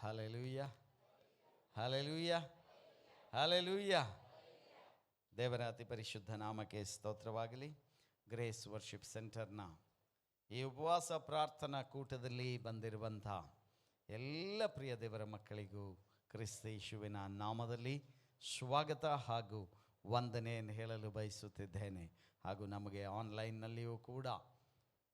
Hallelujah, hallelujah, hallelujah. ದೇವರ ಅತಿ ಪರಿಶುದ್ಧ ನಾಮಕ್ಕೆ ಸ್ತೋತ್ರವಾಗಲಿ. ಗ್ರೇಸ್ ವರ್ಷಿಪ್ ಸೆಂಟರ್ನ ಈ ಉಪವಾಸ ಪ್ರಾರ್ಥನಾ ಕೂಟದಲ್ಲಿ ಬಂದಿರುವಂಥ ಎಲ್ಲ ಪ್ರಿಯ ದೇವರ ಮಕ್ಕಳಿಗೂ ಕ್ರಿಸ್ತ ಯೇಸುವಿನ ನಾಮದಲ್ಲಿ ಸ್ವಾಗತ ಹಾಗೂ ವಂದನೆಯನ್ನು ಹೇಳಲು ಬಯಸುತ್ತಿದ್ದೇನೆ. ಹಾಗೂ ನಮಗೆ ಆನ್ಲೈನ್ನಲ್ಲಿಯೂ ಕೂಡ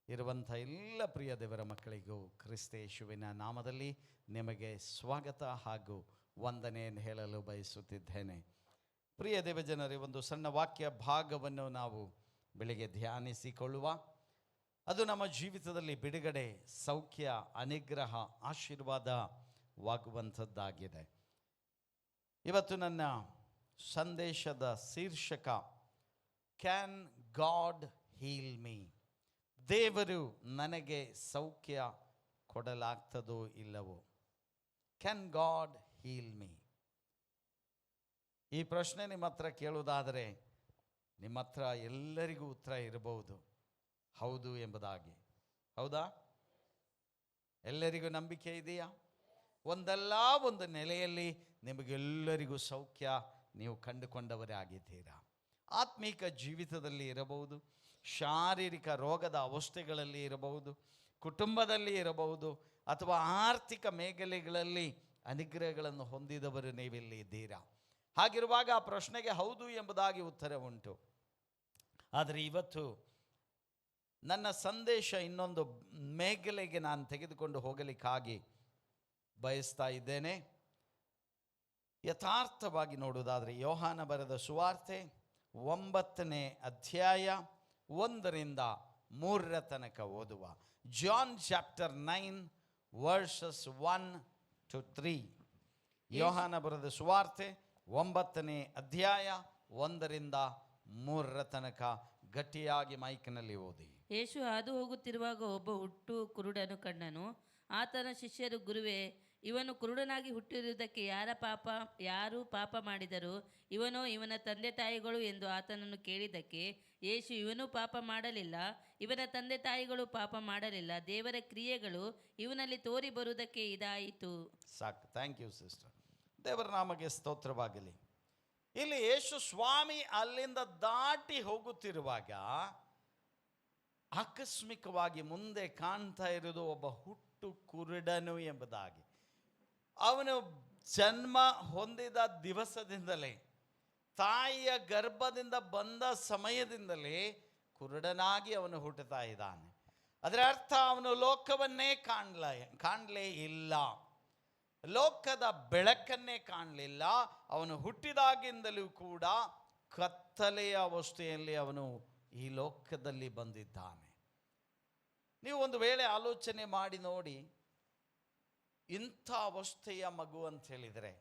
ಇರುವಂಥ ಎಲ್ಲ ಪ್ರಿಯ ದೇವರ ಮಕ್ಕಳಿಗೂ ಕ್ರಿಸ್ತ ಯೇಸುವಿನ ನಾಮದಲ್ಲಿ ನಿಮಗೆ ಸ್ವಾಗತ ಹಾಗೂ ವಂದನೆಯನ್ನು ಹೇಳಲು ಬಯಸುತ್ತಿದ್ದೇನೆ. ಪ್ರಿಯ ದೇವಜನರೇ, ಒಂದು ಸಣ್ಣ ವಾಕ್ಯ ಭಾಗವನ್ನು ನಾವು ಬೆಳಿಗ್ಗೆ ಧ್ಯಾನಿಸಿಕೊಳ್ಳುವ. ಅದು ನಮ್ಮ ಜೀವಿತದಲ್ಲಿ ಬಿಡುಗಡೆ, ಸೌಖ್ಯ, ಅನುಗ್ರಹ, ಆಶೀರ್ವಾದವಾಗುವಂಥದ್ದಾಗಿದೆ. ಇವತ್ತು ನನ್ನ ಸಂದೇಶದ ಶೀರ್ಷಕ ಕ್ಯಾನ್ ಗಾಡ್ ಹೀಲ್ ಮೀ? ದೇವರು ನನಗೆ ಸೌಖ್ಯ ಕೊಡಲಾಗ್ತದೋ ಇಲ್ಲವೋ? Can God heal me? ಈ ಪ್ರಶ್ನೆ ನಿಮ್ಮ ಹತ್ರ ಕೇಳುವುದಾದರೆ ನಿಮ್ಮ ಹತ್ರ ಎಲ್ಲರಿಗೂ ಉತ್ತರ ಇರಬಹುದು, ಹೌದು ಎಂಬುದಾಗಿ. ಹೌದಾ? ಎಲ್ಲರಿಗೂ ನಂಬಿಕೆ ಇದೆಯಾ? ಒಂದಲ್ಲ ಒಂದು ನೆಲೆಯಲ್ಲಿ ನಿಮಗೆಲ್ಲರಿಗೂ ಸೌಖ್ಯ ನೀವು ಕಂಡುಕೊಂಡವರೇ ಆಗಿದ್ದೀರಾ. ಆತ್ಮೀಕ ಜೀವಿತದಲ್ಲಿ ಇರಬಹುದು, ಶಾರೀರಿಕ ರೋಗದ ಅವಸ್ಥೆಗಳಲ್ಲಿ ಇರಬಹುದು, ಕುಟುಂಬದಲ್ಲಿ ಇರಬಹುದು, ಅಥವಾ ಆರ್ಥಿಕ ಮೇಖಲೆಗಳಲ್ಲಿ ಅನುಗ್ರಹಗಳನ್ನು ಹೊಂದಿದವರು ನೀವಿಲ್ಲಿ ಇದ್ದೀರಾ. ಹಾಗಿರುವಾಗ ಆ ಪ್ರಶ್ನೆಗೆ ಹೌದು ಎಂಬುದಾಗಿ ಉತ್ತರ ಉಂಟು. ಆದರೆ ಇವತ್ತು ನನ್ನ ಸಂದೇಶ ಇನ್ನೊಂದು ಮೇಖಲೆಗೆ ನಾನು ತೆಗೆದುಕೊಂಡು ಹೋಗಲಿಕ್ಕಾಗಿ ಬಯಸ್ತಾ ಇದ್ದೇನೆ. ಯಥಾರ್ಥವಾಗಿ ನೋಡುವುದಾದರೆ ಯೋಹಾನ ಬರೆದ ಸುವಾರ್ತೆ 9ನೇ ಅಧ್ಯಾಯ 1ರಿಂದ 3 ತನಕ ಓದುವ. John chapter 9 verses 1 to 3. ಯೋಹಾನ ಬರೆದ ಸುವಾರ್ತೆ 9ನೇ ಅಧ್ಯಾಯ 1ರಿಂದ 3 ತನಕ ಗಟ್ಟಿಯಾಗಿ ಮೈಕ್ನಲ್ಲಿ ಓದಿ. ಯೇಸು ಹಾದು ಹೋಗುತ್ತಿರುವಾಗ ಒಬ್ಬ ಹುಟ್ಟು ಕುರುಡನು ಕಂಡನು. ಆತನ ಶಿಷ್ಯರು, ಗುರುವೇ, ಇವನು ಕುರುಡನಾಗಿ ಹುಟ್ಟಿರುವುದಕ್ಕೆ ಯಾರು ಪಾಪ ಮಾಡಿದರು, ಇವನೋ ಇವನ ತಂದೆ ತಾಯಿಗಳು ಎಂದು ಆತನನ್ನು ಕೇಳಿದ್ದಕ್ಕೆ ಯೇಸು, ಇವನು ಪಾಪ ಮಾಡಲಿಲ್ಲ, ಇವನ ತಂದೆ ತಾಯಿಗಳು ಪಾಪ ಮಾಡಲಿಲ್ಲ, ದೇವರ ಕ್ರಿಯೆಗಳು ಇವನಲ್ಲಿ ತೋರಿ ಬರುವುದಕ್ಕೆ ಇದಾಯಿತು. ಸಾಕು. Thank you sister. ದೇವರ ನಾಮಕ್ಕೆ ಸ್ತೋತ್ರವಾಗಲಿ. ಇಲ್ಲಿ ಯೇಸು ಸ್ವಾಮಿ ಅಲ್ಲಿಂದ ದಾಟಿ ಹೋಗುತ್ತಿರುವಾಗ ಆಕಸ್ಮಿಕವಾಗಿ ಮುಂದೆ ಕಾಣ್ತಾ ಇರುವುದು ಒಬ್ಬ ಹುಟ್ಟು ಕುರುಡನು ಎಂಬುದಾಗಿ. ಅವನು ಜನ್ಮ ಹೊಂದಿದ ದಿವಸದಿಂದಲೇ, ತಾಯಿಯ ಗರ್ಭದಿಂದ ಬಂದ ಸಮಯದಿಂದಲೇ ಕುರುಡನಾಗಿ ಅವನು ಹುಟ್ಟುತ್ತಾ ಇದ್ದಾನೆ. ಅದರ ಅರ್ಥ ಅವನು ಲೋಕವನ್ನೇ ಕಾಣಲೇ ಇಲ್ಲ, ಲೋಕದ ಬೆಳಕನ್ನೇ ಕಾಣಲಿಲ್ಲ. ಅವನು ಹುಟ್ಟಿದಾಗಿಂದಲೂ ಕೂಡ ಕತ್ತಲೆಯ ಅವಸ್ಥೆಯಲ್ಲಿ ಅವನು ಈ ಲೋಕದಲ್ಲಿ ಬಂದಿದ್ದಾನೆ. ನೀವು ಒಂದು ವೇಳೆ ಆಲೋಚನೆ ಮಾಡಿ ನೋಡಿ, ಇಂಥ ಅವಸ್ಥೆಯ ಮಗು ಅಂತ ಹೇಳಿದರೆ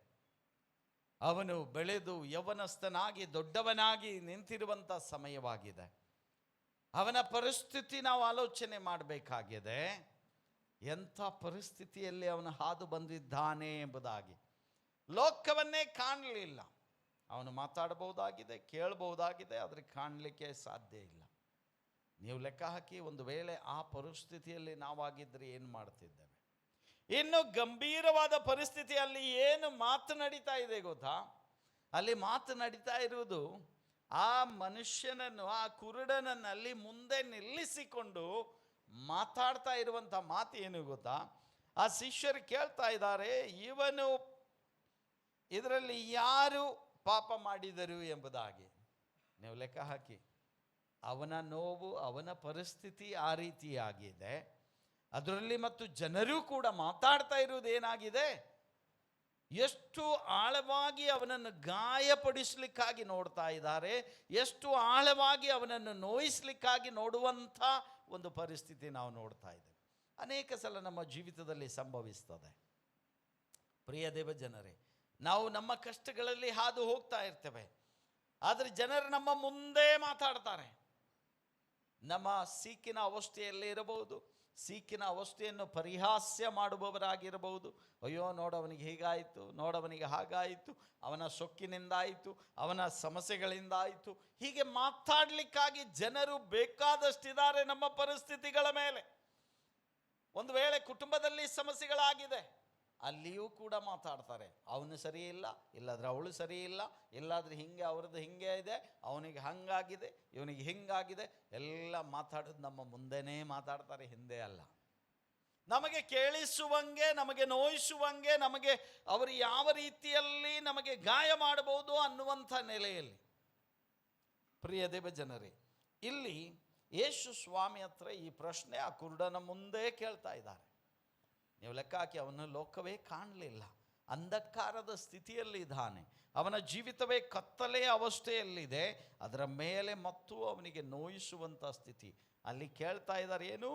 ಅವನು ಬೆಳೆದು ಯೌವನಸ್ಥನಾಗಿ ದೊಡ್ಡವನಾಗಿ ನಿಂತಿರುವಂಥ ಸಮಯವಾಗಿದೆ. ಅವನ ಪರಿಸ್ಥಿತಿ ನಾವು ಆಲೋಚನೆ ಮಾಡಬೇಕಾಗಿದೆ. ಎಂಥ ಪರಿಸ್ಥಿತಿಯಲ್ಲಿ ಅವನು ಹಾದು ಬಂದಿದ್ದಾನೆ ಎಂಬುದಾಗಿ. ಲೋಕವನ್ನೇ ಕಾಣಲಿಲ್ಲ. ಅವನು ಮಾತಾಡಬಹುದಾಗಿದೆ, ಕೇಳಬಹುದಾಗಿದೆ, ಆದರೆ ಕಾಣಲಿಕ್ಕೆ ಸಾಧ್ಯ ಇಲ್ಲ. ನೀವು ಲೆಕ್ಕ ಹಾಕಿ, ಒಂದು ವೇಳೆ ಆ ಪರಿಸ್ಥಿತಿಯಲ್ಲಿ ನಾವಾಗಿದ್ದರೆ ಏನು ಮಾಡ್ತಿದ್ದೇವೆ? ಇನ್ನು ಗಂಭೀರವಾದ ಪರಿಸ್ಥಿತಿಯಲ್ಲಿ ಏನು ಮಾತು ನಡೀತಾ ಇದೆ ಗೊತ್ತಾ? ಅಲ್ಲಿ ಮಾತು ನಡೀತಾ ಇರುವುದು ಆ ಮನುಷ್ಯನನ್ನು, ಆ ಕುರುಡನನ್ನು ಅಲ್ಲಿ ಮುಂದೆ ನಿಲ್ಲಿಸಿಕೊಂಡು ಮಾತಾಡ್ತಾ ಇರುವಂಥ ಮಾತು ಏನು ಗೊತ್ತಾ? ಆ ಶಿಷ್ಯರು ಕೇಳ್ತಾ ಇದ್ದಾರೆ, ಇವನು ಇದರಲ್ಲಿ ಯಾರು ಪಾಪ ಮಾಡಿದರು ಎಂಬುದಾಗಿ. ನೀವು ಲೆಕ್ಕ ಹಾಕಿ, ಅವನ ನೋವು, ಅವನ ಪರಿಸ್ಥಿತಿ ಆ ರೀತಿಯಾಗಿದೆ. ಅದರಲ್ಲಿ ಮತ್ತು ಜನರು ಕೂಡ ಮಾತಾಡ್ತಾ ಇರುವುದು ಏನಾಗಿದೆ? ಎಷ್ಟು ಆಳವಾಗಿ ಅವನನ್ನು ಗಾಯಪಡಿಸಲಿಕ್ಕಾಗಿ ನೋಡ್ತಾ ಇದ್ದಾರೆ, ಎಷ್ಟು ಆಳವಾಗಿ ಅವನನ್ನು ನೋಯಿಸಲಿಕ್ಕಾಗಿ ನೋಡುವಂಥ ಒಂದು ಪರಿಸ್ಥಿತಿ ನಾವು ನೋಡ್ತಾ ಇದ್ದೇವೆ. ಅನೇಕ ಸಲ ನಮ್ಮ ಜೀವಿತದಲ್ಲಿ ಸಂಭವಿಸ್ತದೆ. ಪ್ರಿಯ ದೇವ ಜನರೇ, ನಾವು ನಮ್ಮ ಕಷ್ಟಗಳಲ್ಲಿ ಹಾದು ಹೋಗ್ತಾ ಇರ್ತೇವೆ, ಆದರೆ ಜನರು ನಮ್ಮ ಮುಂದೆ ಮಾತಾಡ್ತಾರೆ. ನಮ್ಮ ಸೀಕಿನ ಅವಸ್ಥೆಯಲ್ಲಿ ಇರಬಹುದು, ಸೀಕಿನ ಅವಸ್ಥೆಯನ್ನು ಪರಿಹಾಸ್ಯ ಮಾಡುವವರಾಗಿರಬಹುದು. ಅಯ್ಯೋ, ನೋಡವನಿಗೆ ಹೀಗಾಯಿತು, ನೋಡವನಿಗೆ ಹಾಗಾಯಿತು, ಅವನ ಸೊಕ್ಕಿನಿಂದಾಯಿತು, ಅವನ ಸಮಸ್ಯೆಗಳಿಂದಾಯಿತು, ಹೀಗೆ ಮಾತಾಡಲಿಕ್ಕಾಗಿ ಜನರು ಬೇಕಾದಷ್ಟಿದ್ದಾರೆ ನಮ್ಮ ಪರಿಸ್ಥಿತಿಗಳ ಮೇಲೆ. ಒಂದು ವೇಳೆ ಕುಟುಂಬದಲ್ಲಿ ಸಮಸ್ಯೆಗಳಾಗಿದೆ, ಅಲ್ಲಿಯೂ ಕೂಡ ಮಾತಾಡ್ತಾರೆ. ಅವನು ಸರಿ ಇಲ್ಲ, ಇಲ್ಲಾದ್ರೆ ಅವಳು ಸರಿ ಇಲ್ಲ, ಇಲ್ಲಾದ್ರೆ ಹಿಂಗೆ ಅವ್ರದ್ದು ಹಿಂಗೆ ಇದೆ, ಅವನಿಗೆ ಹಂಗಾಗಿದೆ, ಇವನಿಗೆ ಹಿಂಗಾಗಿದೆ, ಎಲ್ಲ ಮಾತಾಡೋದು ನಮ್ಮ ಮುಂದೆನೇ ಮಾತಾಡ್ತಾರೆ, ಹಿಂದೆ ಅಲ್ಲ. ನಮಗೆ ಕೇಳಿಸುವಂಗೆ, ನಮಗೆ ನೋಯಿಸುವಂಗೆ, ನಮಗೆ ಅವರು ಯಾವ ರೀತಿಯಲ್ಲಿ ನಮಗೆ ಗಾಯ ಮಾಡಬಹುದು ಅನ್ನುವಂಥ ನೆಲೆಯಲ್ಲಿ. ಪ್ರಿಯ ದೇವ ಜನರೇ, ಇಲ್ಲಿ ಯೇಸು ಸ್ವಾಮಿ ಹತ್ರ ಈ ಪ್ರಶ್ನೆ ಆ ಕುರುಡನ ಮುಂದೆ ಕೇಳ್ತಾ ಇದ್ದಾರೆ. ನೀವು ಲೆಕ್ಕ ಹಾಕಿ, ಅವನ ಲೋಕವೇ ಕಾಣಲಿಲ್ಲ, ಅಂಧಕಾರದ ಸ್ಥಿತಿಯಲ್ಲಿದ್ದಾನೆ, ಅವನ ಜೀವಿತವೇ ಕತ್ತಲೆಯ ಅವಸ್ಥೆಯಲ್ಲಿದೆ, ಅದರ ಮೇಲೆ ಮತ್ತು ಅವನಿಗೆ ನೋಯಿಸುವಂಥ ಸ್ಥಿತಿ. ಅಲ್ಲಿ ಕೇಳ್ತಾ ಇದ್ದಾರೆ, ಏನು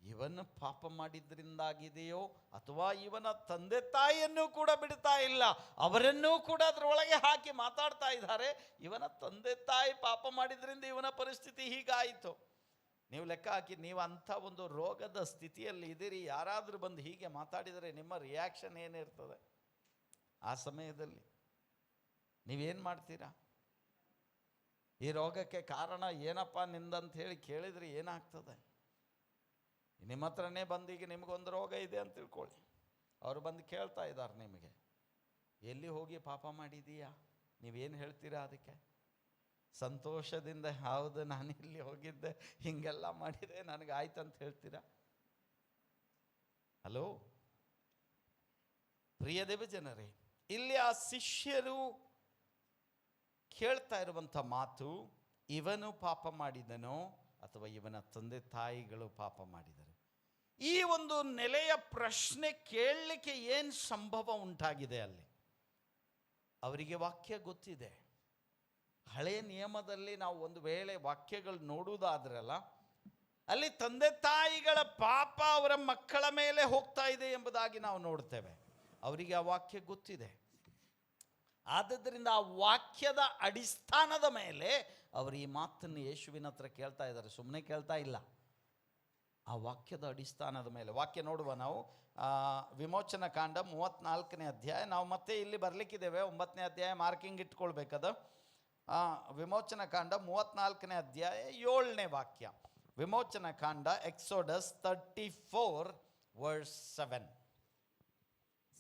ಇವನು ಪಾಪ ಮಾಡಿದ್ರಿಂದಾಗಿದೆಯೋ ಅಥವಾ ಇವನ ತಂದೆ ತಾಯಿಯನ್ನು ಕೂಡ ಬಿಡ್ತಾ ಇಲ್ಲ, ಅವರನ್ನೂ ಕೂಡ ಅದರೊಳಗೆ ಹಾಕಿ ಮಾತಾಡ್ತಾ ಇದ್ದಾರೆ. ಇವನ ತಂದೆ ತಾಯಿ ಪಾಪ ಮಾಡಿದ್ರಿಂದ ಇವನ ಪರಿಸ್ಥಿತಿ ಹೀಗಾಯಿತು. ನೀವು ಲೆಕ್ಕ ಹಾಕಿ, ನೀವು ಅಂಥ ಒಂದು ರೋಗದ ಸ್ಥಿತಿಯಲ್ಲಿ ಇದ್ದೀರಿ, ಯಾರಾದರೂ ಬಂದು ಹೀಗೆ ಮಾತಾಡಿದರೆ ನಿಮ್ಮ ರಿಯಾಕ್ಷನ್ ಏನಿರ್ತದೆ? ಆ ಸಮಯದಲ್ಲಿ ನೀವೇನು ಮಾಡ್ತೀರಾ? ಈ ರೋಗಕ್ಕೆ ಕಾರಣ ಏನಪ್ಪ ನಿಂದಂತ ಹೇಳಿ ಕೇಳಿದರೆ ಏನಾಗ್ತದೆ? ನಿಮ್ಮ ಹತ್ರನೇ ಬಂದು ಈಗ ನಿಮಗೊಂದು ರೋಗ ಇದೆ ಅಂತ ತಿಳ್ಕೊಳ್ಳಿ, ಅವರು ಬಂದು ಕೇಳ್ತಾ ಇದ್ದಾರೆ ನಿಮಗೆ, ಎಲ್ಲಿ ಹೋಗಿ ಪಾಪ ಮಾಡಿದೀಯಾ? ನೀವೇನು ಹೇಳ್ತೀರಾ ಅದಕ್ಕೆ? ಸಂತೋಷದಿಂದ, ಹೌದು ನಾನು ಇಲ್ಲಿ ಹೋಗಿದ್ದೆ, ಹಿಂಗೆಲ್ಲ ಮಾಡಿದೆ, ನನಗೆ ಆಯ್ತಂತ ಹೇಳ್ತೀರಾ? ಹಲೋ ಪ್ರಿಯ ದೇವ ಜನರೇ, ಇಲ್ಲಿ ಆ ಶಿಷ್ಯರು ಕೇಳ್ತಾ ಇರುವಂಥ ಮಾತು, ಇವನು ಪಾಪ ಮಾಡಿದನೋ ಅಥವಾ ಇವನ ತಂದೆ ತಾಯಿಗಳು ಪಾಪ ಮಾಡಿದರು? ಈ ಒಂದು ನೆಲೆಯ ಪ್ರಶ್ನೆ ಕೇಳಲಿಕ್ಕೆ ಏನು ಸಂಭವ ಉಂಟಾಗಿದೆ ಅಲ್ಲಿ? ಅವರಿಗೆ ವಾಕ್ಯ ಗೊತ್ತಿದೆ. ಹಳೆಯ ನಿಯಮದಲ್ಲಿ ನಾವು ಒಂದು ವೇಳೆ ವಾಕ್ಯಗಳು ನೋಡುವುದಾದ್ರಲ್ಲ, ಅಲ್ಲಿ ತಂದೆ ತಾಯಿಗಳ ಪಾಪ ಅವರ ಮಕ್ಕಳ ಮೇಲೆ ಹೋಗ್ತಾ ಇದೆ ಎಂಬುದಾಗಿ ನಾವು ನೋಡ್ತೇವೆ. ಅವರಿಗೆ ಆ ವಾಕ್ಯ ಗೊತ್ತಿದೆ. ಆದ್ದರಿಂದ ಆ ವಾಕ್ಯದ ಅಡಿಸ್ಥಾನದ ಮೇಲೆ ಅವರು ಈ ಮಾತನ್ನು ಯೇಸುವಿನ ಹತ್ರ ಕೇಳ್ತಾ ಇದ್ದಾರೆ, ಸುಮ್ಮನೆ ಕೇಳ್ತಾ ಇಲ್ಲ. ಆ ವಾಕ್ಯದ ಅಡಿಸ್ಥಾನದ ಮೇಲೆ ವಾಕ್ಯ ನೋಡುವ ನಾವು. ವಿಮೋಚನ ಕಾಂಡ 34ನೇ ಅಧ್ಯಾಯ. ನಾವು ಮತ್ತೆ ಇಲ್ಲಿ ಬರಲಿಕ್ಕಿದ್ದೇವೆ, 9ನೇ ಅಧ್ಯಾಯ ಮಾರ್ಕಿಂಗ್ ಇಟ್ಕೊಳ್ಬೇಕದು. ವಿಮೋಚನ ಕಾಂಡ 34ನೇ ಅಧ್ಯಾಯ 7ನೇ ವಾಕ್ಯ. ವಿಮೋಚನ ಕಾಂಡ, ಎಕ್ಸೋಡಸ್ 34:7.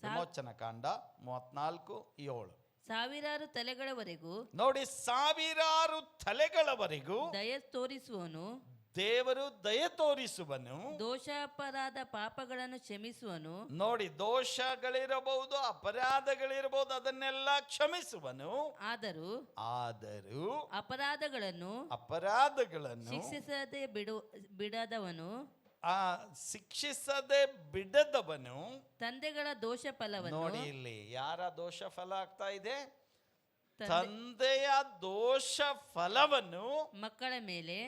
ವಿಮೋಚನ ಕಾಂಡ 34:7. ಸಾವಿರಾರು ತಲೆಗಳವರೆಗೂ ನೋಡಿ, ಸಾವಿರಾರು ತಲೆಗಳವರೆಗೂ ದಯ ತೋರಿಸುವನು ದೇವರು ದಯ ತೋರಿಸುವನು, ದೋಷಾಪರಾಧ ಪಾಪಗಳನ್ನು ಕ್ಷಮಿಸುವನು. ನೋಡಿ, ದೋಷಗಳಿರಬಹುದು, ಅಪರಾಧಗಳಿರಬಹುದು, ಅದನ್ನೆಲ್ಲ ಕ್ಷಮಿಸುವನು. ಆದರೂ ಅಪರಾಧಗಳನ್ನು ಶಿಕ್ಷಿಸದೆ ಬಿಡದವನು ಶಿಕ್ಷಿಸದೆ ಬಿಡದವನು ತಂದೆಗಳ ದೋಷ ಫಲವನ್ನು. ನೋಡಿ, ಇಲ್ಲಿ ಯಾರ ದೋಷ ಫಲ ಆಗ್ತಾ ಇದೆ? ತಂದೆಯ ದೋಷ ಫಲವನ್ನು ಮಕ್ಕಳ ಮೇಲೆ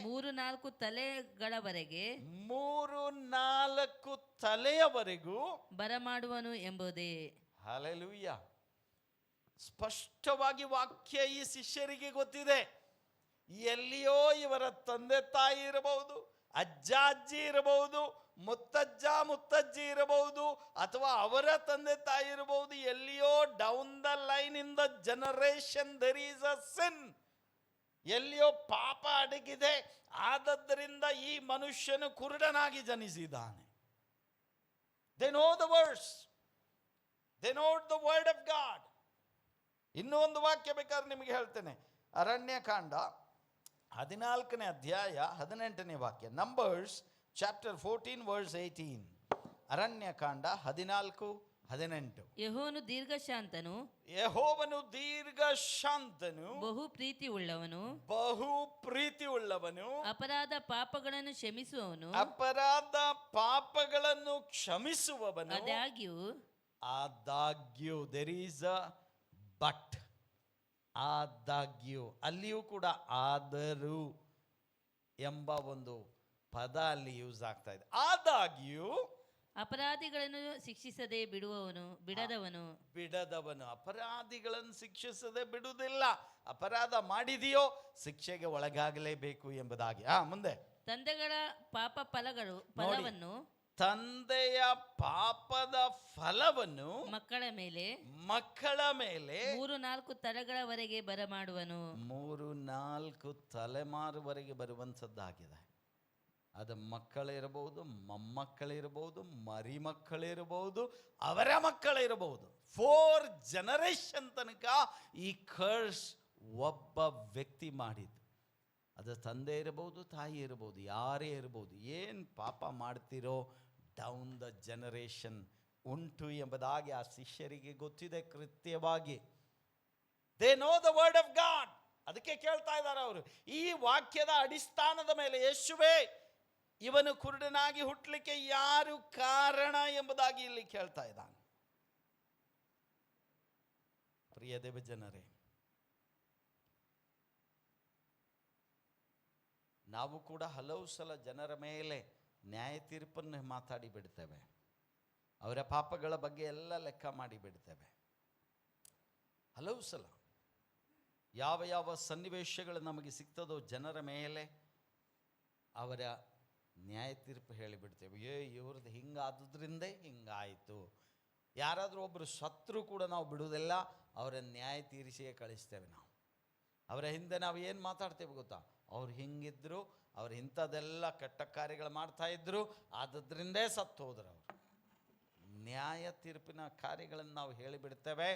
3-4 ತಲೆಗಳವರೆಗೆ 3-4 ತಲೆಯವರೆಗೂ ಬರಮಾಡುವನು ಎಂಬುದೇ. ಹಲ್ಲೆಲೂಯಾ. ಸ್ಪಷ್ಟವಾಗಿ ವಾಕ್ಯ ಈ ಶಿಷ್ಯರಿಗೆ ಗೊತ್ತಿದೆ. ಎಲ್ಲಿಯೋ ಇವರ ತಂದೆ ತಾಯಿ ಇರಬಹುದು, ಅಜ್ಜ ಅಜ್ಜಿ ಇರಬಹುದು, ಮುತ್ತಜ್ಜ ಮುತ್ತಜ್ಜಿ ಇರಬಹುದು, ಅಥವಾ ಅವರ ತಂದೆ ತಾಯಿ ಇರಬಹುದು. ಎಲ್ಲಿಯೋ down the line in the generation there is a sin. ಎಲ್ಲಿಯೋ ಪಾಪ ಅಡಗಿದೆ. ಆದದ್ದರಿಂದ ಈ ಮನುಷ್ಯನು ಕುರುಡನಾಗಿ ಜನಿಸಿದ್ದಾನೆ. They know the words, they know the word of God. ಇನ್ನೂ ಒಂದು ವಾಕ್ಯ ಬೇಕಾದ್ರೆ ನಿಮಗೆ ಹೇಳ್ತೇನೆ. ಅರಣ್ಯಕಾಂಡ 14ನೇ ಅಧ್ಯಾಯ 18ನೇ ವಾಕ್ಯ. Numbers chapter 14:18. ಅರಣ್ಯಕಾಂಡ 14:18. ಯೆಹೋವನು ದೀರ್ಘಶಾಂತನು, ಬಹು ಪ್ರೀತಿ ಉಳ್ಳವನು, ಅಪರಾಧ ಪಾಪಗಳನ್ನು ಕ್ಷಮಿಸುವವನು. ಆದಾಗ್ಯೂ ದೇರ್ ಈಸ್ ಅ ಬಟ್. ಆದಾಗ್ಯೂ, ಅಲ್ಲಿಯೂ ಕೂಡ ಆದರೂ ಎಂಬ ಒಂದು ಪದ ಅಲ್ಲಿ ಯೂಸ್ ಆಗ್ತಾ ಇದೆ. ಆದಾಗ್ಯೂ ಅಪರಾಧಿಗಳನ್ನು ಶಿಕ್ಷಿಸದೆ ಬಿಡದವನು ಅಪರಾಧಿಗಳನ್ನು ಶಿಕ್ಷಿಸದೆ ಬಿಡುವುದಿಲ್ಲ. ಅಪರಾಧ ಮಾಡಿದೆಯೋ ಶಿಕ್ಷೆಗೆ ಒಳಗಾಗಲೇಬೇಕು ಎಂಬುದಾಗಿ. ಮುಂದೆ ತಂದೆಗಳ ಫಲವನ್ನು ತಂದೆಯ ಪಾಪದ ಫಲವನ್ನು ಮಕ್ಕಳ ಮೇಲೆ 3-4 ತಲೆಗಳವರೆಗೆ ಬರಮಾಡುವನು. 3-4 ತಲೆಮಾರುವರೆಗೆ ಬರುವಂಥದ್ದಾಗಿದೆ. ಅದು ಮಕ್ಕಳಿರಬಹುದು, ಮೊಮ್ಮಕ್ಕಳಿರಬಹುದು, ಮರಿಮಕ್ಕಳಿರಬಹುದು, ಅವರ ಮಕ್ಕಳಿರಬಹುದು. 4 ಜನರೇಷನ್ ತನಕ ಈ ಕರ್ಸ್ ಒಬ್ಬ ವ್ಯಕ್ತಿ ಮಾಡಿದ್ದು. ಅದು ತಂದೆ ಇರಬಹುದು, ತಾಯಿ ಇರಬಹುದು, ಯಾರೇ ಇರಬಹುದು. ಏನು ಪಾಪ ಮಾಡ್ತಿರೋ ಡೌನ್ ದ ಜನರೇಷನ್ ಉಂಟು ಎಂಬುದಾಗಿ ಆ ಶಿಷ್ಯರಿಗೆ ಗೊತ್ತಿದೆ ಕೃತ್ಯವಾಗಿ. They know the word of God. ಅದಕ್ಕೆ ಕೇಳ್ತಾ ಇದ್ದಾರೆ ಅವರು, ಈ ವಾಕ್ಯದ ಅಡಿಸ್ಥಾನದ ಮೇಲೆ, ಯೇಸುವೇ ಇವನು ಕುರುಡನಾಗಿ ಹುಟ್ಟಲಿಕ್ಕೆ ಯಾರು ಕಾರಣ ಎಂಬುದಾಗಿ ಇಲ್ಲಿ ಕೇಳ್ತಾ ಇದ್ದಾನೆ. ಪ್ರಿಯ ದೇವಜನರೇ, ನಾವು ಕೂಡ ಹಲವು ಸಲ ಜನರ ಮೇಲೆ ನ್ಯಾಯ ತೀರ್ಪನ್ನು ಮಾತಾಡಿ ಬಿಡ್ತೇವೆ. ಅವರ ಪಾಪಗಳ ಬಗ್ಗೆ ಎಲ್ಲ ಲೆಕ್ಕ ಮಾಡಿ ಬಿಡ್ತೇವೆ. ಹಲವು ಸಲ ಯಾವ ಯಾವ ಸನ್ನಿವೇಶಗಳು ನಮಗೆ ಸಿಗ್ತದೋ ಜನರ ಮೇಲೆ ಅವರ ನ್ಯಾಯ ತೀರ್ಪು ಹೇಳಿಬಿಡ್ತೇವೆ. ಇವ್ರದ್ದು ಹಿಂಗಾದ್ರಿಂದೇ ಹಿಂಗಾಯಿತು. ಯಾರಾದರೂ ಒಬ್ಬರು ಸತ್ರು ಕೂಡ ನಾವು ಬಿಡುವುದಿಲ್ಲ, ಅವರ ನ್ಯಾಯ ತೀರಿಸಿಯೇ ಕಳಿಸ್ತೇವೆ. ನಾವು ಅವರ ಹಿಂದೆ ನಾವು ಏನು ಮಾತಾಡ್ತೇವೆ ಗೊತ್ತಾ? ಅವ್ರು ಹಿಂಗಿದ್ರು, ಅವ್ರು ಇಂಥದ್ದೆಲ್ಲ ಕೆಟ್ಟ ಕಾರ್ಯಗಳು ಮಾಡ್ತಾಯಿದ್ರು, ಆದ್ದರಿಂದೇ ಸತ್ತು ಹೋದ್ರು ಅವರು. ನ್ಯಾಯ ತೀರ್ಪಿನ ಕಾರ್ಯಗಳನ್ನು ನಾವು ಹೇಳಿಬಿಡ್ತೇವೆ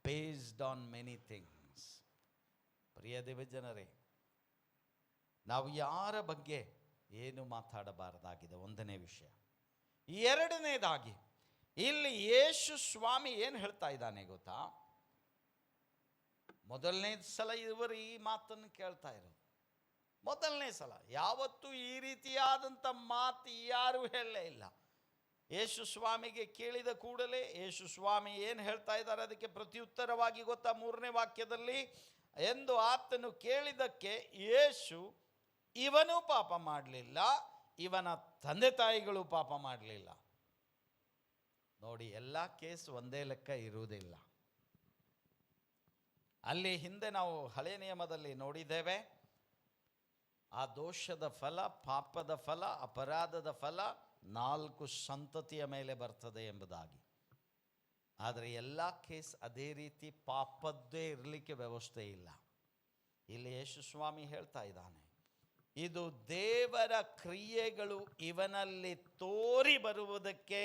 ಬೇಸ್ಡ್ ಆನ್ ಮೆನಿ ಥಿಂಗ್ಸ್. ಪ್ರಿಯ ದೇವಜನರೇ, ನಾವು ಯಾರ ಬಗ್ಗೆ ಏನು ಮಾತಾಡಬಾರದಾಗಿದೆ, ಒಂದನೇ ವಿಷಯ. ಎರಡನೇದಾಗಿ ಇಲ್ಲಿ ಯೇಸು ಸ್ವಾಮಿ ಏನು ಹೇಳ್ತಾ ಇದ್ದಾನೆ ಗೊತ್ತಾ? ಮೊದಲನೇ ಸಲ ಇವರು ಈ ಮಾತನ್ನು ಕೇಳ್ತಾ ಇರೋದು, ಮೊದಲನೇ ಸಲ. ಯಾವತ್ತೂ ಈ ರೀತಿಯಾದಂಥ ಮಾತು ಯಾರೂ ಹೇಳಲೇ ಇಲ್ಲ. ಯೇಸು ಸ್ವಾಮಿಗೆ ಕೇಳಿದ ಕೂಡಲೇ ಯೇಸು ಸ್ವಾಮಿ ಏನು ಹೇಳ್ತಾ ಇದ್ದಾರೆ ಅದಕ್ಕೆ ಪ್ರತ್ಯುತ್ತರವಾಗಿ ಗೊತ್ತಾ? 3ನೇ ವಾಕ್ಯದಲ್ಲಿ, ಎಂದು ಆತನು ಕೇಳಿದ್ದಕ್ಕೆ ಯೇಸು, ಇವನು ಪಾಪ ಮಾಡಲಿಲ್ಲ, ಇವನ ತಂದೆ ತಾಯಿಗಳು ಪಾಪ ಮಾಡಲಿಲ್ಲ. ನೋಡಿ, ಎಲ್ಲ ಕೇಸ್ ಒಂದೇ ಲೆಕ್ಕ ಇರುವುದಿಲ್ಲ. ಅಲ್ಲಿ ಹಿಂದೆ ನಾವು ಹಳೆಯ ನಿಯಮದಲ್ಲಿ ನೋಡಿದ್ದೇವೆ, ಆ ದೋಷದ ಫಲ, ಪಾಪದ ಫಲ, ಅಪರಾಧದ ಫಲ 4 ಸಂತತಿಯ ಮೇಲೆ ಬರ್ತದೆ ಎಂಬುದಾಗಿ. ಆದರೆ ಎಲ್ಲ ಕೇಸ್ ಅದೇ ರೀತಿ ಪಾಪದ್ದೇ ಇರಲಿಕ್ಕೆ ವ್ಯವಸ್ಥೆ ಇಲ್ಲ. ಇಲ್ಲಿ ಯೇಸು ಸ್ವಾಮಿ ಹೇಳ್ತಾ ಇದ್ದಾನೆ, ಇದು ದೇವರ ಕ್ರಿಯೆಗಳು ಇವನಲ್ಲಿ ತೋರಿ ಬರುವುದಕ್ಕೆ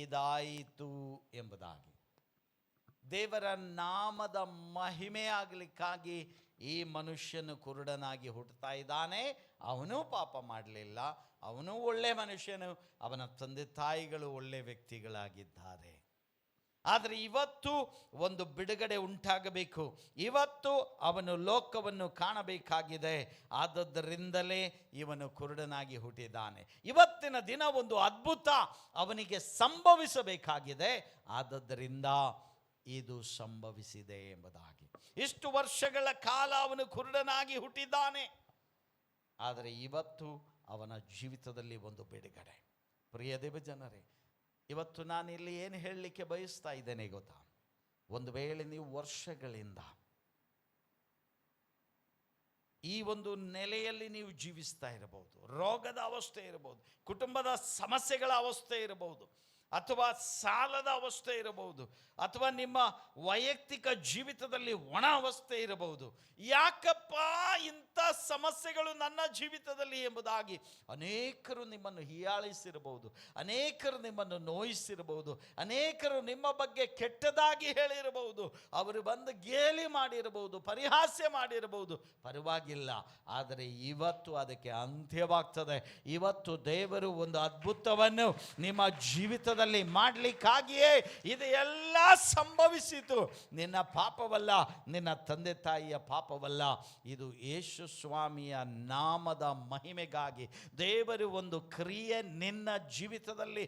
ಇದಾಯಿತು ಎಂಬುದಾಗಿ. ದೇವರ ನಾಮದ ಮಹಿಮೆ ಆಗಲಿಕ್ಕಾಗಿ ಈ ಮನುಷ್ಯನು ಕುರುಡನಾಗಿ ಹುಟ್ಟುತ್ತಾ ಇದ್ದಾನೆ. ಅವನು ಪಾಪ ಮಾಡಲಿಲ್ಲ, ಅವನು ಒಳ್ಳೆ ಮನುಷ್ಯನು, ಅವನ ತಂದೆ ತಾಯಿಗಳು ಒಳ್ಳೆ ವ್ಯಕ್ತಿಗಳಾಗಿದ್ದಾರೆ. ಆದರೆ ಇವತ್ತು ಒಂದು ಬಿಡುಗಡೆ ಉಂಟಾಗಬೇಕು. ಇವತ್ತು ಅವನು ಲೋಕವನ್ನು ಕಾಣಬೇಕಾಗಿದೆ. ಆದದ್ದರಿಂದಲೇ ಇವನು ಕುರುಡನಾಗಿ ಹುಟ್ಟಿದ್ದಾನೆ. ಇವತ್ತಿನ ದಿನ ಒಂದು ಅದ್ಭುತ ಅವನಿಗೆ ಸಂಭವಿಸಬೇಕಾಗಿದೆ. ಆದದ್ದರಿಂದ ಇದು ಸಂಭವಿಸಿದೆ ಎಂಬುದಾಗಿ. ಇಷ್ಟು ವರ್ಷಗಳ ಕಾಲ ಅವನು ಕುರುಡನಾಗಿ ಹುಟ್ಟಿದ್ದಾನೆ, ಆದರೆ ಇವತ್ತು ಅವನ ಜೀವಿತದಲ್ಲಿ ಒಂದು ಬಿಡುಗಡೆ. ಪ್ರಿಯ ದೇವಜನರೇ, ಇವತ್ತು ನಾನು ಇಲ್ಲಿ ಏನು ಹೇಳಲಿಕ್ಕೆ ಬಯಸ್ತಾ ಇದ್ದೇನೆ ಗೊತ್ತಾ? ಒಂದು ವೇಳೆ ನೀವು ವರ್ಷಗಳಿಂದ ಈ ಒಂದು ನೆಲೆಯಲ್ಲಿ ನೀವು ಜೀವಿಸ್ತಾ ಇರಬಹುದು, ರೋಗದ ಅವಸ್ಥೆ ಇರಬಹುದು, ಕುಟುಂಬದ ಸಮಸ್ಯೆಗಳ ಅವಸ್ಥೆ ಇರಬಹುದು, ಅಥವಾ ಸಾಲದ ಅವಸ್ಥೆ ಇರಬಹುದು, ಅಥವಾ ನಿಮ್ಮ ವೈಯಕ್ತಿಕ ಜೀವಿತದಲ್ಲಿ ಒಣ ಅವಸ್ಥೆ ಇರಬಹುದು. ಯಾಕಪ್ಪ ಇಂಥ ಸಮಸ್ಯೆಗಳು ನನ್ನ ಜೀವಿತದಲ್ಲಿ ಎಂಬುದಾಗಿ ಅನೇಕರು ನಿಮ್ಮನ್ನು ಹೀಯಾಳಿಸಿರಬಹುದು, ಅನೇಕರು ನಿಮ್ಮನ್ನು ನೋಯಿಸಿರಬಹುದು, ಅನೇಕರು ನಿಮ್ಮ ಬಗ್ಗೆ ಕೆಟ್ಟದಾಗಿ ಹೇಳಿರಬಹುದು, ಅವರು ಬಂದು ಗೇಲಿ ಮಾಡಿರಬಹುದು, ಪರಿಹಾಸ್ಯ ಮಾಡಿರಬಹುದು. ಪರವಾಗಿಲ್ಲ, ಆದರೆ ಇವತ್ತು ಅದಕ್ಕೆ ಅಂತ್ಯವಾಗ್ತದೆ. ಇವತ್ತು ದೇವರು ಒಂದು ಅದ್ಭುತವನ್ನು ನಿಮ್ಮ ಜೀವಿತದಲ್ಲಿ ಮಾಡಲಿಕ್ಕಾಗಿಯೇ ಇದು ಎಲ್ಲ ಸಂಭವಿಸಿತು. ನಿನ್ನ ಪಾಪವಲ್ಲ, ನಿನ್ನ ತಂದೆ ತಾಯಿಯ ಪಾಪವಲ್ಲ, ಇದು ಯೇಸು ಸ್ವಾಮಿಯ ನಾಮದ ಮಹಿಮೆಗಾಗಿ ದೇವರು ಒಂದು ಕ್ರಿಯೆ ನಿನ್ನ ಜೀವಿತದಲ್ಲಿ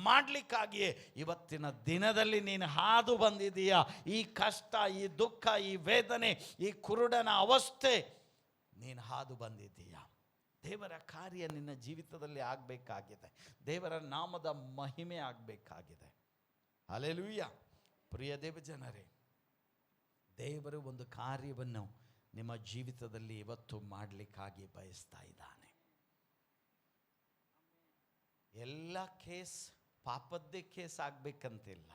ಮಾಡಲಿಕ್ಕಾಗಿಯೇ ಇವತ್ತಿನ ದಿನದಲ್ಲಿ ನೀನು ಹಾದು ಬಂದಿದೀಯಾ. ಈ ಕಷ್ಟ, ಈ ದುಃಖ, ಈ ವೇದನೆ, ಈ ಕುರುಡನ ಅವಸ್ಥೆ ನೀನು ಹಾದು ಬಂದಿದ್ದೀಯಾ. ದೇವರ ಕಾರ್ಯ ನಿನ್ನ ಜೀವಿತದಲ್ಲಿ ಆಗಬೇಕಾಗಿದೆ. ದೇವರ ನಾಮದ ಮಹಿಮೆ ಆಗಬೇಕಾಗಿದೆ. ಹಲ್ಲೆಲೂಯಾ. ಪ್ರಿಯ ದೇವಜನರೇ, ದೇವರು ಒಂದು ಕಾರ್ಯವನ್ನು ನಿಮ್ಮ ಜೀವಿತದಲ್ಲಿ ಇವತ್ತು ಮಾಡಲಿಕ್ಕಾಗಿ ಬಯಸ್ತಾ ಇದ್ದಾನೆ. ಎಲ್ಲ ಕೇಸ್ ಪಾಪದ್ದೇ ಕೇಸ್ ಆಗಬೇಕಂತಿಲ್ಲ,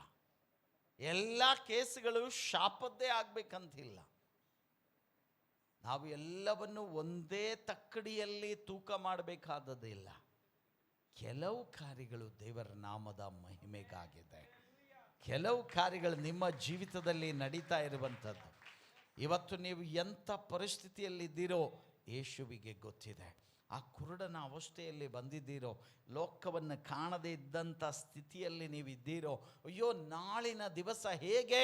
ಎಲ್ಲ ಕೇಸ್ಗಳು ಶಾಪದ್ದೇ ಆಗಬೇಕಂತಿಲ್ಲ. ನಾವು ಎಲ್ಲವನ್ನು ಒಂದೇ ತಕ್ಕಡಿಯಲ್ಲಿ ತೂಕ ಮಾಡಬೇಕಾದದ್ದಿಲ್ಲ. ಕೆಲವು ಕಾರ್ಯಗಳು ದೇವರ ನಾಮದ ಮಹಿಮೆಗಾಗಿದೆ. ಕೆಲವು ಕಾರ್ಯಗಳು ನಿಮ್ಮ ಜೀವಿತದಲ್ಲಿ ನಡೀತಾ ಇರುವಂಥದ್ದು. ಇವತ್ತು ನೀವು ಎಂಥ ಪರಿಸ್ಥಿತಿಯಲ್ಲಿದ್ದೀರೋ ಯೇಸುವಿಗೆ ಗೊತ್ತಿದೆ. ಆ ಕುರುಡನ ಅವಸ್ಥೆಯಲ್ಲಿ ಬಂದಿದ್ದೀರೋ, ಲೋಕವನ್ನು ಕಾಣದೇ ಇದ್ದಂಥ ಸ್ಥಿತಿಯಲ್ಲಿ ನೀವಿದ್ದೀರೋ, ಅಯ್ಯೋ ನಾಳಿನ ದಿವಸ ಹೇಗೆ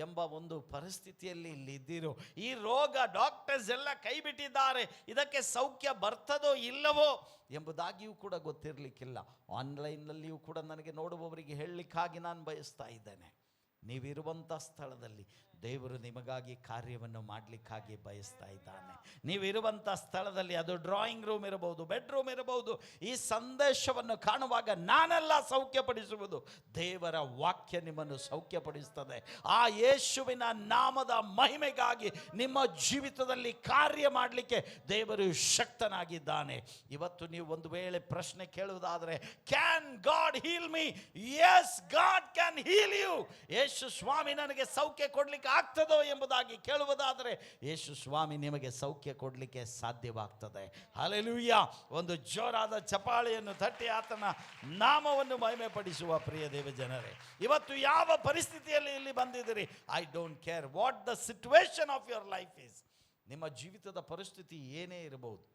ಎಂಬ ಒಂದು ಪರಿಸ್ಥಿತಿಯಲ್ಲಿ ಇಲ್ಲಿದ್ದೀರೋ, ಈ ರೋಗ ಡಾಕ್ಟರ್ಸ್ ಎಲ್ಲ ಕೈ ಬಿಟ್ಟಿದ್ದಾರೆ, ಇದಕ್ಕೆ ಸೌಖ್ಯ ಬರ್ತದೋ ಇಲ್ಲವೋ ಎಂಬುದಾಗಿಯೂ ಕೂಡ ಗೊತ್ತಿರಲಿಕ್ಕಿಲ್ಲ. ಆನ್ಲೈನ್ನಲ್ಲಿಯೂ ಕೂಡ ನನಗೆ ನೋಡುವವರಿಗೆ ಹೇಳಲಿಕ್ಕಾಗಿ ನಾನು ಬಯಸ್ತಾ ಇದ್ದೇನೆ, ನೀವಿರುವಂಥ ಸ್ಥಳದಲ್ಲಿ ದೇವರು ನಿಮಗಾಗಿ ಕಾರ್ಯವನ್ನು ಮಾಡಲಿಕ್ಕಾಗಿ ಬಯಸ್ತಾ ಇದ್ದಾನೆ. ನೀವಿರುವಂಥ ಸ್ಥಳದಲ್ಲಿ, ಅದು ಡ್ರಾಯಿಂಗ್ ರೂಮ್ ಇರಬಹುದು, ಬೆಡ್ರೂಮ್ ಇರಬಹುದು, ಈ ಸಂದೇಶವನ್ನು ಕಾಣುವಾಗ ನಾನೆಲ್ಲ ಸೌಖ್ಯಪಡಿಸುವುದು, ದೇವರ ವಾಕ್ಯ ನಿಮ್ಮನ್ನು ಸೌಖ್ಯಪಡಿಸ್ತದೆ. ಆ ಯೇಸುವಿನ ನಾಮದ ಮಹಿಮೆಗಾಗಿ ನಿಮ್ಮ ಜೀವಿತದಲ್ಲಿ ಕಾರ್ಯ ಮಾಡಲಿಕ್ಕೆ ದೇವರು ಶಕ್ತನಾಗಿದ್ದಾನೆ. ಇವತ್ತು ನೀವು ಒಂದು ವೇಳೆ ಪ್ರಶ್ನೆ ಕೇಳುವುದಾದರೆ, can God heal me? Yes, God can heal you. Yesu ಸ್ವಾಮಿ ನನಗೆ ಸೌಖ್ಯ ಕೊಡಲಿಕ್ಕೆ ಆಗ್ತದೋ ಎಂಬುದಾಗಿ ಕೇಳುವುದಾದರೆ, ಯೇಸು ಸ್ವಾಮಿ ನಿಮಗೆ ಸೌಖ್ಯ ಕೊಡಲಿಕ್ಕೆ ಸಾಧ್ಯವಾಗ್ತದೆ. ಹಲ್ಲೆಲೂಯಾ. ಒಂದು ಜೋರಾದ ಚಪಾಳೆಯನ್ನು ತಟ್ಟಿ ಆತನ ನಾಮವನ್ನು ಮಹಿಮೆ ಪಡಿಸುವ ಪ್ರಿಯ ದೇವ ಜನರೇ, ಇವತ್ತು ಯಾವ ಪರಿಸ್ಥಿತಿಯಲ್ಲಿ ಇಲ್ಲಿ ಬಂದಿದ್ದೀರಿ, I don't care what the situation of your life is. ನಿಮ್ಮ ಜೀವಿತದ ಪರಿಸ್ಥಿತಿ ಏನೇ ಇರಬಹುದು,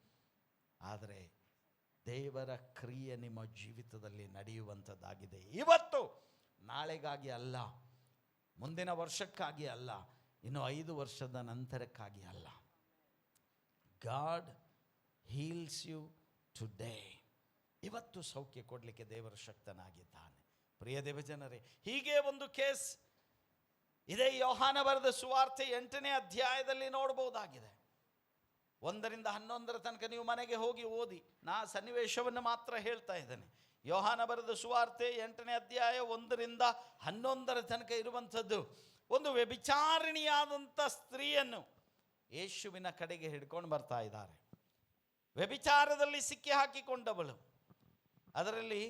ಆದರೆ ದೇವರ ಕ್ರಿಯೆ ನಿಮ್ಮ ಜೀವಿತದಲ್ಲಿ ನಡೆಯುವಂಥದ್ದಾಗಿದೆ. ಇವತ್ತು ನಾಳೆಗಾಗಿ ಅಲ್ಲ, ಮುಂದಿನ ವರ್ಷಕ್ಕಾಗಿ ಅಲ್ಲ, ಇನ್ನು 5 ವರ್ಷದ ನಂತರಕ್ಕಾಗಿ ಅಲ್ಲ. God heals you today. ಇವತ್ತು ಸೌಖ್ಯ ಕೊಡಲಿಕ್ಕೆ ದೇವರು ಶಕ್ತನಾಗಿದ್ದಾನೆ. ಪ್ರಿಯ ದೇವಜನರೇ, ಹೀಗೆ ಒಂದು ಕೇಸ್ ಇದೇ ಯೋಹಾನ ಬರೆದ ಸುವಾರ್ತೆ 8ನೇ ಅಧ್ಯಾಯದಲ್ಲಿ ನೋಡಬಹುದಾಗಿದೆ. 1ರಿಂದ 11 ತನಕ ನೀವು ಮನೆಗೆ ಹೋಗಿ ಓದಿ. ನಾ ಸನ್ನಿವೇಶವನ್ನು ಮಾತ್ರ ಹೇಳ್ತಾ ಇದ್ದೇನೆ. ಯೋಹಾನ ಬರೆದ ಸುವಾರ್ತೆ 8ನೇ ಅಧ್ಯಾಯ 1ರಿಂದ 11 ತನಕ ಇರುವಂಥದ್ದು. ಒಂದು ವ್ಯಭಿಚಾರಿಣಿಯಾದಂಥ ಸ್ತ್ರೀಯನ್ನು ಯೇಸುವಿನ ಕಡೆಗೆ ಹಿಡ್ಕೊಂಡು ಬರ್ತಾ ಇದ್ದಾರೆ. ವ್ಯಭಿಚಾರದಲ್ಲಿ ಸಿಕ್ಕಿ ಹಾಕಿಕೊಂಡವಳು. ಅದರಲ್ಲಿ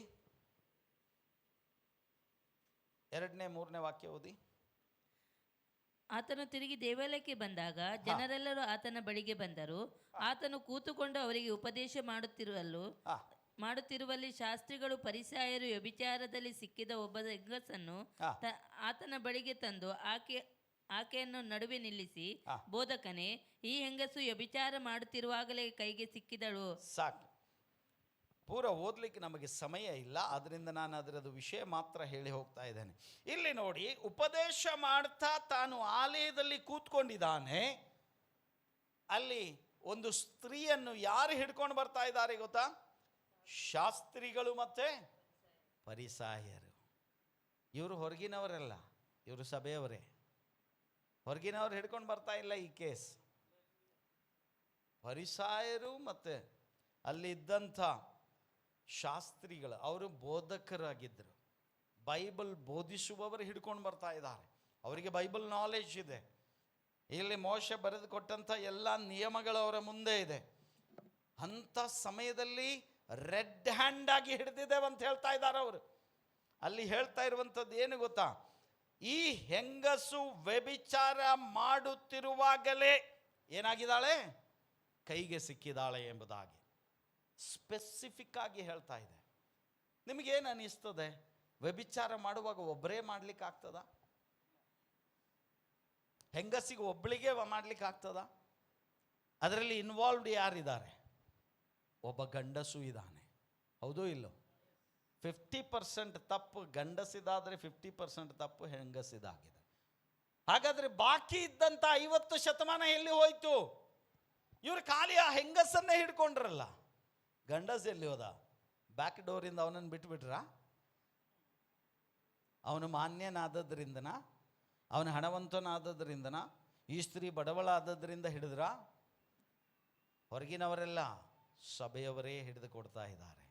2ನೇ 3ನೇ ವಾಕ್ಯ ಓದಿ. ಆತನು ತಿರುಗಿ ದೇವಾಲಯಕ್ಕೆ ಬಂದಾಗ ಜನರೆಲ್ಲರೂ ಆತನ ಬಳಿಗೆ ಬಂದರು. ಆತನು ಕೂತುಕೊಂಡು ಅವರಿಗೆ ಉಪದೇಶ ಮಾಡುತ್ತಿರುವಲ್ಲಿ ಶಾಸ್ತ್ರಿಗಳು ಫರಿಸಾಯರು ವ್ಯಭಿಚಾರದಲ್ಲಿ ಸಿಕ್ಕಿದ ಒಬ್ಬ ಹೆಂಗಸನ್ನು ಆತನ ಬಳಿಗೆ ತಂದು ಆಕೆಯನ್ನು ನಡುವೆ ನಿಲ್ಲಿಸಿ, ಬೋಧಕನೇ, ಈ ಹೆಂಗಸು ವ್ಯಭಿಚಾರ ಮಾಡುತ್ತಿರುವಾಗಲೇ ಕೈಗೆ ಸಿಕ್ಕಿದಳು. ಸಾಕು, ಪೂರ ಓದಲಿಕ್ಕೆ ನಮಗೆ ಸಮಯ ಇಲ್ಲ, ಅದರಿಂದ ನಾನು ಅದರದ್ದು ವಿಷಯ ಮಾತ್ರ ಹೇಳಿ ಹೋಗ್ತಾ ಇದ್ದೇನೆ. ಇಲ್ಲಿ ನೋಡಿ, ಉಪದೇಶ ಮಾಡ್ತಾ ತಾನು ಆಲಯದಲ್ಲಿ ಕೂತ್ಕೊಂಡಿದ್ದಾನೆ. ಅಲ್ಲಿ ಒಂದು ಸ್ತ್ರೀಯನ್ನು ಯಾರು ಹಿಡ್ಕೊಂಡು ಬರ್ತಾ ಇದ್ದಾರೆ ಗೊತ್ತಾ? ಶಾಸ್ತ್ರಿಗಳು ಮತ್ತೆ ಫರಿಸಾಯರು. ಇವರು ಹೊರಗಿನವರಲ್ಲ, ಇವರು ಸಭೆಯವರೇ. ಹೊರಗಿನವರು ಹಿಡ್ಕೊಂಡು ಬರ್ತಾ ಇಲ್ಲ ಈ ಕೇಸ್. ಫರಿಸಾಯರು ಮತ್ತೆ ಅಲ್ಲಿ ಇದ್ದಂಥ ಶಾಸ್ತ್ರಿಗಳು, ಅವರು ಬೋಧಕರಾಗಿದ್ದರು, ಬೈಬಲ್ ಬೋಧಿಸುವವರು ಹಿಡ್ಕೊಂಡು ಬರ್ತಾ ಇದ್ದಾರೆ. ಅವರಿಗೆ ಬೈಬಲ್ ನಾಲೆಜ್ ಇದೆ. ಇಲ್ಲಿ ಮೋಶೆ ಬರೆದು ಕೊಟ್ಟಂಥ ಎಲ್ಲ ನಿಯಮಗಳು ಅವರ ಮುಂದೆ ಇದೆ. ಅಂಥ ಸಮಯದಲ್ಲಿ ರೆಡ್ ಹ್ಯಾಂಡ್ ಆಗಿ ಹಿಡಿದಿದ್ದೇವೆ ಅಂತ ಹೇಳ್ತಾ ಇದ್ದಾರೆ ಅವರು. ಅಲ್ಲಿ ಹೇಳ್ತಾ ಇರುವಂಥದ್ದು ಏನು ಗೊತ್ತಾ? ಈ ಹೆಂಗಸು ವ್ಯಭಿಚಾರ ಮಾಡುತ್ತಿರುವಾಗಲೇ ಏನಾಗಿದ್ದಾಳೆ? ಕೈಗೆ ಸಿಕ್ಕಿದಾಳೆ ಎಂಬುದಾಗಿ ಸ್ಪೆಸಿಫಿಕ್ ಆಗಿ ಹೇಳ್ತಾ ಇದೆ. ನಿಮಗೇನು ಅನ್ನಿಸ್ತದೆ? ವ್ಯಭಿಚಾರ ಮಾಡುವಾಗ ಒಬ್ಬರೇ ಮಾಡ್ಲಿಕ್ಕೆ ಆಗ್ತದ? ಹೆಂಗಸಿಗೆ ಒಬ್ಬಳಿಗೆ ಮಾಡ್ಲಿಕ್ಕೆ ಆಗ್ತದ? ಅದರಲ್ಲಿ ಇನ್ವಾಲ್ವ್ಡ್ ಯಾರಿದ್ದಾರೆ? ಒಬ್ಬ ಗಂಡಸು ಇದ್ದಾನೆ, ಹೌದೋ ಇಲ್ಲೋ? 50% ತಪ್ಪು ಗಂಡಸಿದಾದರೆ 50% ತಪ್ಪು ಹೆಂಗಸಿದಾಗಿದೆ. ಹಾಗಾದ್ರೆ ಬಾಕಿ ಇದ್ದಂಥ 50% ಎಲ್ಲಿ ಹೋಯ್ತು? ಇವರು ಖಾಲಿ ಆ ಹೆಂಗಸನ್ನೇ ಹಿಡ್ಕೊಂಡ್ರಲ್ಲ, ಗಂಡಸ್ ಎಲ್ಲಿ ಹೋದ? ಬ್ಯಾಕ್ ಡೋರಿಂದ ಅವನನ್ನು ಬಿಟ್ಬಿಟ್ರ? ಅವನು ಮಾನ್ಯನಾದದ್ರಿಂದನ, ಅವನ ಹಣವಂತನಾದದ್ರಿಂದನ, ಈ ಸ್ತ್ರೀ ಬಡವಳ ಆದದ್ರಿಂದ ಹಿಡಿದ್ರ? ಹೊರಗಿನವರೆಲ್ಲ ಸಭೆಯವರೇ ಹಿಡಿದು ಕೊಡ್ತಾ ಇದ್ದಾರೆ.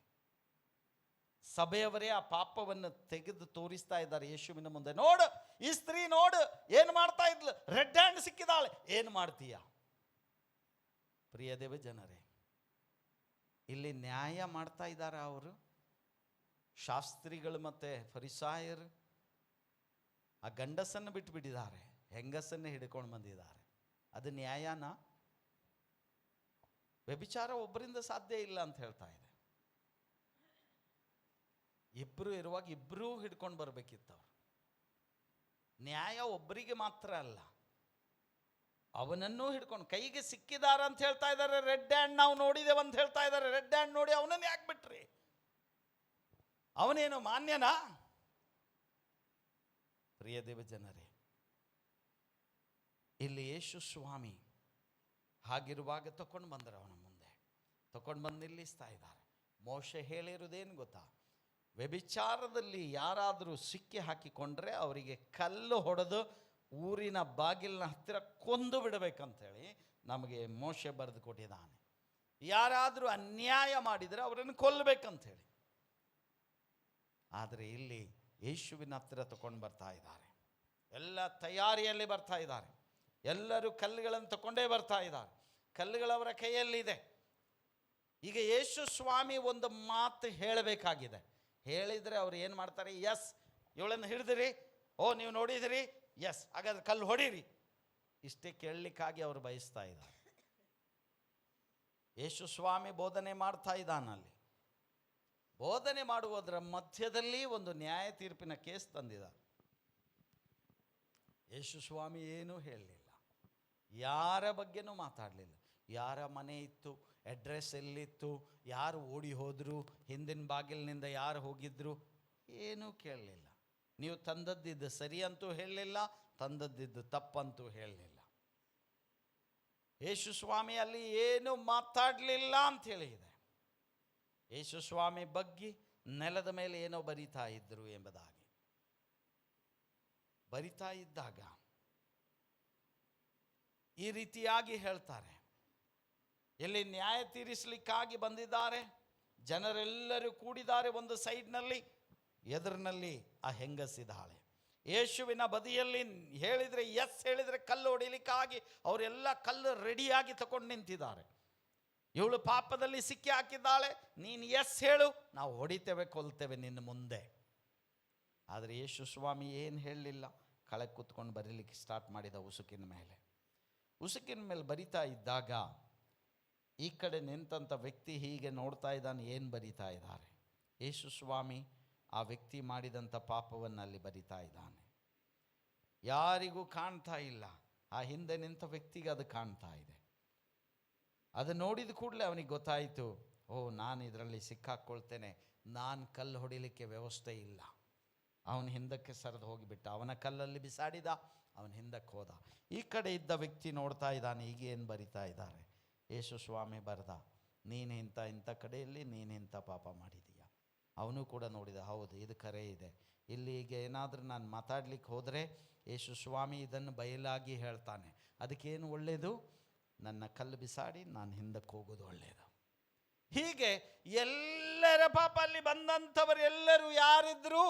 ಸಭೆಯವರೇ ಆ ಪಾಪವನ್ನು ತೆಗೆದು ತೋರಿಸ್ತಾ ಇದ್ದಾರೆ ಯೇಸುವಿನ ಮುಂದೆ. ನೋಡು, ಈ ಸ್ತ್ರೀ ನೋಡು ಏನು ಮಾಡ್ತಾ ಇದ್ಲು, ರೆಡ್ ಹ್ಯಾಂಡ್ ಸಿಕ್ಕಿದಾಳೆ, ಏನು ಮಾಡ್ತೀಯ? ಪ್ರಿಯ ದೇವ ಜನರೇ, ಇಲ್ಲಿ ನ್ಯಾಯ ಮಾಡ್ತಾ ಇದ್ದಾರೆ ಅವರು. ಶಾಸ್ತ್ರಿಗಳು ಮತ್ತೆ ಫರಿಸಾಯರು ಆ ಗಂಡಸನ್ನು ಬಿಟ್ಟುಬಿಟ್ಟಿದ್ದಾರೆ, ಹೆಂಗಸನ್ನೇ ಹಿಡ್ಕೊಂಡು ಬಂದಿದ್ದಾರೆ. ಅದು ನ್ಯಾಯನಾ? ವ್ಯಭಿಚಾರ ಒಬ್ಬರಿಂದ ಸಾಧ್ಯ ಇಲ್ಲ ಅಂತ ಹೇಳ್ತಾ ಇದೆ. ಇಬ್ಬರು ಇರುವಾಗ ಇಬ್ಬರೂ ಹಿಡ್ಕೊಂಡು ಬರಬೇಕಿತ್ತು ಅವರು. ನ್ಯಾಯ ಒಬ್ಬರಿಗೆ ಮಾತ್ರ ಅಲ್ಲ, ಅವನನ್ನೂ ಹಿಡ್ಕೊಂಡು ಕೈಗೆ ಸಿಕ್ಕಿದಾರ ಅಂತ ಹೇಳ್ತಾ ಇದ್ದಾರೆ. ರೆಡ್ ಹ್ಯಾಂಡ್ ನಾವು ನೋಡಿದೇವೆ ಅಂತ ಹೇಳ್ತಾ ಇದ್ದಾರೆ. ರೆಡ್ ಹ್ಯಾಂಡ್ ನೋಡಿ ಅವನನ್ನು ಯಾಕೆ ಬಿಟ್ರಿ? ಅವನೇನು ಮಾನ್ಯನಾ? ಪ್ರಿಯ ದೇವಜನರೇ, ಇಲ್ಲಿ ಯೇಸು ಸ್ವಾಮಿ ಹಾಗಿರುವಾಗ ತಕೊಂಡು ಬಂದರು. ಅವನ ಮುಂದೆ ತಕೊಂಡು ಬಂದು ನಿಲ್ಲಿಸ್ತಾ ಇದ್ದಾರೆ. ಮೋಶೆ ಹೇಳಿರುವುದೇನು ಗೊತ್ತಾ? ವ್ಯಭಿಚಾರದಲ್ಲಿ ಯಾರಾದರೂ ಸಿಕ್ಕಿ ಹಾಕಿಕೊಂಡ್ರೆ ಅವರಿಗೆ ಕಲ್ಲು ಹೊಡೆದು ಊರಿನ ಬಾಗಿಲಿನ ಹತ್ತಿರ ಕೊಂದು ಬಿಡಬೇಕಂತೇಳಿ ನಮಗೆ ಮೋಶೆ ಬರೆದು ಕೊಟ್ಟಿದ್ದಾನೆ. ಯಾರಾದರೂ ಅನ್ಯಾಯ ಮಾಡಿದರೆ ಅವರನ್ನು ಕೊಲ್ಲಬೇಕಂತೇಳಿ. ಆದರೆ ಇಲ್ಲಿ ಯೇಸುವಿನ ಹತ್ತಿರ ತಗೊಂಡು ಬರ್ತಾ ಇದ್ದಾರೆ. ಎಲ್ಲ ತಯಾರಿಯಲ್ಲಿ ಬರ್ತಾ ಇದ್ದಾರೆ. ಎಲ್ಲರೂ ಕಲ್ಲುಗಳನ್ನು ತಗೊಂಡೇ ಬರ್ತಾ ಇದ್ದಾರೆ. ಕಲ್ಲುಗಳವರ ಕೈಯಲ್ಲಿದೆ. ಈಗ ಯೇಸು ಸ್ವಾಮಿ ಒಂದು ಮಾತು ಹೇಳಬೇಕಾಗಿದೆ. ಹೇಳಿದರೆ ಅವ್ರು ಏನು ಮಾಡ್ತಾರೆ? ಎಸ್, ಇವಳನ್ನು ಹಿಡಿದಿರಿ, ಓ ನೀವು ನೋಡಿದಿರಿ, ಎಸ್ ಹಾಗಾದ್ರೆ ಕಲ್ಲು ಹೊಡೀರಿ, ಇಷ್ಟೇ ಕೇಳಲಿಕ್ಕಾಗಿ ಅವರು ಬಯಸ್ತಾ ಇದ್ದಾರೆ. ಯೇಸು ಸ್ವಾಮಿ ಬೋಧನೆ ಮಾಡ್ತಾ ಇದ್ದಾನಲ್ಲಿ. ಬೋಧನೆ ಮಾಡುವುದರ ಮಧ್ಯದಲ್ಲಿ ಒಂದು ನ್ಯಾಯ ತೀರ್ಪಿನ ಕೇಸ್ ತಂದಿದ್ದಾರೆ. ಯೇಸು ಸ್ವಾಮಿ ಏನೂ ಹೇಳಲಿಲ್ಲ, ಯಾರ ಬಗ್ಗೆನೂ ಮಾತಾಡಲಿಲ್ಲ. ಯಾರ ಮನೆ ಇತ್ತು, ಅಡ್ರೆಸ್ ಎಲ್ಲಿತ್ತು, ಯಾರು ಓಡಿ ಹೋದರು, ಹಿಂದಿನ ಬಾಗಿಲಿನಿಂದ ಯಾರು ಹೋಗಿದ್ರು, ಏನೂ ಕೇಳಲಿಲ್ಲ. ನೀವು ತಂದದ್ದಿದ್ದು ಸರಿ ಅಂತೂ ಹೇಳಲಿಲ್ಲ, ತಂದದ್ದಿದ್ದು ತಪ್ಪಂತೂ ಹೇಳಲಿಲ್ಲ. ಯೇಸು ಸ್ವಾಮಿ ಅಲ್ಲಿ ಏನು ಮಾತಾಡಲಿಲ್ಲ ಅಂತ ಹೇಳಿದೆ. ಯೇಸು ಸ್ವಾಮಿ ಬಗ್ಗೆ ನೆಲದ ಮೇಲೆ ಏನೋ ಬರಿತಾ ಇದ್ರು ಎಂಬುದಾಗಿ ಬರಿತಾ ಇದ್ದಾಗ ಈ ರೀತಿಯಾಗಿ ಹೇಳ್ತಾರೆ. ಇಲ್ಲಿ ನ್ಯಾಯ ತೀರಿಸಲಿಕ್ಕಾಗಿ ಬಂದಿದ್ದಾರೆ. ಜನರೆಲ್ಲರೂ ಕೂಡಿದ್ದಾರೆ. ಒಂದು ಸೈಡ್ನಲ್ಲಿ, ಎದುರಿನಲ್ಲಿ ಆ ಹೆಂಗಸಿದ್ದಾಳೆ. ಯೇಸುವಿನ ಬದಿಯಲ್ಲಿ ಹೇಳಿದರೆ ಎಸ್ ಹೇಳಿದರೆ ಕಲ್ಲು ಹೊಡಿಲಿಕ್ಕಾಗಿ ಅವರೆಲ್ಲ ಕಲ್ಲು ರೆಡಿಯಾಗಿ ತಗೊಂಡು ನಿಂತಿದ್ದಾರೆ. ಇವಳು ಪಾಪದಲ್ಲಿ ಸಿಕ್ಕಿ ಹಾಕಿದ್ದಾಳೆ. ನೀನು ಎಸ್ ಹೇಳು, ನಾವು ಹೊಡಿತೇವೆ, ಕೊಲ್ತೇವೆ ನಿನ್ನ ಮುಂದೆ. ಆದರೆ ಯೇಸು ಸ್ವಾಮಿ ಏನು ಹೇಳಲಿಲ್ಲ. ಕೆಳಗೆ ಕೂತ್ಕೊಂಡು ಬರೀಲಿಕ್ಕೆ ಸ್ಟಾರ್ಟ್ ಮಾಡಿದ ಉಸುಕಿನ ಮೇಲೆ. ಉಸುಕಿನ ಮೇಲೆ ಬರಿತಾ ಇದ್ದಾಗ ಈ ಕಡೆ ನಿಂತಂಥ ವ್ಯಕ್ತಿ ಹೀಗೆ ನೋಡ್ತಾ ಇದ್ದಾನೆ, ಏನು ಬರಿತಾ ಇದ್ದಾರೆ. ಯೇಸು ಸ್ವಾಮಿ ಆ ವ್ಯಕ್ತಿ ಮಾಡಿದಂಥ ಪಾಪವನ್ನು ಅಲ್ಲಿ ಬರಿತಾ ಇದ್ದಾನೆ. ಯಾರಿಗೂ ಕಾಣ್ತಾ ಇಲ್ಲ. ಆ ಹಿಂದೆ ನಿಂತ ವ್ಯಕ್ತಿಗೆ ಅದು ಕಾಣ್ತಾ ಇದೆ. ಅದು ನೋಡಿದ ಕೂಡಲೇ ಅವನಿಗೆ ಗೊತ್ತಾಯಿತು, ಓ ನಾನು ಇದರಲ್ಲಿ ಸಿಕ್ಕಾಕ್ಕೊಳ್ತೇನೆ, ನಾನು ಕಲ್ಲು ಹೊಡಿಲಿಕ್ಕೆ ವ್ಯವಸ್ಥೆ ಇಲ್ಲ. ಅವನ ಹಿಂದಕ್ಕೆ ಸರಿದು ಹೋಗಿಬಿಟ್ಟ. ಅವನ ಕಲ್ಲಲ್ಲಿ ಬಿಸಾಡಿದ, ಅವನ ಹಿಂದಕ್ಕೆ ಹೋದ. ಈ ಕಡೆ ಇದ್ದ ವ್ಯಕ್ತಿ ನೋಡ್ತಾ ಇದ್ದಾನೆ, ಈಗ ಏನು ಬರಿತಾ ಇದ್ದಾರೆ. ಯೇಸು ಸ್ವಾಮಿ ಬರೆದ, ನೀನು ಇಂಥ ಕಡೆಯಲ್ಲಿ ನೀನು ಇಂಥ ಪಾಪ ಮಾಡಿದೀಯ. ಅವನು ಕೂಡ ನೋಡಿದ, ಹೌದು ಇದು ಕರೆ ಇದೆ. ಇಲ್ಲಿ ಈಗ ಏನಾದರೂ ನಾನು ಮಾತಾಡ್ಲಿಕ್ಕೆ ಹೋದರೆ ಯೇಸು ಸ್ವಾಮಿ ಇದನ್ನು ಬಯಲಾಗಿ ಹೇಳ್ತಾನೆ. ಅದಕ್ಕೇನು ಒಳ್ಳೆಯದು? ನನ್ನ ಕಲ್ಲು ಬಿಸಾಡಿ ನಾನು ಹಿಂದಕ್ಕೆ ಹೋಗೋದು ಒಳ್ಳೆಯದು. ಹೀಗೆ ಎಲ್ಲರ ಪಾಪ ಅಲ್ಲಿ ಬಂದಂಥವರು ಎಲ್ಲರೂ ಯಾರಿದ್ರು?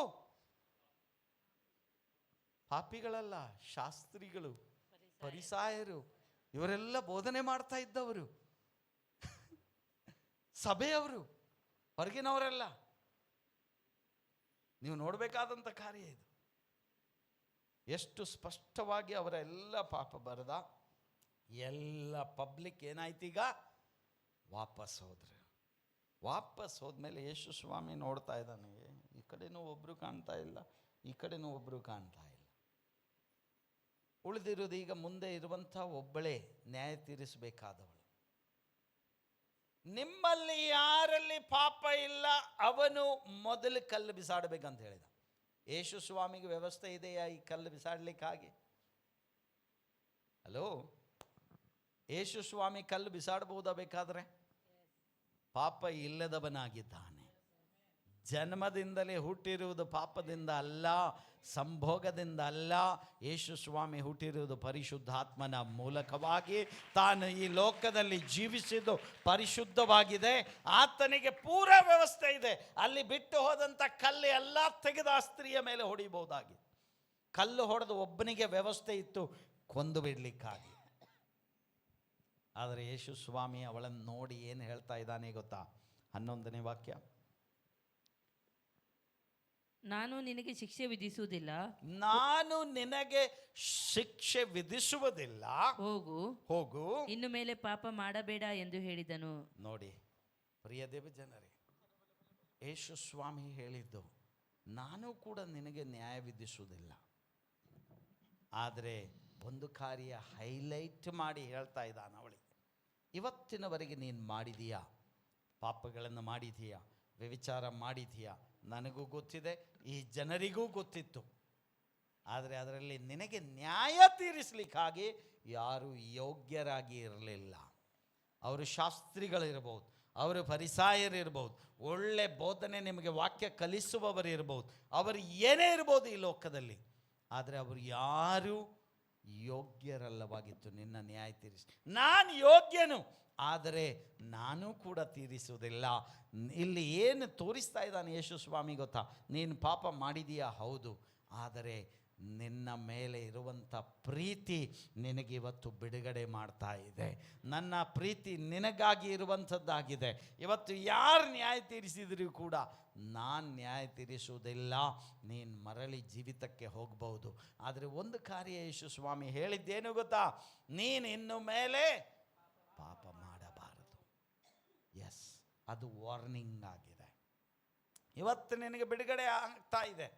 ಪಾಪಿಗಳಲ್ಲ, ಶಾಸ್ತ್ರಿಗಳು, ಫರಿಸಾಯರು, ಇವರೆಲ್ಲ ಬೋಧನೆ ಮಾಡ್ತಾ ಇದ್ದವರು, ಸಭೆಯವರು, ಹೊರಗಿನವರೆಲ್ಲ. ನೀವು ನೋಡಬೇಕಾದಂಥ ಕಾರ್ಯ ಇದು. ಎಷ್ಟು ಸ್ಪಷ್ಟವಾಗಿ ಅವರ ಎಲ್ಲ ಪಾಪ ಬರೆದ. ಎಲ್ಲ ಪಬ್ಲಿಕ್ ಏನಾಯ್ತು? ಈಗ ವಾಪಸ್ ಹೋದ್ರು. ವಾಪಸ್ ಹೋದ್ಮೇಲೆ ಯೇಸು ಸ್ವಾಮಿ ನೋಡ್ತಾ ಇದ್ದಾನೆ, ಈ ಕಡೆನೂ ಒಬ್ಬರು ಕಾಣ್ತಾ ಇಲ್ಲ, ಈ ಕಡೆನೂ ಒಬ್ಬರು ಕಾಣ್ತಾ ಇಲ್ಲ. ಉಳಿದಿರೋದು ಈಗ ಮುಂದೆ ಇರುವಂಥ ಒಬ್ಬಳೇ ನ್ಯಾಯ ತೀರಿಸಬೇಕಾದವಳು. ನಿಮ್ಮಲ್ಲಿ ಯಾರಲ್ಲಿ ಪಾಪ ಇಲ್ಲ ಅವನು ಮೊದಲು ಕಲ್ಲು ಬಿಸಾಡಬೇಕಂತ ಹೇಳಿದ. ಯೇಸು ಸ್ವಾಮಿಗೆ ವ್ಯವಸ್ಥೆ ಇದೆಯಾ ಈ ಕಲ್ಲು ಬಿಸಾಡಲಿಕ್ಕಾಗಿ? ಹಲೋ, ಯೇಸು ಸ್ವಾಮಿ ಕಲ್ಲು ಬಿಸಾಡಬಹುದಾ ಬೇಕಾದರೆ? ಪಾಪ ಇಲ್ಲದವನಾಗಿದ್ದಾನೆ. ಜನ್ಮದಿಂದಲೇ ಹುಟ್ಟಿರುವುದು ಪಾಪದಿಂದ ಅಲ್ಲ, ಸಂಭೋಗದಿಂದ ಅಲ್ಲ. ಯೇಸು ಸ್ವಾಮಿ ಹುಟ್ಟಿರುವುದು ಪರಿಶುದ್ಧಾತ್ಮನ ಮೂಲಕವಾಗಿ. ತಾನು ಈ ಲೋಕದಲ್ಲಿ ಜೀವಿಸಿದ್ದು ಪರಿಶುದ್ಧವಾಗಿದೆ. ಆತನಿಗೆ ಪೂರ ವ್ಯವಸ್ಥೆ ಇದೆ. ಅಲ್ಲಿ ಬಿಟ್ಟು ಹೋದಂಥ ಕಲ್ಲು ಎಲ್ಲ ತೆಗೆದು ಆ ಸ್ತ್ರೀಯ ಮೇಲೆ ಹೊಡಿಬಹುದಾಗಿ. ಕಲ್ಲು ಹೊಡೆದು ಒಬ್ಬನಿಗೆ ವ್ಯವಸ್ಥೆ ಇತ್ತು ಕೊಂದು ಬಿಡಲಿಕ್ಕಾಗಿ. ಆದರೆ ಯೇಸು ಸ್ವಾಮಿ ಅವಳನ್ನು ನೋಡಿ ಏನು ಹೇಳ್ತಾ ಇದ್ದಾನೆ ಗೊತ್ತಾ? 11ನೇ ವಾಕ್ಯ, ನಾನು ನಿನಗೆ ಶಿಕ್ಷೆ ವಿಧಿಸುವುದಿಲ್ಲ, ನಾನು ನಿನಗೆ ಶಿಕ್ಷೆ ವಿಧಿಸುವುದಿಲ್ಲ, ಹೋಗು ಹೋಗು, ಇನ್ನು ಮೇಲೆ ಪಾಪ ಮಾಡಬೇಡ ಎಂದು ಹೇಳಿದನು. ನೋಡಿ ಪ್ರಿಯ ದೇವ ಜನರೇ, ಯೇಸು ಸ್ವಾಮಿ ಹೇಳಿದ್ದು, ನಾನು ಕೂಡ ನಿನಗೆ ನ್ಯಾಯ ವಿಧಿಸುವುದಿಲ್ಲ. ಆದರೆ ಒಂದು ಕಾರ್ಯ ಹೈಲೈಟ್ ಮಾಡಿ ಹೇಳ್ತಾ ಇದ್ದಾನೆ ಅವಳಿಗೆ, ಇವತ್ತಿನವರೆಗೆ ನೀನು ಮಾಡಿದೀಯಾ, ಪಾಪಗಳನ್ನು ಮಾಡಿದೀಯಾ, ವ್ಯಭಿಚಾರ ಮಾಡಿದೀಯಾ, ನನಗೂ ಗೊತ್ತಿದೆ, ಈ ಜನರಿಗೂ ಗೊತ್ತಿತ್ತು. ಆದರೆ ಅದರಲ್ಲಿ ನಿನಗೆ ನ್ಯಾಯ ತೀರಿಸಲಿಕ್ಕಾಗಿ ಯಾರು ಯೋಗ್ಯರಾಗಿ ಇರಲಿಲ್ಲ. ಅವರು ಶಾಸ್ತ್ರಿಗಳಿರ್ಬೋದು, ಅವರು ಫರಿಸಾಯರಿರ್ಬೋದು, ಒಳ್ಳೆ ಬೋಧನೆ ನಿಮಗೆ ವಾಕ್ಯ ಕಲಿಸುವವರು ಇರ್ಬೋದು, ಅವರು ಏನೇ ಇರ್ಬೋದು ಈ ಲೋಕದಲ್ಲಿ, ಆದರೆ ಅವರು ಯಾರೂ ಯೋಗ್ಯರಲ್ಲವಾಗಿತ್ತು ನಿನ್ನ ನ್ಯಾಯ ತೀರಿಸಿ. ನಾನು ಯೋಗ್ಯನು, ಆದರೆ ನಾನು ಕೂಡ ತೀರಿಸುವುದಿಲ್ಲ. ಇಲ್ಲಿ ಏನು ತೋರಿಸ್ತಾ ಇದ್ದಾನೆ ಯೇಸು ಸ್ವಾಮಿ ಗೊತ್ತಾ? ನೀನು ಪಾಪ ಮಾಡಿದೀಯಾ, ಹೌದು, ಆದರೆ ನಿನ್ನ ಮೇಲೆ ಇರುವಂಥ ಪ್ರೀತಿ ನಿನಗೆ ಇವತ್ತು ಬಿಡುಗಡೆ ಮಾಡ್ತಾ ಇದೆ. ನನ್ನ ಪ್ರೀತಿ ನಿನಗಾಗಿ ಇರುವಂಥದ್ದಾಗಿದೆ. ಇವತ್ತು ಯಾರು ನ್ಯಾಯ ತೀರಿಸಿದರೂ ಕೂಡ ನಾನು ನ್ಯಾಯ ತೀರಿಸುವುದಿಲ್ಲ, ನೀನು ಮರಳಿ ಜೀವಿತಕ್ಕೆ ಹೋಗ್ಬೋದು. ಆದರೆ ಒಂದು ಕಾರ್ಯ ಯೇಸು ಸ್ವಾಮಿ ಹೇಳಿದ್ದೇನು ಗೊತ್ತಾ? ನೀನು ಇನ್ನು ಮೇಲೆ ಪಾಪ ಮಾಡಬಾರದು. ಎಸ್, ಅದು ವಾರ್ನಿಂಗ್ ಆಗಿದೆ. ಇವತ್ತು ನಿನಗೆ ಬಿಡುಗಡೆ ಆಗ್ತಾ ಇದೆ.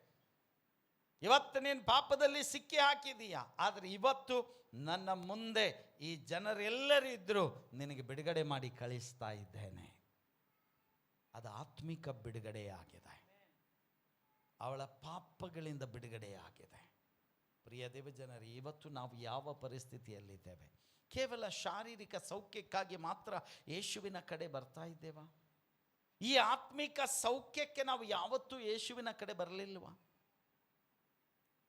ಇವತ್ತು ನೀನು ಪಾಪದಲ್ಲಿ ಸಿಕ್ಕಿ ಹಾಕಿದೀಯಾ, ಆದರೆ ಇವತ್ತು ನನ್ನ ಮುಂದೆ ಈ ಜನರೆಲ್ಲರೂ ಇದ್ದರೂ ನಿನಗೆ ಬಿಡುಗಡೆ ಮಾಡಿ ಕಳಿಸ್ತಾ ಇದ್ದೇನೆ. ಅದು ಆತ್ಮಿಕ ಬಿಡುಗಡೆಯಾಗಿದೆ. ಅವಳ ಪಾಪಗಳಿಂದ ಬಿಡುಗಡೆಯಾಗಿದೆ. ಪ್ರಿಯ ದೇವಜನರೇ, ಇವತ್ತು ನಾವು ಯಾವ ಪರಿಸ್ಥಿತಿಯಲ್ಲಿದ್ದೇವೆ? ಕೇವಲ ಶಾರೀರಿಕ ಸೌಖ್ಯಕ್ಕಾಗಿ ಮಾತ್ರ ಯೇಸುವಿನ ಕಡೆ ಬರ್ತಾ ಇದ್ದೇವಾ? ಈ ಆತ್ಮಿಕ ಸೌಖ್ಯಕ್ಕೆ ನಾವು ಯಾವತ್ತೂ ಯೇಸುವಿನ ಕಡೆ ಬರಲಿಲ್ವಾ?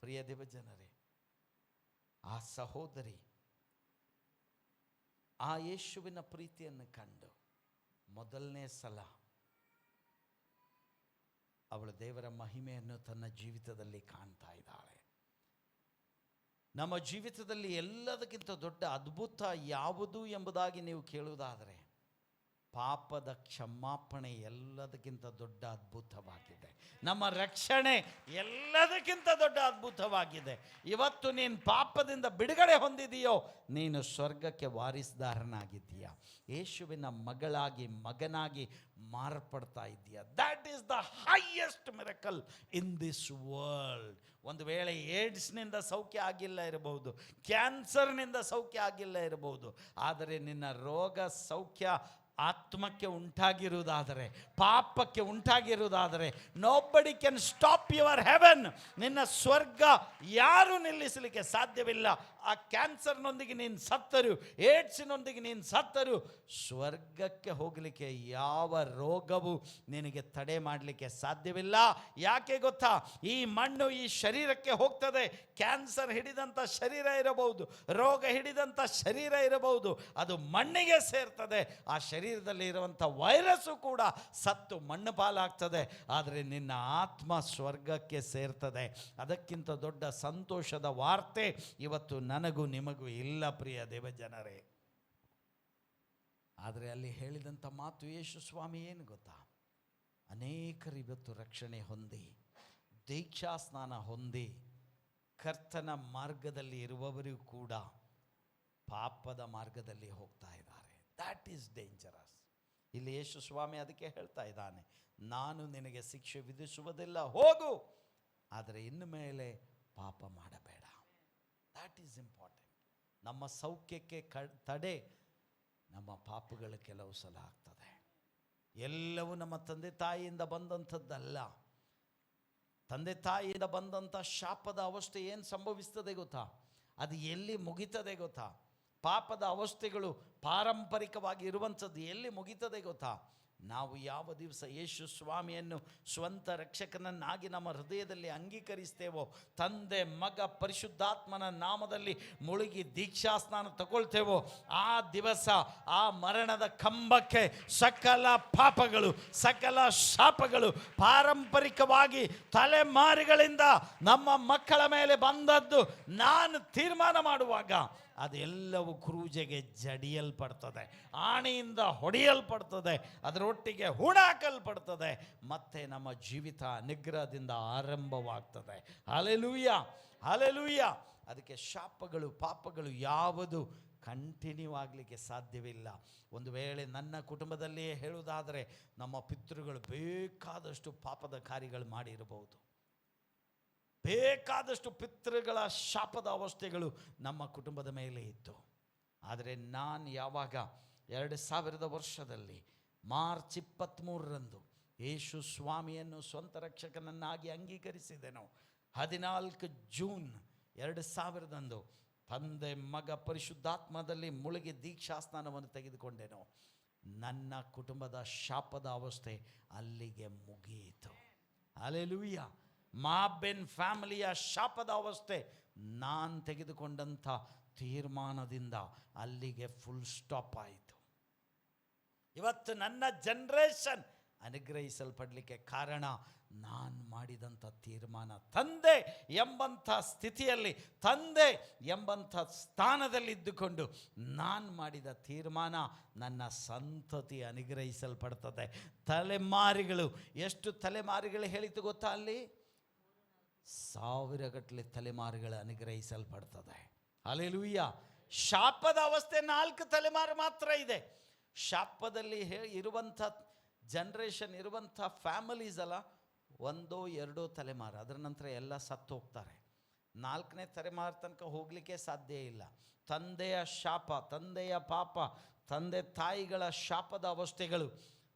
ಪ್ರಿಯ ದೇವಜನರೇ, ಆ ಸಹೋದರಿ ಆ ಯೇಸುವಿನ ಪ್ರೀತಿಯನ್ನು ಕಂಡು ಮೊದಲನೇ ಸಲ ಅವಳು ದೇವರ ಮಹಿಮೆಯನ್ನು ತನ್ನ ಜೀವಿತದಲ್ಲಿ ಕಾಣ್ತಾ ಇದ್ದಾಳೆ. ನಮ್ಮ ಜೀವಿತದಲ್ಲಿ ಎಲ್ಲದಕ್ಕಿಂತ ದೊಡ್ಡ ಅದ್ಭುತ ಯಾವುದು ಎಂಬುದಾಗಿ ನೀವು ಕೇಳುವುದಾದರೆ, ಪಾಪದ ಕ್ಷಮಾಪಣೆ ಎಲ್ಲದಕ್ಕಿಂತ ದೊಡ್ಡ ಅದ್ಭುತವಾಗಿದೆ. ನಮ್ಮ ರಕ್ಷಣೆ ಎಲ್ಲದಕ್ಕಿಂತ ದೊಡ್ಡ ಅದ್ಭುತವಾಗಿದೆ. ಇವತ್ತು ನೀನು ಪಾಪದಿಂದ ಬಿಡುಗಡೆ ಹೊಂದಿದೆಯೋ, ನೀನು ಸ್ವರ್ಗಕ್ಕೆ ವಾರಿಸುದಾರನಾಗಿದ್ದೀಯ. ಯೇಸುವಿನ ಮಗಳಾಗಿ ಮಗನಾಗಿ ಮಾರ್ಪಡ್ತಾ ಇದ್ದೀಯ. That is the highest miracle in this world. ಒಂದು ವೇಳೆ ಏಡ್ಸ್ನಿಂದ ಸೌಖ್ಯ ಆಗಿಲ್ಲ ಇರಬಹುದು, ಕ್ಯಾನ್ಸರ್ನಿಂದ ಸೌಖ್ಯ ಆಗಿಲ್ಲ ಇರಬಹುದು, ಆದರೆ ನಿನ್ನ ರೋಗ ಸೌಖ್ಯ ಆತ್ಮಕ್ಕೆ ಉಂಟಾಗಿರುವುದಾದರೆ, ಪಾಪಕ್ಕೆ ಉಂಟಾಗಿರುವುದಾದರೆ, nobody can stop your heaven. ನಿನ್ನ ಸ್ವರ್ಗ ಯಾರು ನಿಲ್ಲಿಸಲಿಕ್ಕೆ ಸಾಧ್ಯವಿಲ್ಲ. ಆ ಕ್ಯಾನ್ಸರ್ನೊಂದಿಗೆ ನೀನು ಸತ್ತರು, ಏಡ್ಸ್ನೊಂದಿಗೆ ನೀನು ಸತ್ತರು, ಸ್ವರ್ಗಕ್ಕೆ ಹೋಗಲಿಕ್ಕೆ ಯಾವ ರೋಗವು ನಿನಗೆ ತಡೆ ಮಾಡಲಿಕ್ಕೆ ಸಾಧ್ಯವಿಲ್ಲ. ಯಾಕೆ ಗೊತ್ತಾ? ಈ ಮಣ್ಣು ಈ ಶರೀರಕ್ಕೆ ಹೋಗ್ತದೆ. ಕ್ಯಾನ್ಸರ್ ಹಿಡಿದಂಥ ಶರೀರ ಇರಬಹುದು, ರೋಗ ಹಿಡಿದಂಥ ಶರೀರ ಇರಬಹುದು, ಅದು ಮಣ್ಣಿಗೆ ಸೇರ್ತದೆ. ಆ ಶರೀರದಲ್ಲಿ ಇರುವಂಥ ವೈರಸ್ಸು ಕೂಡ ಸತ್ತು ಮಣ್ಣು ಪಾಲಾಗ್ತದೆ. ಆದರೆ ನಿನ್ನ ಆತ್ಮ ಸ್ವರ್ಗಕ್ಕೆ ಸೇರ್ತದೆ. ಅದಕ್ಕಿಂತ ದೊಡ್ಡ ಸಂತೋಷದ ವಾರ್ತೆ ಇವತ್ತು ನನಗೂ ನಿಮಗೂ ಇಲ್ಲ, ಪ್ರಿಯ ದೇವಜನರೇ. ಆದರೆ ಅಲ್ಲಿ ಹೇಳಿದಂಥ ಮಾತು ಯೇಸು ಸ್ವಾಮಿ ಏನು ಗೊತ್ತಾ? ಅನೇಕರು ಇವತ್ತು ರಕ್ಷಣೆ ಹೊಂದಿ, ದೀಕ್ಷಾ ಸ್ನಾನ ಹೊಂದಿ, ಕರ್ತನ ಮಾರ್ಗದಲ್ಲಿ ಇರುವವರು ಕೂಡ ಪಾಪದ ಮಾರ್ಗದಲ್ಲಿ ಹೋಗ್ತಾ ಇದ್ದಾರೆ. That is dangerous. ಇಲ್ಲಿ ಯೇಸು ಸ್ವಾಮಿ ಅದಕ್ಕೆ ಹೇಳ್ತಾ ಇದ್ದಾನೆ, ನಾನು ನಿನಗೆ ಶಿಕ್ಷೆ ವಿಧಿಸುವುದಿಲ್ಲ, ಹೋಗು, ಆದರೆ ಇನ್ನು ಮೇಲೆ ಪಾಪ ಮಾಡಬೇಡ. That is important. ನಮ್ಮ ಸೌಖ್ಯಕ್ಕೆ ತಡೆ ನಮ್ಮ ಪಾಪಗಳು ಕೆಲವು ಸಲ ಆಗ್ತದೆ. ಎಲ್ಲವೂ ನಮ್ಮ ತಂದೆ ತಾಯಿಯಿಂದ ಬಂದಂಥದ್ದಲ್ಲ. ತಂದೆ ತಾಯಿಯಿಂದ ಬಂದಂಥ ಶಾಪದ ಅವಸ್ಥೆ ಏನು ಸಂಭವಿಸ್ತದೆ ಗೊತ್ತಾ? ಅದು ಎಲ್ಲಿ ಮುಗಿತದೆ ಗೊತ್ತಾ? ಪಾಪದ ಅವಸ್ಥೆಗಳು ಪಾರಂಪರಿಕವಾಗಿ ಇರುವಂಥದ್ದು ಎಲ್ಲಿ ಮುಗಿತದೆ ಗೊತ್ತಾ? ನಾವು ಯಾವ ದಿವಸ ಯೇಸು ಸ್ವಾಮಿಯನ್ನು ಸ್ವಂತ ರಕ್ಷಕನನ್ನಾಗಿ ನಮ್ಮ ಹೃದಯದಲ್ಲಿ ಅಂಗೀಕರಿಸ್ತೇವೋ, ತಂದೆ ಮಗ ಪರಿಶುದ್ಧಾತ್ಮನ ನಾಮದಲ್ಲಿ ಮುಳುಗಿ ದೀಕ್ಷಾಸ್ನಾನ ತಗೊಳ್ತೇವೋ, ಆ ದಿವಸ ಆ ಮರಣದ ಕಂಬಕ್ಕೆ ಸಕಲ ಪಾಪಗಳು, ಸಕಲ ಶಾಪಗಳು ಪಾರಂಪರಿಕವಾಗಿ ತಲೆಮಾರುಗಳಿಂದ ನಮ್ಮ ಮಕ್ಕಳ ಮೇಲೆ ಬಂದದ್ದು ನಾನು ತೀರ್ಮಾನ ಮಾಡುವಾಗ ಅದೆಲ್ಲವೂ ಕ್ರೂಜೆಗೆ ಜಡಿಯಲ್ಪಡ್ತದೆ, ಆಣೆಯಿಂದ ಹೊಡೆಯಲ್ಪಡ್ತದೆ, ಅದರೊಟ್ಟಿಗೆ ಹೂಣಾಕಲ್ಪಡ್ತದೆ. ಮತ್ತೆ ನಮ್ಮ ಜೀವಿತ ನಿಗ್ರಹದಿಂದ ಆರಂಭವಾಗ್ತದೆ. Hallelujah, hallelujah. ಅದಕ್ಕೆ ಶಾಪಗಳು ಪಾಪಗಳು ಯಾವುದು ಕಂಟಿನ್ಯೂ ಆಗಲಿಕ್ಕೆ ಸಾಧ್ಯವಿಲ್ಲ. ಒಂದು ವೇಳೆ ನನ್ನ ಕುಟುಂಬದಲ್ಲಿಯೇ ಹೇಳುವುದಾದರೆ, ನಮ್ಮ ಪಿತೃಗಳು ಬೇಕಾದಷ್ಟು ಪಾಪದ ಕಾರ್ಯಗಳು ಮಾಡಿರಬಹುದು, ಬೇಕಾದಷ್ಟು ಪಿತೃಗಳ ಶಾಪದ ಅವಸ್ಥೆಗಳು ನಮ್ಮ ಕುಟುಂಬದ ಮೇಲೆ ಇತ್ತು. ಆದರೆ ನಾನು ಯಾವಾಗ 2000 ವರ್ಷದಲ್ಲಿ ಮಾರ್ಚ್ 23ರಂದು ಯೇಸು ಸ್ವಾಮಿಯನ್ನು ಸ್ವಂತ ರಕ್ಷಕನನ್ನಾಗಿ ಅಂಗೀಕರಿಸಿದೆನೋ, 14 ಜೂನ್ 2000ರಂದು ತಂದೆ ಮಗ ಪರಿಶುದ್ಧಾತ್ಮದಲ್ಲಿ ಮುಳುಗಿ ದೀಕ್ಷಾಸ್ನಾನವನ್ನು ತೆಗೆದುಕೊಂಡೆನೋ, ನನ್ನ ಕುಟುಂಬದ ಶಾಪದ ಅವಸ್ಥೆ ಅಲ್ಲಿಗೆ ಮುಗಿಯಿತು. ಹಲ್ಲೆಲೂಯಾ. ಮಾಬೆನ್ ಫ್ಯಾಮಿಲಿಯ ಶಾಪದ ಅವಸ್ಥೆ ನಾನು ತೆಗೆದುಕೊಂಡಂಥ ತೀರ್ಮಾನದಿಂದ ಅಲ್ಲಿಗೆ ಫುಲ್ ಸ್ಟಾಪ್ ಆಯಿತು. ಇವತ್ತು ನನ್ನ ಜನ್ರೇಷನ್ ಅನುಗ್ರಹಿಸಲ್ಪಡಲಿಕ್ಕೆ ಕಾರಣ ನಾನು ಮಾಡಿದಂಥ ತೀರ್ಮಾನ. ತಂದೆ ಎಂಬಂಥ ಸ್ಥಿತಿಯಲ್ಲಿ, ತಂದೆ ಎಂಬಂಥ ಸ್ಥಾನದಲ್ಲಿದ್ದುಕೊಂಡು ನಾನು ಮಾಡಿದ ತೀರ್ಮಾನ ನನ್ನ ಸಂತತಿ ಅನುಗ್ರಹಿಸಲ್ಪಡ್ತದೆ. ತಲೆಮಾರಿಗಳು, ಎಷ್ಟು ತಲೆಮಾರಿಗಳು ಹೇಳಿತು ಗೊತ್ತಾ? ಅಲ್ಲಿ 1000 ಗಟ್ಟಲೆ ತಲೆಮಾರುಗಳು ಅನುಗ್ರಹಿಸಲ್ಪಡ್ತದೆ. ಹಲ್ಲೆಲೂಯಾ. ಶಾಪದ ಅವಸ್ಥೆ 4 ತಲೆಮಾರು ಮಾತ್ರ ಇದೆ. ಶಾಪದಲ್ಲಿ ಇರುವಂಥ ಜನ್ರೇಷನ್, ಇರುವಂಥ ಫ್ಯಾಮಿಲೀಸ್ ಅಲ್ಲ, 1-2 ತಲೆಮಾರು, ಅದರ ನಂತರ ಎಲ್ಲ ಸತ್ತು ಹೋಗ್ತಾರೆ. 4ನೇ ತಲೆಮಾರು ತನಕ ಹೋಗಲಿಕ್ಕೆ ಸಾಧ್ಯ ಇಲ್ಲ. ತಂದೆಯ ಶಾಪ, ತಂದೆಯ ಪಾಪ, ತಂದೆ ತಾಯಿಗಳ ಶಾಪದ ಅವಸ್ಥೆಗಳು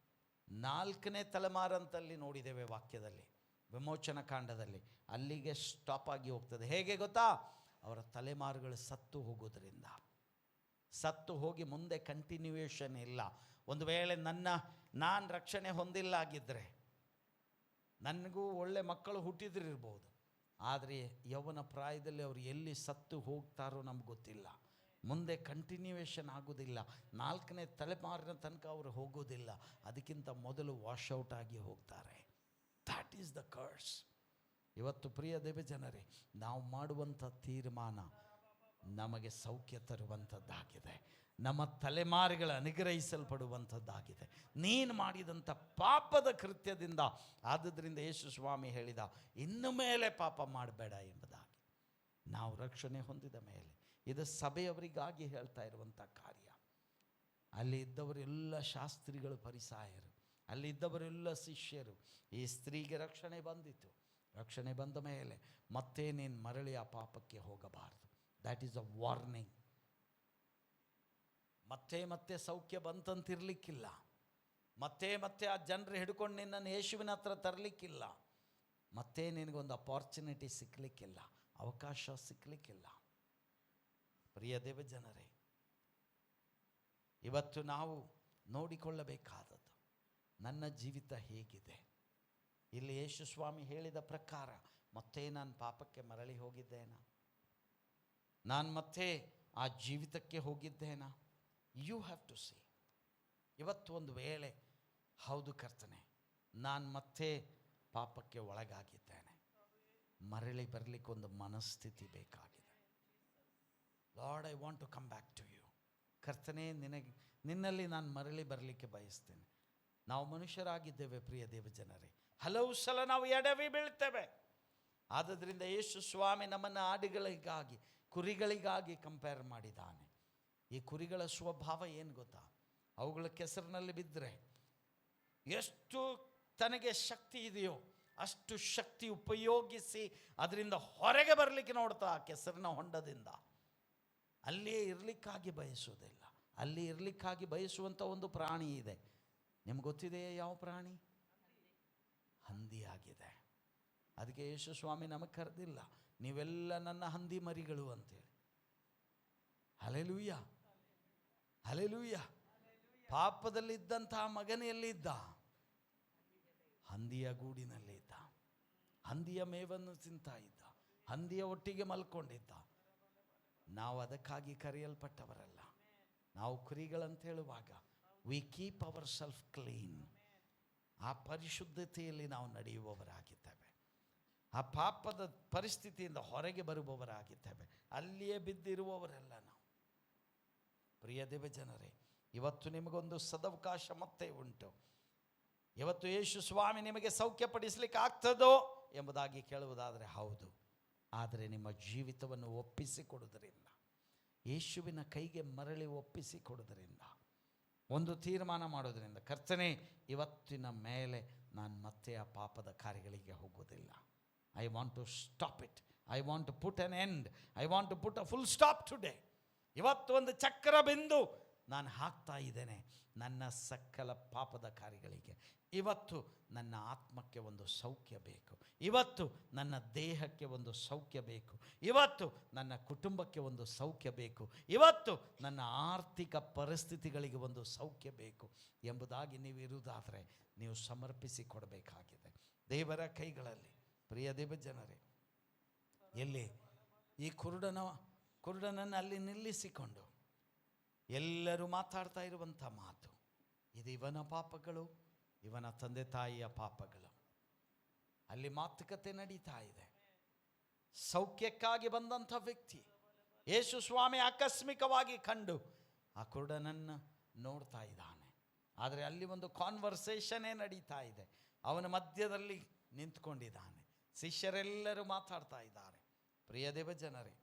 4ನೇ ತಲೆಮಾರಂತಲ್ಲಿ ನೋಡಿದ್ದೇವೆ ವಾಕ್ಯದಲ್ಲಿ, ವಿಮೋಚನ ಕಾಂಡದಲ್ಲಿ. ಅಲ್ಲಿಗೆ ಸ್ಟಾಪ್ ಆಗಿ ಹೋಗ್ತದೆ. ಹೇಗೆ ಗೊತ್ತಾ? ಅವರ ತಲೆಮಾರುಗಳು ಸತ್ತು ಹೋಗೋದ್ರಿಂದ, ಸತ್ತು ಹೋಗಿ ಮುಂದೆ ಕಂಟಿನ್ಯೂಯೇಷನ್ ಇಲ್ಲ. ಒಂದು ವೇಳೆ ನಾನು ರಕ್ಷಣೆ ಹೊಂದಿಲ್ಲ ಆಗಿದ್ದರೆ ನನಗೂ ಒಳ್ಳೆ ಮಕ್ಕಳು ಹುಟ್ಟಿದ್ರಿರ್ಬೋದು, ಆದರೆ ಯೌವನ ಪ್ರಾಯದಲ್ಲಿ ಅವರು ಎಲ್ಲಿ ಸತ್ತು ಹೋಗ್ತಾರೋ ನಮ್ಗೆ ಗೊತ್ತಿಲ್ಲ. ಮುಂದೆ ಕಂಟಿನ್ಯೂಯೇಷನ್ ಆಗೋದಿಲ್ಲ. 4ನೇ ತಲೆಮಾರಿನ ತನಕ ಅವರು ಹೋಗೋದಿಲ್ಲ. ಅದಕ್ಕಿಂತ ಮೊದಲು ವಾಶ್ಔಟ್ ಆಗಿ ಹೋಗ್ತಾರೆ. That is the ಕರ್ಸ್. ಇವತ್ತು ಪ್ರಿಯ ದೇವಜನರೇ, ನಾವು ಮಾಡುವಂಥ ತೀರ್ಮಾನ ನಮಗೆ ಸೌಖ್ಯ ತರುವಂಥದ್ದಾಗಿದೆ. ನಮ್ಮ ತಲೆಮಾರುಗಳ ಅನುಗ್ರಹಿಸಲ್ಪಡುವಂಥದ್ದಾಗಿದೆ. ನೀನು ಮಾಡಿದಂಥ ಪಾಪದ ಕೃತ್ಯದಿಂದ. ಆದುದರಿಂದ ಯೇಸು ಸ್ವಾಮಿ ಹೇಳಿದ, ಇನ್ನು ಮೇಲೆ ಪಾಪ ಮಾಡಬೇಡ ಎಂಬುದಾಗಿ. ನಾವು ರಕ್ಷಣೆ ಹೊಂದಿದ ಮೇಲೆ, ಇದು ಸಭೆಯವರಿಗಾಗಿ ಹೇಳ್ತಾ ಇರುವಂಥ ಕಾರ್ಯ. ಅಲ್ಲಿ ಇದ್ದವರೆಲ್ಲ ಶಾಸ್ತ್ರಿಗಳು, ಫರಿಸಾಯರು, ಅಲ್ಲಿ ಇದ್ದವರೆಲ್ಲ ಶಿಷ್ಯರು. ಈ ಸ್ತ್ರೀಗೆ ರಕ್ಷಣೆ ಬಂದಿತು. ರಕ್ಷಣೆ ಬಂದ ಮೇಲೆ ಮತ್ತೆ ನೀನು ಮರಳಿ ಆ ಪಾಪಕ್ಕೆ ಹೋಗಬಾರದು. That is a warning. ಮತ್ತೆ ಸೌಖ್ಯ ಬಂತಂತಿರಲಿಕ್ಕಿಲ್ಲ. ಮತ್ತೆ ಆ ಜನರು ಹಿಡ್ಕೊಂಡು ನಿನ್ನನ್ನು ಯೇಸುವಿನ ಹತ್ರ ತರಲಿಕ್ಕಿಲ್ಲ. ಮತ್ತೆ ನಿನಗೊಂದು ಅಪಾರ್ಚುನಿಟಿ ಸಿಕ್ಕಲಿಕ್ಕಿಲ್ಲ, ಅವಕಾಶ ಸಿಕ್ಕಲಿಕ್ಕಿಲ್ಲ. ಪ್ರಿಯ ದೇವಜನರೇ, ಇವತ್ತು ನಾವು ನೋಡಿಕೊಳ್ಳಬೇಕಾದದ್ದು ನನ್ನ ಜೀವಿತ ಹೇಗಿದೆ. ಇಲ್ಲಿ ಯೇಸು ಸ್ವಾಮಿ ಹೇಳಿದ ಪ್ರಕಾರ ಮತ್ತೆ ನಾನು ಪಾಪಕ್ಕೆ ಮರಳಿ ಹೋಗಿದ್ದೇನಾ? ನಾನು ಮತ್ತೆ ಆ ಜೀವಿತಕ್ಕೆ ಹೋಗಿದ್ದೇನಾ? You have to see. ಇವತ್ತು ಒಂದು ವೇಳೆ ಹೌದು ಕರ್ತನೆ, ನಾನು ಮತ್ತೆ ಪಾಪಕ್ಕೆ ಒಳಗಾಗಿದ್ದೇನೆ, ಮರಳಿ ಬರಲಿಕ್ಕೆ ಒಂದು ಮನಸ್ಥಿತಿ ಬೇಕಾಗಿದೆ. Lord, I want to come back to you. ಕರ್ತನೆ, ನಿನ್ನಲ್ಲಿ ನಾನು ಮರಳಿ ಬರಲಿಕ್ಕೆ ಬಯಸ್ತೇನೆ. ನಾವು ಮನುಷ್ಯರಾಗಿದ್ದೇವೆ ಪ್ರಿಯ ದೇವಜನರೇ. ಹಲವು ಸಲ ನಾವು ಎಡವಿ ಬೀಳ್ತೇವೆ. ಆದ್ದರಿಂದ ಯೇಸು ಸ್ವಾಮಿ ನಮ್ಮನ್ನು ಆಡುಗಳಿಗಾಗಿ, ಕುರಿಗಳಿಗಾಗಿ ಕಂಪೇರ್ ಮಾಡಿದ್ದಾನೆ. ಈ ಕುರಿಗಳ ಸ್ವಭಾವ ಏನು ಗೊತ್ತಾ? ಅವುಗಳ ಕೆಸರಿನಲ್ಲಿ ಬಿದ್ದರೆ ಎಷ್ಟು ತನಗೆ ಶಕ್ತಿ ಇದೆಯೋ ಅಷ್ಟು ಶಕ್ತಿ ಉಪಯೋಗಿಸಿ ಅದರಿಂದ ಹೊರಗೆ ಬರಲಿಕ್ಕೆ ನೋಡ್ತಾ, ಆ ಕೆಸರಿನ ಹೊಂಡದಿಂದ. ಅಲ್ಲಿಯೇ ಇರಲಿಕ್ಕಾಗಿ ಬಯಸುವುದಿಲ್ಲ. ಅಲ್ಲಿ ಇರಲಿಕ್ಕಾಗಿ ಬಯಸುವಂಥ ಒಂದು ಪ್ರಾಣಿ ಇದೆ. ನಿಮ್ಗೆ ಗೊತ್ತಿದೆಯೇ ಯಾವ ಪ್ರಾಣಿ? ಹಂದಿಯಾಗಿದೆ. ಅದಕ್ಕೆ ಯೇಸು ಸ್ವಾಮಿ ನಮಗೆ ಕರೆದಿಲ್ಲ, ನೀವೆಲ್ಲ ನನ್ನ ಹಂದಿ ಮರಿಗಳು ಅಂತೇಳಿ. Hallelujah, hallelujah. ಪಾಪದಲ್ಲಿದ್ದಂತಹ ಮಗನೆಯಲ್ಲಿದ್ದ? ಹಂದಿಯ ಗೂಡಿನಲ್ಲಿದ್ದ. ಹಂದಿಯ ಮೇವನ್ನು ತಿಂತಾ ಇದ್ದ, ಹಂದಿಯ ಒಟ್ಟಿಗೆ ಮಲ್ಕೊಂಡಿದ್ದ. ನಾವು ಅದಕ್ಕಾಗಿ ಕರೆಯಲ್ಪಟ್ಟವರಲ್ಲ. ನಾವು ಕುರಿಗಳಂತ ಹೇಳುವಾಗ we keep our self clean. ಆ ಪರಿಶುದ್ಧತೆಯಲ್ಲಿ ನಾವು ನಡೆಯುವವರಾಗಿದ್ದೇವೆ. ಆ ಪಾಪದ ಪರಿಸ್ಥಿತಿಯಿಂದ ಹೊರಗೆ ಬರುವವರಾಗಿದ್ದೇವೆ. ಅಲ್ಲಿಯೇ ಬಿದ್ದಿರುವವರಲ್ಲ ನಾವು. ಪ್ರಿಯ ದೇವಜನರೇ, ಇವತ್ತು ನಿಮಗೊಂದು ಸದವಕಾಶ ಮತ್ತೆ ಉಂಟು. ಇವತ್ತು ಯೇಸು ಸ್ವಾಮಿ ನಿಮಗೆ ಸೌಖ್ಯಪಡಿಸಲಿಕ್ಕೆ ಆಗ್ತದೋ ಎಂಬುದಾಗಿ ಕೇಳುವುದಾದರೆ ಹೌದು. ಆದರೆ ನಿಮ್ಮ ಜೀವಿತವನ್ನು ಒಪ್ಪಿಸಿಕೊಡುವುದರಿಂದ, ಯೇಸುವಿನ ಕೈಗೆ ಮರಳಿ ಒಪ್ಪಿಸಿ ಕೊಡೋದ್ರಿಂದ, ಒಂದು ತೀರ್ಮಾನ ಮಾಡೋದ್ರಿಂದ, ಕರ್ತನೇ ಇವತ್ತಿನ ಮೇಲೆ ನಾನು ಮತ್ತೆ ಆ ಪಾಪದ ಕಾರ್ಯಗಳಿಗೆ ಹೋಗೋದಿಲ್ಲ. I want to stop it. I want to put an end. I want to put a full stop today. ಇವತ್ತು ಒಂದು ಚಕ್ರ ಬಿಂದು ನಾನು ಹಾಕ್ತಾ ಇದ್ದೇನೆ ನನ್ನ ಸಕಲ ಪಾಪದ ಕಾರ್ಯಗಳಿಗೆ. ಇವತ್ತು ನನ್ನ ಆತ್ಮಕ್ಕೆ ಒಂದು ಸೌಖ್ಯ ಬೇಕು. ಇವತ್ತು ನನ್ನ ದೇಹಕ್ಕೆ ಒಂದು ಸೌಖ್ಯ ಬೇಕು. ಇವತ್ತು ನನ್ನ ಕುಟುಂಬಕ್ಕೆ ಒಂದು ಸೌಖ್ಯ ಬೇಕು. ಇವತ್ತು ನನ್ನ ಆರ್ಥಿಕ ಪರಿಸ್ಥಿತಿಗಳಿಗೆ ಒಂದು ಸೌಖ್ಯ ಬೇಕು ಎಂಬುದಾಗಿ ನೀವು ಇರುವುದಾದರೆ ನೀವು ಸಮರ್ಪಿಸಿ ಕೊಡಬೇಕಾಗಿದೆ ದೇವರ ಕೈಗಳಲ್ಲಿ. ಪ್ರಿಯ ದೇವ ಜನರೇ, ಎಲ್ಲಿ ಈ ಕುರುಡನನ್ನು ಅಲ್ಲಿ ನಿಲ್ಲಿಸಿಕೊಂಡು ಎಲ್ಲರೂ ಮಾತಾಡ್ತಾ ಇರುವಂಥ ಮಾತು, ಇದು ಇವನ ಪಾಪಗಳು, ಇವನ ತಂದೆ ತಾಯಿಯ ಪಾಪಗಳು. ಅಲ್ಲಿ ಮಾತುಕತೆ ನಡೀತಾ ಇದೆ. ಸೌಖ್ಯಕ್ಕಾಗಿ ಬಂದಂಥ ವ್ಯಕ್ತಿ ಯೇಸು ಸ್ವಾಮಿ ಆಕಸ್ಮಿಕವಾಗಿ ಕಂಡು ಆ ಕುರುಡನನ್ನು ನೋಡ್ತಾ ಇದ್ದಾನೆ. ಆದರೆ ಅಲ್ಲಿ ಒಂದು ಕಾನ್ವರ್ಸೇಷನ್ನೇ ನಡೀತಾ ಇದೆ. ಅವನ ಮಧ್ಯದಲ್ಲಿ ನಿಂತ್ಕೊಂಡಿದ್ದಾನೆ. ಶಿಷ್ಯರೆಲ್ಲರೂ ಮಾತಾಡ್ತಾ ಇದ್ದಾರೆ. ಪ್ರಿಯ ದೇವ ಜನರೇ,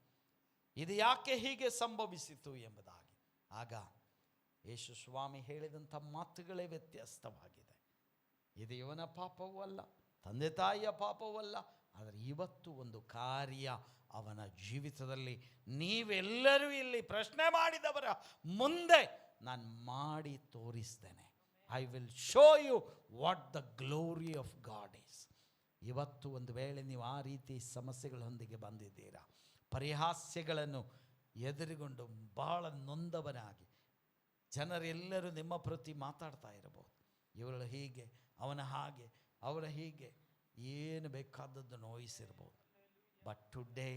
ಇದು ಯಾಕೆ ಹೀಗೆ ಸಂಭವಿಸಿತು ಎಂಬುದಾಗಿ ಆಗ ಯೇಸು ಸ್ವಾಮಿ ಹೇಳಿದಂಥ ಮಾತುಗಳೇ ವ್ಯತ್ಯಸ್ತವಾಗಿದೆ. ಇದು ಇವನ ಪಾಪವೂ ಅಲ್ಲ, ತಂದೆ ತಾಯಿಯ ಪಾಪವೂ ಅಲ್ಲ. ಆದರೆ ಇವತ್ತು ಒಂದು ಕಾರ್ಯ ಅವನ ಜೀವಿತದಲ್ಲಿ ನೀವೆಲ್ಲರೂ ಇಲ್ಲಿ ಪ್ರಶ್ನೆ ಮಾಡಿದವರ ಮುಂದೆ ನಾನು ಮಾಡಿ ತೋರಿಸ್ತೇನೆ. I will show you what the glory of God is. ಇವತ್ತು ಒಂದು ವೇಳೆ ನೀವು ಆ ರೀತಿ ಸಮಸ್ಯೆಗಳೊಂದಿಗೆ ಬಂದಿದ್ದೀರಾ, ಪರಿಹಾಸ್ಯಗಳನ್ನು ಎದುರುಗೊಂಡು ಬಹಳ ನೊಂದವನಾಗಿ ಜನರೆಲ್ಲರೂ ನಿಮ್ಮ ಪ್ರತಿ ಮಾತಾಡ್ತಾ ಇರಬಹುದು, ಇವಳು ಹೀಗೆ, ಅವನ ಹಾಗೆ, ಅವರ ಹೀಗೆ, ಏನು ಬೇಕಾದದ್ದು ನೋಯಿಸಿರ್ಬೋದು. But today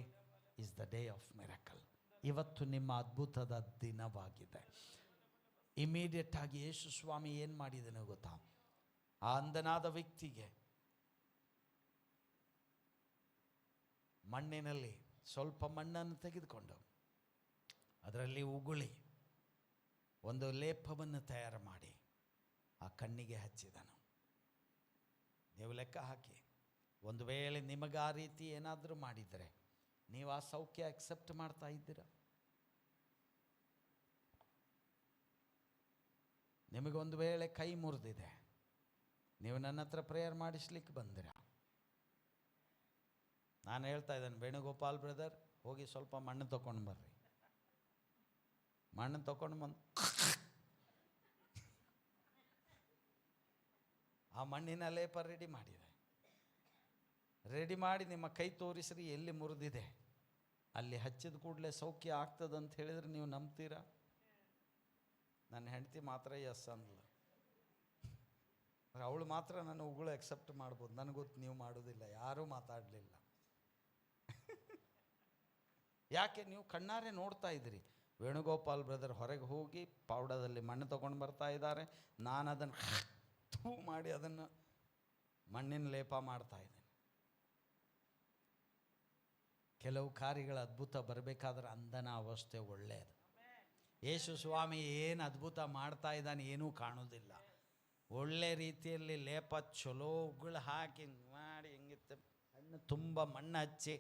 is the day of miracle. ಇವತ್ತು ನಿಮ್ಮ ಅದ್ಭುತದ ದಿನವಾಗಿದೆ. ಇಮಿಡಿಯೇಟ್ ಆಗಿ ಯೇಸು ಸ್ವಾಮಿ ಏನು ಮಾಡಿದನು ಗೊತ್ತಾ? ಆ ಅಂಧನಾದ ವ್ಯಕ್ತಿಗೆ ಮಣ್ಣಿನಲ್ಲಿ ಸ್ವಲ್ಪ ಮಣ್ಣನ್ನು ತೆಗೆದುಕೊಂಡು ಅದರಲ್ಲಿ ಉಗುಳಿ ಒಂದು ಲೇಪವನ್ನು ತಯಾರು ಮಾಡಿ ಆ ಕಣ್ಣಿಗೆ ಹಚ್ಚಿದನು. ನೀವು ಲೆಕ್ಕ ಹಾಕಿ, ಒಂದು ವೇಳೆ ನಿಮಗೆ ಆ ರೀತಿ ಏನಾದರೂ ಮಾಡಿದರೆ ನೀವು ಆ ಸೌಖ್ಯ ಅಕ್ಸೆಪ್ಟ್ ಮಾಡ್ತಾ ಇದ್ದೀರಾ? ನಿಮಗೊಂದು ವೇಳೆ ಕೈ ಮುರಿದಿದೆ, ನೀವು ನನ್ನ ಹತ್ರ ಪ್ರೇಯರ್ ಮಾಡಿಸ್ಲಿಕ್ಕೆ ಬಂದಿರ. ನಾನು ಹೇಳ್ತಾ ಇದ್ದೇನೆ, ವೇಣುಗೋಪಾಲ್ ಬ್ರದರ್ ಹೋಗಿ ಸ್ವಲ್ಪ ಮಣ್ಣು ತಗೊಂಡು ಬರ್ರಿ. ಮಣ್ಣು ತಗೊಂಡು ಬಂದು ಆ ಮಣ್ಣಿನ ಲೇಪ ರೆಡಿ ಮಾಡಿದೆ. ರೆಡಿ ಮಾಡಿ ನಿಮ್ಮ ಕೈ ತೋರಿಸ್ರಿ, ಎಲ್ಲಿ ಮುರಿದಿದೆ ಅಲ್ಲಿ ಹಚ್ಚಿದ ಕೂಡಲೇ ಸೌಖ್ಯ ಆಗ್ತದಂತ ಹೇಳಿದ್ರೆ ನೀವು ನಂಬ್ತೀರಾ? ನನ್ನ ಹೆಂಡತಿ ಮಾತ್ರ ಎಸ್ ಅಂದ್ಲು. ಅವಳು ಮಾತ್ರ ನನ್ನ ಉಗುಳು ಎಕ್ಸೆಪ್ಟ್ ಮಾಡ್ಬೋದು. ನನಗೊತ್ತು ನೀವು ಮಾಡೋದಿಲ್ಲ, ಯಾರೂ ಮಾತಾಡಲಿಲ್ಲ. ಯಾಕೆ? ನೀವು ಕಣ್ಣಾರೆ ನೋಡ್ತಾ ಇದ್ದೀರಿ. ವೇಣುಗೋಪಾಲ್ ಬ್ರದರ್ ಹೊರಗೆ ಹೋಗಿ ಪೌಡದಲ್ಲಿ ಮಣ್ಣು ತೊಗೊಂಡು ಬರ್ತಾ ಇದ್ದಾರೆ. ನಾನು ಅದನ್ನು ಥೂ ಮಾಡಿ ಅದನ್ನು ಮಣ್ಣಿನ ಲೇಪ ಮಾಡ್ತಾ ಇದ್ದೇನೆ. ಕೆಲವು ಕಾರ್ಯಗಳ ಅದ್ಭುತ ಬರಬೇಕಾದ್ರೆ ಅಂಧನ ಅವಸ್ಥೆ ಒಳ್ಳೆಯದು. ಯೇಸು ಸ್ವಾಮಿ ಏನು ಅದ್ಭುತ ಮಾಡ್ತಾ ಇದ್ದಾನೆ ಏನೂ ಕಾಣೋದಿಲ್ಲ. ಒಳ್ಳೆ ರೀತಿಯಲ್ಲಿ ಲೇಪ ಚಲೋ ಉಗುಳು ಹಾಕಿ ಮಾಡಿ ಹೆಂಗಿತ್ತು, ಹಣ್ಣು ತುಂಬ ಮಣ್ಣು ಹಚ್ಚಿ,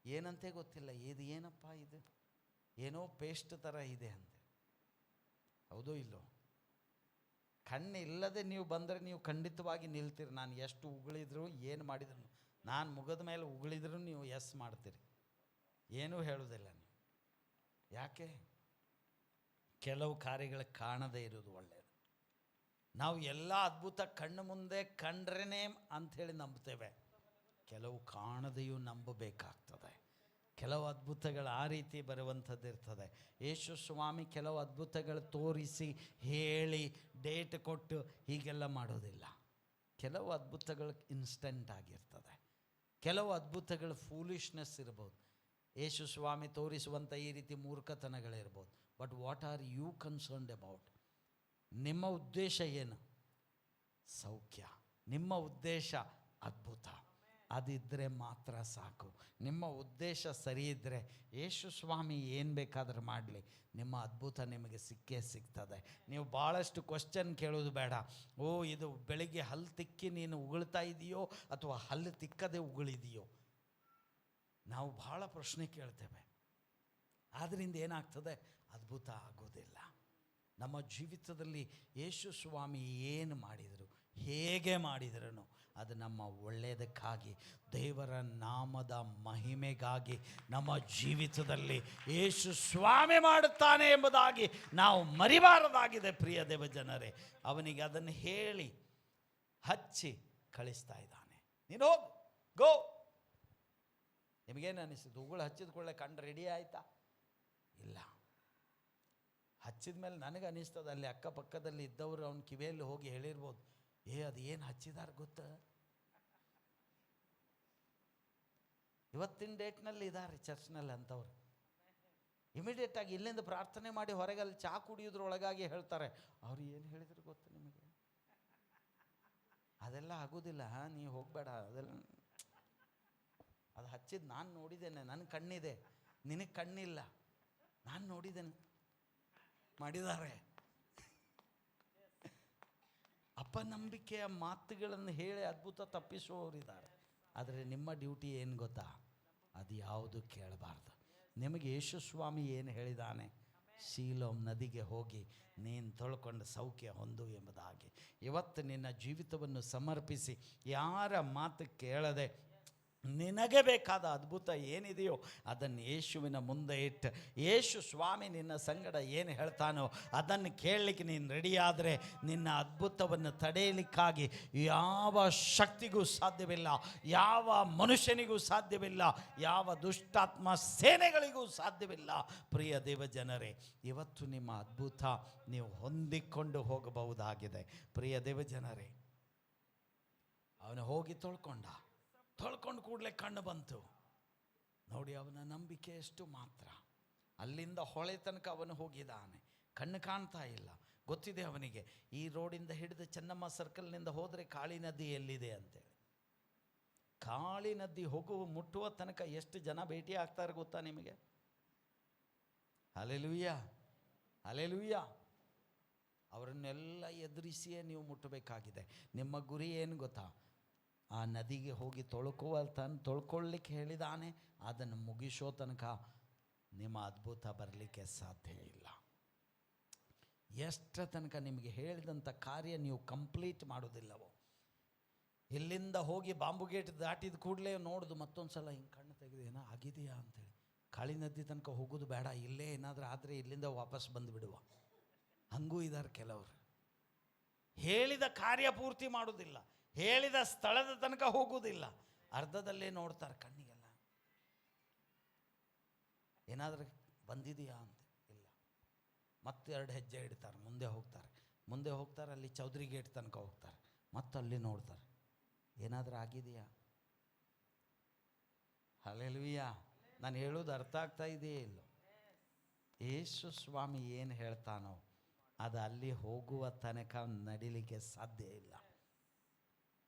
ಏನಂತೆ ಗೊತ್ತಿಲ್ಲ, ಇದು ಏನಪ್ಪ ಇದು, ಏನೋ ಪೇಸ್ಟ್ ಥರ ಇದೆ ಅಂತೆ. ಹೌದೋ ಇಲ್ಲೋ? ಕಣ್ಣು ಇಲ್ಲದೆ ನೀವು ಬಂದರೆ ನೀವು ಖಂಡಿತವಾಗಿ ನಿಲ್ತೀರಿ. ನಾನು ಎಷ್ಟು ಉಗುಳಿದ್ರು ಏನು ಮಾಡಿದ್ರು, ನಾನು ಮುಗದ ಮೇಲೆ ಉಗುಳಿದ್ರು ನೀವು ಎಸ್ ಮಾಡ್ತೀರಿ, ಏನೂ ಹೇಳೋದಿಲ್ಲ ನೀವು. ಯಾಕೆ? ಕೆಲವು ಕಾರ್ಯಗಳು ಕಾಣದೇ ಇರೋದು ಒಳ್ಳೆಯದು. ನಾವು ಎಲ್ಲ ಅದ್ಭುತ ಕಣ್ಣು ಮುಂದೆ ಕಂಡ್ರೇ ಅಂಥೇಳಿ ನಂಬ್ತೇವೆ. ಕೆಲವು ಕಾಣದೆಯೂ ನಂಬಬೇಕಾಗ್ತದೆ. ಕೆಲವು ಅದ್ಭುತಗಳು ಆ ರೀತಿ ಬರುವಂಥದ್ದು ಇರ್ತದೆ. ಯೇಸು ಸ್ವಾಮಿ ಕೆಲವು ಅದ್ಭುತಗಳು ತೋರಿಸಿ ಹೇಳಿ ಡೇಟ್ ಕೊಟ್ಟು ಹೀಗೆಲ್ಲ ಮಾಡೋದಿಲ್ಲ. ಕೆಲವು ಅದ್ಭುತಗಳು ಇನ್ಸ್ಟೆಂಟ್ ಆಗಿರ್ತದೆ. ಕೆಲವು ಅದ್ಭುತಗಳು ಫೂಲಿಶ್ನೆಸ್ ಇರ್ಬೋದು. ಯೇಸು ಸ್ವಾಮಿ ತೋರಿಸುವಂಥ ಈ ರೀತಿ ಮೂರ್ಖತನಗಳಿರ್ಬೋದು. But what are you concerned about? ನಿಮ್ಮ ಉದ್ದೇಶ ಏನು? ಸೌಖ್ಯ. ನಿಮ್ಮ ಉದ್ದೇಶ ಅದ್ಭುತ. ಅದಿದ್ದರೆ ಮಾತ್ರ ಸಾಕು. ನಿಮ್ಮ ಉದ್ದೇಶ ಸರಿ ಇದ್ದರೆ ಯೇಸು ಸ್ವಾಮಿ ಏನು ಬೇಕಾದರೂ ಮಾಡಲಿ, ನಿಮ್ಮ ಅದ್ಭುತ ನಿಮಗೆ ಸಿಕ್ಕೇ ಸಿಗ್ತದೆ. ನೀವು ಭಾಳಷ್ಟು ಕ್ವಶ್ಚನ್ ಕೇಳೋದು ಬೇಡ. ಓ, ಇದು ಬೆಳಿಗ್ಗೆ ಹಲ್ಲು ತಿಕ್ಕಿ ನೀನು ಉಗುಳ್ತಾ ಇದೆಯೋ ಅಥವಾ ಹಲ್ಲು ತಿಕ್ಕದೆ ಉಗುಳಿದೆಯೋ? ನಾವು ಭಾಳ ಪ್ರಶ್ನೆ ಕೇಳ್ತೇವೆ. ಆದ್ದರಿಂದ ಏನಾಗ್ತದೆ? ಅದ್ಭುತ ಆಗೋದಿಲ್ಲ. ನಮ್ಮ ಜೀವಿತದಲ್ಲಿ ಯೇಸು ಸ್ವಾಮಿ ಏನು ಮಾಡಿದರು, ಹೇಗೆ ಮಾಡಿದರನು, ಅದು ನಮ್ಮ ಒಳ್ಳೆಯದಕ್ಕಾಗಿ, ದೇವರ ನಾಮದ ಮಹಿಮೆಗಾಗಿ ನಮ್ಮ ಜೀವಿತದಲ್ಲಿ ಯೇಸು ಸ್ವಾಮಿ ಮಾಡುತ್ತಾನೆ ಎಂಬುದಾಗಿ ನಾವು ಮರಿಬಾರದಾಗಿದೆ. ಪ್ರಿಯ ದೇವಜನರೇ, ಅವನಿಗೆ ಅದನ್ನು ಹೇಳಿ ಹಚ್ಚಿ ಕಳಿಸ್ತಾ ಇದ್ದಾನೆ. ನೀನು ಹೋಗು, ಗೋ. ನಿಮಗೇನು ಅನಿಸಿತು? ಉಗುಳು ಹಚ್ಚಿದ ಕೂಡಲೇ ಕಂಡು ರೆಡಿ ಆಯ್ತಾ? ಇಲ್ಲ. ಹಚ್ಚಿದ ಮೇಲೆ ನನಗೆ ಅನಿಸ್ತದೆ, ಅಲ್ಲಿ ಅಕ್ಕಪಕ್ಕದಲ್ಲಿ ಇದ್ದವರು ಅವನ ಕಿವಿಯಲ್ಲಿ ಹೋಗಿ ಹೇಳಿರ್ಬೋದು, ಅದು ಏನು ಹಚ್ಚಿದಾರ ಗೊತ್ತ? ಇವತ್ತಿನ ಡೇಟ್ನಲ್ಲಿ ಇದ್ದಾರೆ ಚರ್ಚ್ನಲ್ಲಿ ಅಂಥವ್ರು. ಇಮಿಡಿಯೇಟಾಗಿ ಇಲ್ಲಿಂದ ಪ್ರಾರ್ಥನೆ ಮಾಡಿ ಹೊರಗೆ ಅಲ್ಲಿ ಚಹಾ ಕುಡಿಯೋದ್ರೊಳಗಾಗಿ ಹೇಳ್ತಾರೆ, ಅವ್ರು ಏನು ಹೇಳಿದ್ರು ಗೊತ್ತು ನಿಮಗೆ? ಅದೆಲ್ಲ ಆಗೋದಿಲ್ಲ, ನೀವು ಹೋಗಬೇಡ, ಅದೆಲ್ಲ ಅದು ಹಚ್ಚಿದ್ದು ನಾನು ನೋಡಿದ್ದೇನೆ, ನನ್ನ ಕಣ್ಣಿದೆ, ನಿನಗೆ ಕಣ್ಣಿಲ್ಲ, ನಾನು ನೋಡಿದ್ದೇನೆ, ಮಾಡಿದ್ದಾರೆ. ಅಪನಂಬಿಕೆಯ ಮಾತುಗಳನ್ನು ಹೇಳಿ ಅದ್ಭುತ ತಪ್ಪಿಸುವವರಿದ್ದಾರೆ. ಆದರೆ ನಿಮ್ಮ ಡ್ಯೂಟಿ ಏನು ಗೊತ್ತಾ? ಅದು ಯಾವುದು ಕೇಳಬಾರ್ದು. ನಿಮಗೆ ಯೇಸು ಸ್ವಾಮಿ ಏನು ಹೇಳಿದಾನೆ? ಶೀಲೋಮ್ ನದಿಗೆ ಹೋಗಿ ನೀನು ತೊಳ್ಕೊಂಡು ಸೌಖ್ಯ ಹೊಂದು ಎಂಬುದಾಗಿ. ಇವತ್ತು ನಿನ್ನ ಜೀವಿತವನ್ನು ಸಮರ್ಪಿಸಿ ಯಾರ ಮಾತು ಕೇಳದೆ ನಿನಗೆ ಬೇಕಾದ ಅದ್ಭುತ ಏನಿದೆಯೋ ಅದನ್ನು ಯೇಸುವಿನ ಮುಂದೆ ಇಟ್ಟು, ಯೇಸು ಸ್ವಾಮಿ ನಿನ್ನ ಸಂಗಡ ಏನು ಹೇಳ್ತಾನೋ ಅದನ್ನು ಕೇಳಲಿಕ್ಕೆ ನೀನು ರೆಡಿಯಾದರೆ ನಿನ್ನ ಅದ್ಭುತವನ್ನು ತಡೆಯಲಿಕ್ಕಾಗಿ ಯಾವ ಶಕ್ತಿಗೂ ಸಾಧ್ಯವಿಲ್ಲ, ಯಾವ ಮನುಷ್ಯನಿಗೂ ಸಾಧ್ಯವಿಲ್ಲ, ಯಾವ ದುಷ್ಟಾತ್ಮ ಸೇನೆಗಳಿಗೂ ಸಾಧ್ಯವಿಲ್ಲ. ಪ್ರಿಯ ದೇವಜನರೇ, ಇವತ್ತು ನಿಮ್ಮ ಅದ್ಭುತ ನೀವು ಹೊಂದಿಕೊಂಡು ಹೋಗಬಹುದಾಗಿದೆ. ಪ್ರಿಯ ದೇವಜನರೇ, ಅವನು ಹೋಗಿ ತೊಳ್ಕೊಂಡು ಕೂಡಲೇ ಕಣ್ಣು ಬಂತು. ನೋಡಿ, ಅವನ ನಂಬಿಕೆ ಎಷ್ಟು ಮಾತ್ರ. ಅಲ್ಲಿಂದ ಹೊಳೆ ತನಕ ಅವನು ಹೋಗಿದ್ದಾನೆ, ಕಣ್ಣು ಕಾಣ್ತಾ ಇಲ್ಲ. ಗೊತ್ತಿದೆ ಅವನಿಗೆ, ಈ ರೋಡಿಂದ ಹಿಡಿದು ಚೆನ್ನಮ್ಮ ಸರ್ಕಲ್ನಿಂದ ಹೋದರೆ ಕಾಳಿ ನದಿ ಎಲ್ಲಿದೆ ಅಂತೇಳಿ. ಕಾಳಿ ನದಿ ಮುಟ್ಟುವ ತನಕ ಎಷ್ಟು ಜನ ಭೇಟಿ ಆಗ್ತಾರೆ ಗೊತ್ತಾ ನಿಮಗೆ? Hallelujah, hallelujah. ಅವರನ್ನೆಲ್ಲ ಎದುರಿಸಿಯೇ ನೀವು ಮುಟ್ಟಬೇಕಾಗಿದೆ. ನಿಮ್ಮ ಗುರಿ ಏನು ಗೊತ್ತಾ? ಆ ನದಿಗೆ ಹೋಗಿ ತೊಳ್ಕೊಳ್ಳಿಕ್ಕೆ ಹೇಳಿದಾನೆ, ಅದನ್ನು ಮುಗಿಸೋ ತನಕ ನಿಮ್ಮ ಅದ್ಭುತ ಬರಲಿಕ್ಕೆ ಸಾಧ್ಯ ಇಲ್ಲ. ಎಷ್ಟರ ತನಕ ನಿಮಗೆ ಹೇಳಿದಂಥ ಕಾರ್ಯ ನೀವು ಕಂಪ್ಲೀಟ್ ಮಾಡೋದಿಲ್ಲವೋ, ಇಲ್ಲಿಂದ ಹೋಗಿ ಬಾಂಬು ಗೇಟ್ ದಾಟಿದ ಕೂಡಲೇ ನೋಡ್ದು ಮತ್ತೊಂದು ಸಲ ಹಿಂಗೆ ಕಣ್ಣು ತೆಗೆದು ಏನೋ ಆಗಿದೆಯಾ ಅಂತೇಳಿ ಕಾಳಿ ನದಿ ತನಕ ಹೋಗೋದು ಬೇಡ, ಇಲ್ಲೇ ಏನಾದರೂ ಆದರೆ ಇಲ್ಲಿಂದ ವಾಪಸ್ ಬಂದುಬಿಡುವ. ಹಂಗೂ ಇದ್ದಾರೆ ಕೆಲವರು. ಹೇಳಿದ ಕಾರ್ಯ ಪೂರ್ತಿ ಮಾಡೋದಿಲ್ಲ, ಹೇಳಿದ ಸ್ಥಳದ ತನಕ ಹೋಗುವುದಿಲ್ಲ, ಅರ್ಧದಲ್ಲೇ ನೋಡ್ತಾರೆ. ಕಣ್ಣಿಗೆಲ್ಲ ಏನಾದರೂ ಬಂದಿದೆಯಾ ಅಂತ ಇಲ್ಲ, ಮತ್ತೆ 2 ಹೆಜ್ಜೆ ಇಡ್ತಾರೆ, ಮುಂದೆ ಹೋಗ್ತಾರೆ, ಅಲ್ಲಿ ಚೌಧರಿ ಗೇಟ್ ತನಕ ಹೋಗ್ತಾರೆ, ಮತ್ತೆ ಅಲ್ಲಿ ನೋಡ್ತಾರೆ ಏನಾದರೂ ಆಗಿದೆಯಾ. ಹಲ್ಲೆಲೂಯಾ. ನಾನು ಹೇಳೋದು ಅರ್ಥ ಆಗ್ತಾ ಇದೆಯೇ ಇಲ್ಲೋ? ಯೇಸು ಸ್ವಾಮಿ ಏನು ಹೇಳ್ತಾನೋ ಅದು ಅಲ್ಲಿ ಹೋಗುವ ತನಕ ನಡಿಲಿಕ್ಕೆ ಸಾಧ್ಯ ಇಲ್ಲ.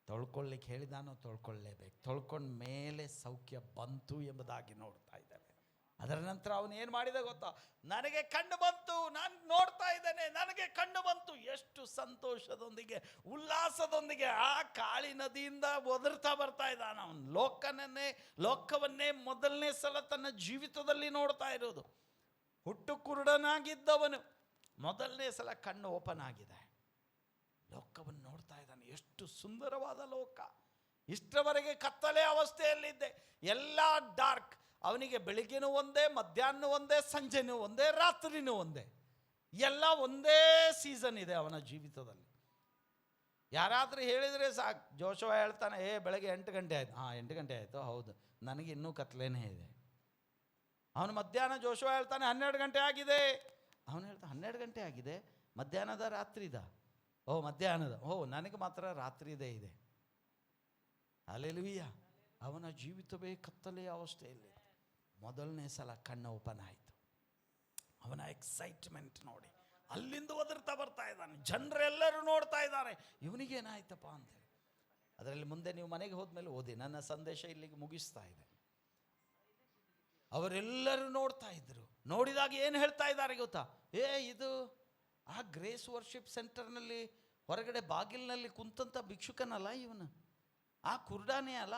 ತೊಳ್ಕೊಳ್ಳಿಕ್ಕೆ ಹೇಳಿದಾನೋ ತೊಳ್ಕೊಳ್ಳೇಬೇಕು. ತೊಳ್ಕೊಂಡ ಮೇಲೆ ಸೌಖ್ಯ ಬಂತು ಎಂಬುದಾಗಿ ನೋಡ್ತಾ ಇದ್ದೇವೆ. ಅದರ ನಂತರ ಅವನು ಏನು ಮಾಡಿದ ಗೊತ್ತಾ? ನನಗೆ ಕಂಡು ಬಂತು, ನಾನು ನೋಡ್ತಾ ಇದ್ದೇನೆ, ನನಗೆ ಕಂಡು ಬಂತು. ಎಷ್ಟು ಸಂತೋಷದೊಂದಿಗೆ, ಉಲ್ಲಾಸದೊಂದಿಗೆ ಆ ಕಾಳಿ ನದಿಯಿಂದ ಒದರ್ತಾ ಬರ್ತಾ ಇದ್ದಾನೆ. ಅವನು ಲೋಕವನ್ನೇ ಮೊದಲನೇ ಸಲ ತನ್ನ ಜೀವಿತದಲ್ಲಿ ನೋಡ್ತಾ ಇರೋದು. ಹುಟ್ಟು ಕುರುಡನಾಗಿದ್ದವನು ಮೊದಲನೇ ಸಲ ಕಣ್ಣು ಓಪನ್ ಆಗಿದೆ, ಲೋಕವನ್ನು ನೋಡ್ತಾ ಇದ್ದಾನೆ. ಎಷ್ಟು ಸುಂದರವಾದ ಲೋಕ. ಇಷ್ಟರವರೆಗೆ ಕತ್ತಲೆ ಅವಸ್ಥೆಯಲ್ಲಿದ್ದೆ, ಎಲ್ಲ ಡಾರ್ಕ್. ಅವನಿಗೆ ಬೆಳಿಗ್ಗೆನೂ ಒಂದೇ, ಮಧ್ಯಾಹ್ನ ಒಂದೇ, ಸಂಜೆನೂ ಒಂದೇ, ರಾತ್ರಿನೂ ಒಂದೇ, ಎಲ್ಲ ಒಂದೇ ಸೀಸನ್ ಇದೆ ಅವನ ಜೀವಿತದಲ್ಲಿ. ಯಾರಾದರೂ ಹೇಳಿದರೆ ಸಾಕು, ಜೋಶುವ ಹೇಳ್ತಾನೆ, ಬೆಳಗ್ಗೆ 8 ಗಂಟೆ ಆಯಿತು. 8 ಗಂಟೆ ಆಯಿತು, ಹೌದು, ನನಗೆ ಇನ್ನೂ ಕತ್ಲೇನೇ ಇದೆ. ಅವನು ಮಧ್ಯಾಹ್ನ ಜೋಶುವ ಹೇಳ್ತಾನೆ 12 ಗಂಟೆ ಆಗಿದೆ. ಅವನು ಹೇಳ್ತಾನೆ 12 ಗಂಟೆ ಆಗಿದೆ, ಮಧ್ಯಾಹ್ನದ ರಾತ್ರಿದ? ಮಧ್ಯಾಹ್ನದ, ನನಗೆ ಮಾತ್ರ ರಾತ್ರಿದೇ ಇದೆ. ಹಲ್ಲೆಲೂಯಾ. ಅವನ ಜೀವಿತವೇ ಕತ್ತಲೆಯ ಅವಸ್ಥೆಯಲ್ಲಿ ಮೊದಲನೇ ಸಲ ಕಣ್ಣು ಓಪನ್ ಆಯಿತು. ಅವನ ಎಕ್ಸೈಟ್ಮೆಂಟ್ ನೋಡಿ, ಅಲ್ಲಿಂದ ಒದರ್ತಾ ಬರ್ತಾ ಇದ್ದಾನೆ. ಜನರೆಲ್ಲರೂ ನೋಡ್ತಾ ಇದ್ದಾರೆ, ಇವನಿಗೇನಾಯ್ತಪ್ಪ ಅಂತೇಳಿ. ಅದರಲ್ಲಿ ಮುಂದೆ ನೀವು ಮನೆಗೆ ಹೋದ್ಮೇಲೆ ಓದಿ. ನನ್ನ ಸಂದೇಶ ಇಲ್ಲಿಗೆ ಮುಗಿಸ್ತಾ ಇದೆ. ಅವರೆಲ್ಲರೂ ನೋಡ್ತಾ ಇದ್ರು. ನೋಡಿದಾಗ ಏನು ಹೇಳ್ತಾ ಇದ್ದಾರೆ ಗೊತ್ತಾ? ಇದು ಆ ಗ್ರೇಸ್ ವರ್ಷಿಪ್ ಸೆಂಟರ್ನಲ್ಲಿ ಹೊರಗಡೆ ಬಾಗಿಲಿನಲ್ಲಿ ಕುಂತಂಥ ಭಿಕ್ಷುಕನಲ್ಲ ಇವನು, ಆ ಕುರುಡಾನೇ ಅಲ್ಲ,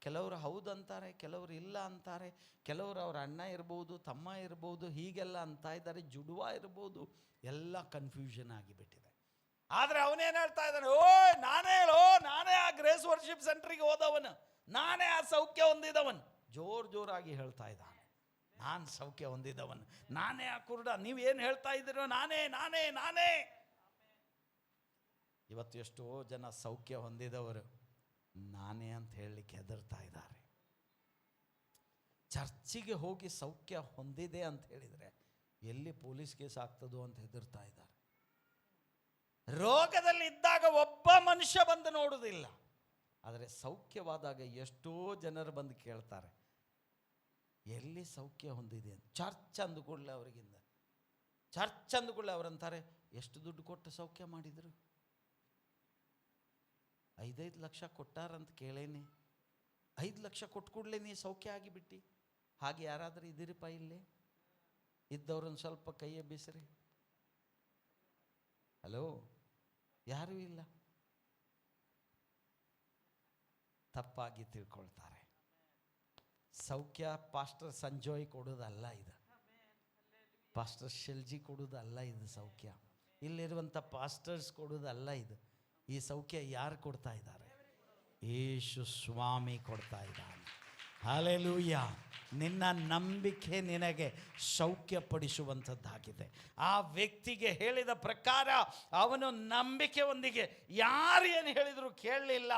ಕೆಲವರು ಹೌದಂತಾರೆ, ಕೆಲವರು ಇಲ್ಲ ಅಂತಾರೆ, ಕೆಲವರು ಅವ್ರ ಅಣ್ಣ ಇರ್ಬೋದು, ತಮ್ಮ ಇರ್ಬೋದು, ಹೀಗೆಲ್ಲ ಅಂತ ಇದ್ದಾರೆ, ಜುಡುವ ಇರ್ಬೋದು, ಎಲ್ಲ ಕನ್ಫ್ಯೂಷನ್ ಆಗಿಬಿಟ್ಟಿದೆ. ಆದರೆ ಅವನೇನು ಹೇಳ್ತಾ ಇದ್ದಾನೆ, ನಾನೇ ಆ ಗ್ರೇಸ್ ವರ್ಷಿಪ್ ಸೆಂಟ್ರಿಗೆ ಹೋದವನು, ನಾನೇ ಆ ಸೌಖ್ಯ ಹೊಂದಿದವನು, ಜೋರಾಗಿ ಹೇಳ್ತಾ ಇದ್ದಾನೆ. ನಾನು ಸೌಖ್ಯ ಹೊಂದಿದವನು, ನಾನೇ ಆ ಕುರುಡ. ನೀವೇನು ಹೇಳ್ತಾ ಇದ್ದೀರೋ ನಾನೇ. ಇವತ್ತು ಎಷ್ಟೋ ಜನ ಸೌಖ್ಯ ಹೊಂದಿದವರು ನಾನೇ ಅಂತ ಹೇಳಲಿಕ್ಕೆ ಹೆದರ್ತಾ ಇದ್ದಾರೆ. ಚರ್ಚಿಗೆ ಹೋಗಿ ಸೌಖ್ಯ ಹೊಂದಿದೆ ಅಂತ ಹೇಳಿದರೆ ಎಲ್ಲಿ ಪೊಲೀಸ್ ಕೇಸ್ ಆಗ್ತದೋ ಅಂತ ಹೆದರ್ತಾ ಇದ್ದಾರೆ. ರೋಗದಲ್ಲಿ ಇದ್ದಾಗ ಒಬ್ಬ ಮನುಷ್ಯ ಬಂದು ನೋಡುವುದಿಲ್ಲ, ಆದರೆ ಸೌಖ್ಯವಾದಾಗ ಎಷ್ಟೋ ಜನರು ಬಂದು ಕೇಳ್ತಾರೆ, ಎಲ್ಲಿ ಸೌಖ್ಯ ಹೊಂದಿದೆ ಅಂತ. ಚರ್ಚ್ ಅಂದುಕೊಳ್ಳೆ ಅವರಂತಾರೆ, ಎಷ್ಟು ದುಡ್ಡು ಕೊಟ್ಟು ಸೌಖ್ಯ ಮಾಡಿದರು? 5 ಲಕ್ಷ ಕೊಟ್ಟಾರಂತ ಕೇಳೇನೆ. 5 ಲಕ್ಷ ಕೊಟ್ಟು ಕೂಡಲೇ ನೀ ಸೌಖ್ಯ ಆಗಿಬಿಟ್ಟು. ಹಾಗೆ ಯಾರಾದರೂ ಇದ್ದೀರಿಪ್ಪ ಇಲ್ಲಿ? ಇದ್ದವ್ರನ್ನ ಸ್ವಲ್ಪ ಕೈ ಎಬ್ಬಿಸ್ರಿ. ಹಲೋ, ಯಾರೂ ಇಲ್ಲ. ತಪ್ಪಾಗಿ ತಿಳ್ಕೊಳ್ತಾರೆ. ಸೌಖ್ಯ ಪಾಸ್ಟರ್ ಸಂಜೋಯ್ ಕೊಡೋದಲ್ಲ, ಇದು ಪಾಸ್ಟರ್ ಶೆಲ್ಜಿ ಕೊಡೋದಲ್ಲ, ಇದು ಸೌಖ್ಯ ಇಲ್ಲಿರುವಂಥ ಪಾಸ್ಟರ್ಸ್ ಕೊಡೋದಲ್ಲ. ಇದು ಈ ಸೌಖ್ಯ ಯಾರು ಕೊಡ್ತಾ ಇದ್ದಾರೆ? ಯೇಸು ಸ್ವಾಮಿ ಕೊಡ್ತಾ ಇದ್ದಾನೆ. ಹಲ್ಲೆಲೂಯಾ. ನಿನ್ನ ನಂಬಿಕೆ ನಿನಗೆ ಸೌಖ್ಯ ಪಡಿಸುವಂಥದ್ದಾಗಿದೆ. ಆ ವ್ಯಕ್ತಿಗೆ ಹೇಳಿದ ಪ್ರಕಾರ ಅವನು ನಂಬಿಕೆಯೊಂದಿಗೆ ಯಾರು ಏನು ಹೇಳಿದರೂ ಕೇಳಲಿಲ್ಲ.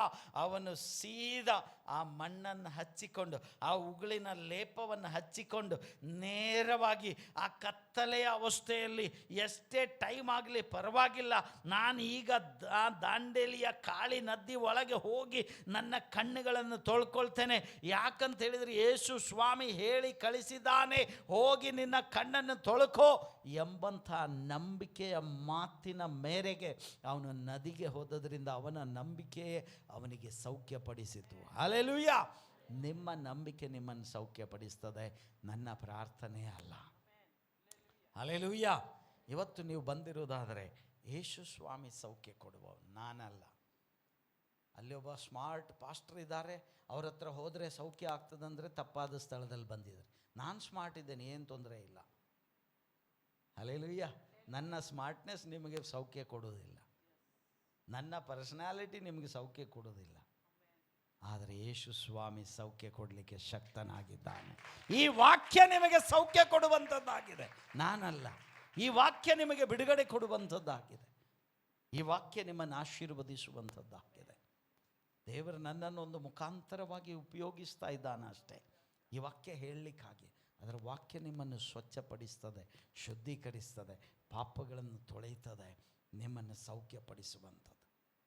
ಅವನು ಸೀದಾ ಆ ಮಣ್ಣನ್ನು ಹಚ್ಚಿಕೊಂಡು, ಆ ಉಗುಳಿನ ಲೇಪವನ್ನು ಹಚ್ಚಿಕೊಂಡು ನೇರವಾಗಿ ಆ ಕತ್ತಲೆಯ ಅವಸ್ಥೆಯಲ್ಲಿ ಎಷ್ಟೇ ಟೈಮ್ ಆಗಲಿ ಪರವಾಗಿಲ್ಲ, ನಾನು ಈಗ ದಾಂಡೇಲಿಯ ಕಾಳಿ ನದಿ ಒಳಗೆ ಹೋಗಿ ನನ್ನ ಕಣ್ಣುಗಳನ್ನು ತೊಳ್ಕೊಳ್ತೇನೆ. ಯಾಕಂತ ಹೇಳಿದರೆ ಯೇಸು ಸ್ವಾಮಿ ಹೇಳಿ ಕಳಿಸಿದ್ದಾನೆ, ಹೋಗಿ ನಿನ್ನ ಕಣ್ಣನ್ನು ತೊಳ್ಕೋ ಎಂಬಂಥ ನಂಬಿಕೆಯ ಮಾತಿನ ಮೇರೆಗೆ ಅವನು ನದಿಗೆ ಹೋದದ್ರಿಂದ ಅವನ ನಂಬಿಕೆಯೇ ಅವನಿಗೆ ಸೌಖ್ಯಪಡಿಸಿತು. ಹಲ್ಲೆಲೂಯಾ. ನಿಮ್ಮ ನಂಬಿಕೆ ನಿಮ್ಮನ್ನು ಸೌಖ್ಯಪಡಿಸ್ತದೆ, ನನ್ನ ಪ್ರಾರ್ಥನೆ ಅಲ್ಲ. ಹಲ್ಲೆಲೂಯಾ. ಇವತ್ತು ನೀವು ಬಂದಿರೋದಾದರೆ ಯೇಸು ಸ್ವಾಮಿ ಸೌಖ್ಯ ಕೊಡುವವನು, ನಾನಲ್ಲ. ಅಲ್ಲಿ ಒಬ್ಬ ಸ್ಮಾರ್ಟ್ ಪಾಸ್ಟರ್ ಇದ್ದಾರೆ, ಅವ್ರ ಹತ್ರ ಹೋದರೆ ಸೌಖ್ಯ ಆಗ್ತದಂದರೆ ತಪ್ಪಾದ ಸ್ಥಳದಲ್ಲಿ ಬಂದಿದ್ದಾರೆ. ನಾನು ಸ್ಮಾರ್ಟ್ ಇದ್ದೇನೆ, ಏನು ತೊಂದರೆ ಇಲ್ಲ. ಹಲ್ಲೆಲೂಯಾ. ನನ್ನ ಸ್ಮಾರ್ಟ್ನೆಸ್ ನಿಮಗೆ ಸೌಖ್ಯ ಕೊಡೋದಿಲ್ಲ, ನನ್ನ ಪರ್ಸನಾಲಿಟಿ ನಿಮಗೆ ಸೌಖ್ಯ ಕೊಡೋದಿಲ್ಲ. ಆದರೆ ಯೇಸು ಸ್ವಾಮಿ ಸೌಖ್ಯ ಕೊಡಲಿಕ್ಕೆ ಶಕ್ತನಾಗಿದ್ದಾನೆ. ಈ ವಾಕ್ಯ ನಿಮಗೆ ಸೌಖ್ಯ ಕೊಡುವಂಥದ್ದಾಗಿದೆ, ನಾನಲ್ಲ. ಈ ವಾಕ್ಯ ನಿಮಗೆ ಬಿಡುಗಡೆ ಕೊಡುವಂಥದ್ದಾಗಿದೆ. ಈ ವಾಕ್ಯ ನಿಮ್ಮನ್ನು ಆಶೀರ್ವದಿಸುವಂಥದ್ದಾಗಿದೆ. ದೇವರು ನನ್ನನ್ನು ಒಂದು ಮುಖಾಂತರವಾಗಿ ಉಪಯೋಗಿಸ್ತಾ ಇದ್ದಾನೆ ಅಷ್ಟೇ, ಈ ವಾಕ್ಯ ಹೇಳಲಿಕ್ಕಾಗಿ. ಅದರ ವಾಕ್ಯ ನಿಮ್ಮನ್ನು ಸ್ವಚ್ಛಪಡಿಸ್ತದೆ, ಶುದ್ಧೀಕರಿಸ್ತದೆ, ಪಾಪಗಳನ್ನು ತೊಳೆಯುತ್ತದೆ, ನಿಮ್ಮನ್ನು ಸೌಖ್ಯಪಡಿಸುವಂಥದ್ದು.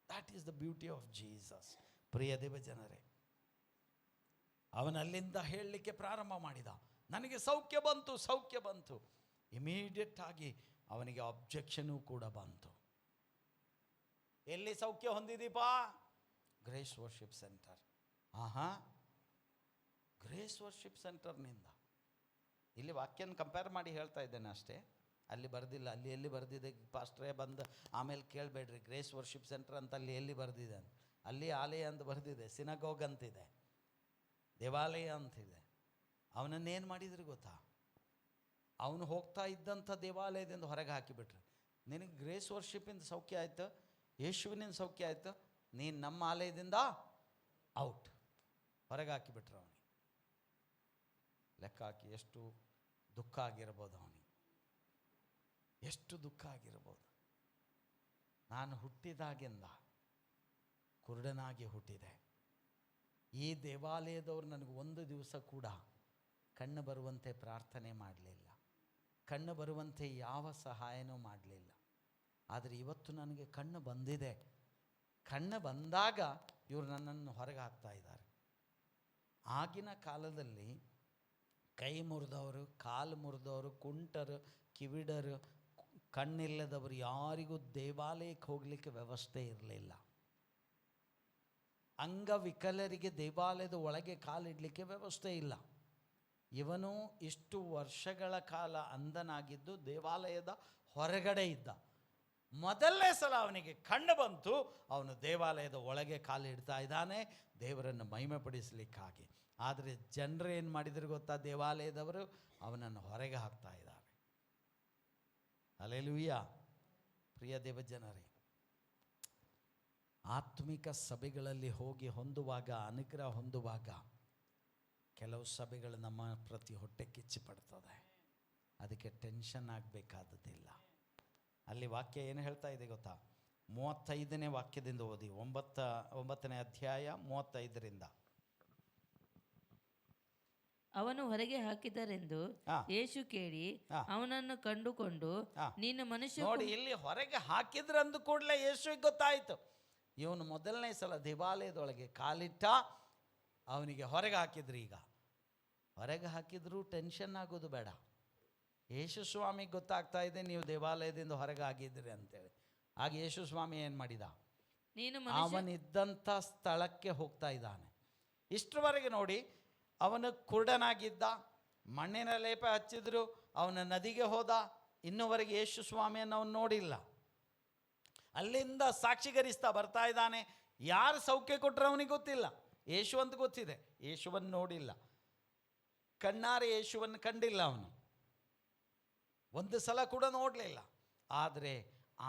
That is the beauty of Jesus. ಪ್ರಿಯ ದೇವ ಜನರೇ, ಅವನಲ್ಲಿಂದ ಹೇಳಲಿಕ್ಕೆ ಪ್ರಾರಂಭ ಮಾಡಿದ, ನನಗೆ ಸೌಖ್ಯ ಬಂತು. ಇಮಿಡಿಯೇಟ್ ಆಗಿ ಅವನಿಗೆ ಅಬ್ಜೆಕ್ಷನೂ ಕೂಡ ಬಂತು. ಎಲ್ಲಿ ಸೌಖ್ಯ ಹೊಂದಿದೀಪಾ? Grace worship centre. Grace worship ಸೆಂಟರ್ನಿಂದ. ಇಲ್ಲಿ ವಾಕ್ಯನ ಕಂಪೇರ್ ಮಾಡಿ ಹೇಳ್ತಾ ಇದ್ದೇನೆ ಅಷ್ಟೇ, ಅಲ್ಲಿ ಬರೆದಿಲ್ಲ. ಅಲ್ಲಿ ಎಲ್ಲಿ ಬರೆದಿದೆ ಪಾಸ್ಟ್ರೇ ಬಂದು ಆಮೇಲೆ ಕೇಳಬೇಡ್ರಿ, ಗ್ರೇಸ್ ವರ್ಷಿಪ್ ಸೆಂಟರ್ ಅಂತ ಅಲ್ಲಿ ಎಲ್ಲಿ ಬರೆದಿದೆ ಅಂತ. ಅಲ್ಲಿ ಆಲಯ ಅಂತ ಬರೆದಿದೆ, ಸಿನಗೋಗ್ ಅಂತಿದೆ, ದೇವಾಲಯ ಅಂತಿದೆ. ಅವನನ್ನೇನು ಮಾಡಿದ್ರು ಗೊತ್ತಾ? ಅವನು ಹೋಗ್ತಾ ಇದ್ದಂಥ ದೇವಾಲಯದಿಂದ ಹೊರಗೆ ಹಾಕಿಬಿಟ್ರು. ನಿನಗೆ ಗ್ರೇಸ್ ವರ್ಷಿಪಿಂದ ಸೌಖ್ಯ ಆಯಿತು, ಯೇಸುವಿನಿಂದ ಸೌಖ್ಯ ಆಯಿತು, ನೀನು ನಮ್ಮ ಆಲಯದಿಂದ ಔಟ್, ಹೊರಗೆ ಹಾಕಿಬಿಟ್ರು ಅವನಿಗೆ. ಲೆಕ್ಕ ಹಾಕಿ ಎಷ್ಟು ದುಃಖ ಆಗಿರ್ಬೋದು ಅವನಿಗೆ, ಎಷ್ಟು ದುಃಖ ಆಗಿರ್ಬೋದು. ನಾನು ಹುಟ್ಟಿದಾಗಿಂದ ಕುರುಡನಾಗಿ ಹುಟ್ಟಿದೆ. ಈ ದೇವಾಲಯದವರು ನನಗೆ ಒಂದು ದಿವಸ ಕೂಡ ಕಣ್ಣು ಬರುವಂತೆ ಪ್ರಾರ್ಥನೆ ಮಾಡಲಿಲ್ಲ, ಕಣ್ಣು ಬರುವಂತೆ ಯಾವ ಸಹಾಯನೂ ಮಾಡಲಿಲ್ಲ. ಆದರೆ ಇವತ್ತು ನನಗೆ ಕಣ್ಣು ಬಂದಿದೆ. ಕಣ್ಣು ಬಂದಾಗ ಇವರು ನನ್ನನ್ನು ಹೊರಗೆ ಹಾಕ್ತಾ ಇದ್ದಾರೆ. ಆಗಿನ ಕಾಲದಲ್ಲಿ ಕೈ ಮುರಿದವರು, ಕಾಲು ಮುರಿದವರು, ಕುಂಟರು, ಕಿವಿಡರು, ಕಣ್ಣಿಲ್ಲದವರು ಯಾರಿಗೂ ದೇವಾಲಯಕ್ಕೆ ಹೋಗಲಿಕ್ಕೆ ವ್ಯವಸ್ಥೆ ಇರಲಿಲ್ಲ. ಅಂಗವಿಕಲರಿಗೆ ದೇವಾಲಯದ ಒಳಗೆ ಕಾಲಿಡಲಿಕ್ಕೆ ವ್ಯವಸ್ಥೆ ಇಲ್ಲ. ಇವನು ಇಷ್ಟು ವರ್ಷಗಳ ಕಾಲ ಅಂಧನಾಗಿದ್ದು ದೇವಾಲಯದ ಹೊರಗಡೆ ಇದ್ದ. ಮೊದಲನೇ ಸಲ ಅವನಿಗೆ ಕಂಡು ಬಂತು. ಅವನು ದೇವಾಲಯದ ಒಳಗೆ ಕಾಲಿಡ್ತಾ ಇದ್ದಾನೆ ದೇವರನ್ನು ಮಹಿಮೆಪಡಿಸಲಿಕ್ಕಾಗಿ. ಆದರೆ ಜನರು ಏನು ಮಾಡಿದ್ರು ಗೊತ್ತಾ? ದೇವಾಲಯದವರು ಅವನನ್ನು ಹೊರಗೆ ಹಾಕ್ತಾ ಇದ್ದಾರೆ. ಹಲ್ಲೆಲೂಯಾ. ಪ್ರಿಯ ದೇವಜನರೇ, ಆತ್ಮಿಕ ಸಭೆಗಳಲ್ಲಿ ಹೋಗಿ ಹೊಂದುವಾಗ, ಅನುಗ್ರಹ ಹೊಂದುವಾಗ, ಕೆಲವು ಸಭೆಗಳು ನಮ್ಮ ಪ್ರತಿ ಹೊಟ್ಟೆ ಕಿಚ್ಚಿ ಪಡ್ತದೆ. ಅದಕ್ಕೆ ಟೆನ್ಷನ್ ಆಗಬೇಕಾದದ್ದಿಲ್ಲ. ಅಲ್ಲಿ ವಾಕ್ಯ ಏನು ಹೇಳ್ತಾ ಇದೆ ಗೊತ್ತಾ? 35ನೇ ವಾಕ್ಯದಿಂದ ಓದಿ, 9ನೇ ಅಧ್ಯಾಯ 35ರಿಂದ. ಅವನು ಹೊರಗೆ ಹಾಕಿದರೆಂದು ಯೇಸು ಕೇಳಿ ಅವನನ್ನು ಕಂಡುಕೊಂಡು, ನೀನು ಮನುಷ್ಯ. ನೋಡಿ, ಇಲ್ಲಿ ಹೊರಗೆ ಹಾಕಿದ್ರಂದು ಕೂಡಲೇ ಯೇಸುವಿಗೆ ಗೊತ್ತಾಯಿತು, ಇವನು ಮೊದಲನೇ ಸಲ ದೇವಾಲಯದೊಳಗೆ ಕಾಲಿಟ್ಟ, ಅವನಿಗೆ ಹೊರಗೆ ಹಾಕಿದ್ರು. ಈಗ ಹೊರಗೆ ಹಾಕಿದ್ರು ಟೆನ್ಷನ್ ಆಗೋದು ಬೇಡ. ಯೇಸು ಸ್ವಾಮಿಗೆ ಗೊತ್ತಾಗ್ತಾ ಇದೆ ನೀವು ದೇವಾಲಯದಿಂದ ಹೊರಗೆ ಹಾಕಿದ್ರಿ ಅಂತೇಳಿ. ಆಗ ಯೇಸು ಸ್ವಾಮಿ ಏನು ಮಾಡಿದ? ಅವನಿದ್ದಂಥ ಸ್ಥಳಕ್ಕೆ ಹೋಗ್ತಾ ಇದ್ದಾನೆ. ಇಷ್ಟರವರೆಗೆ ನೋಡಿ, ಅವನು ಕುರುಡನಾಗಿದ್ದ, ಮಣ್ಣಿನ ಲೇಪ ಹಚ್ಚಿದ್ರು, ಅವನ ನದಿಗೆ ಹೋದ. ಇನ್ನೂವರೆಗೆ ಯೇಸು ಸ್ವಾಮಿಯನ್ನು ಅವನು ನೋಡಿಲ್ಲ. ಅಲ್ಲಿಂದ ಸಾಕ್ಷಿಗರಿಸ್ತಾ ಬರ್ತಾ ಇದ್ದಾನೆ. ಯಾರು ಸೌಖ್ಯ ಕೊಟ್ಟರು ಅವನಿಗೆ ಗೊತ್ತಿಲ್ಲ, ಯೇಸು ಅಂತ ಗೊತ್ತಿದೆ, ಯೇಸುವನ್ನು ನೋಡಿಲ್ಲ, ಕಣ್ಣಾರೆ ಯೇಸುವನ್ನು ಕಂಡಿಲ್ಲ, ಅವನು ಒಂದು ಸಲ ಕೂಡ ನೋಡಲಿಲ್ಲ. ಆದರೆ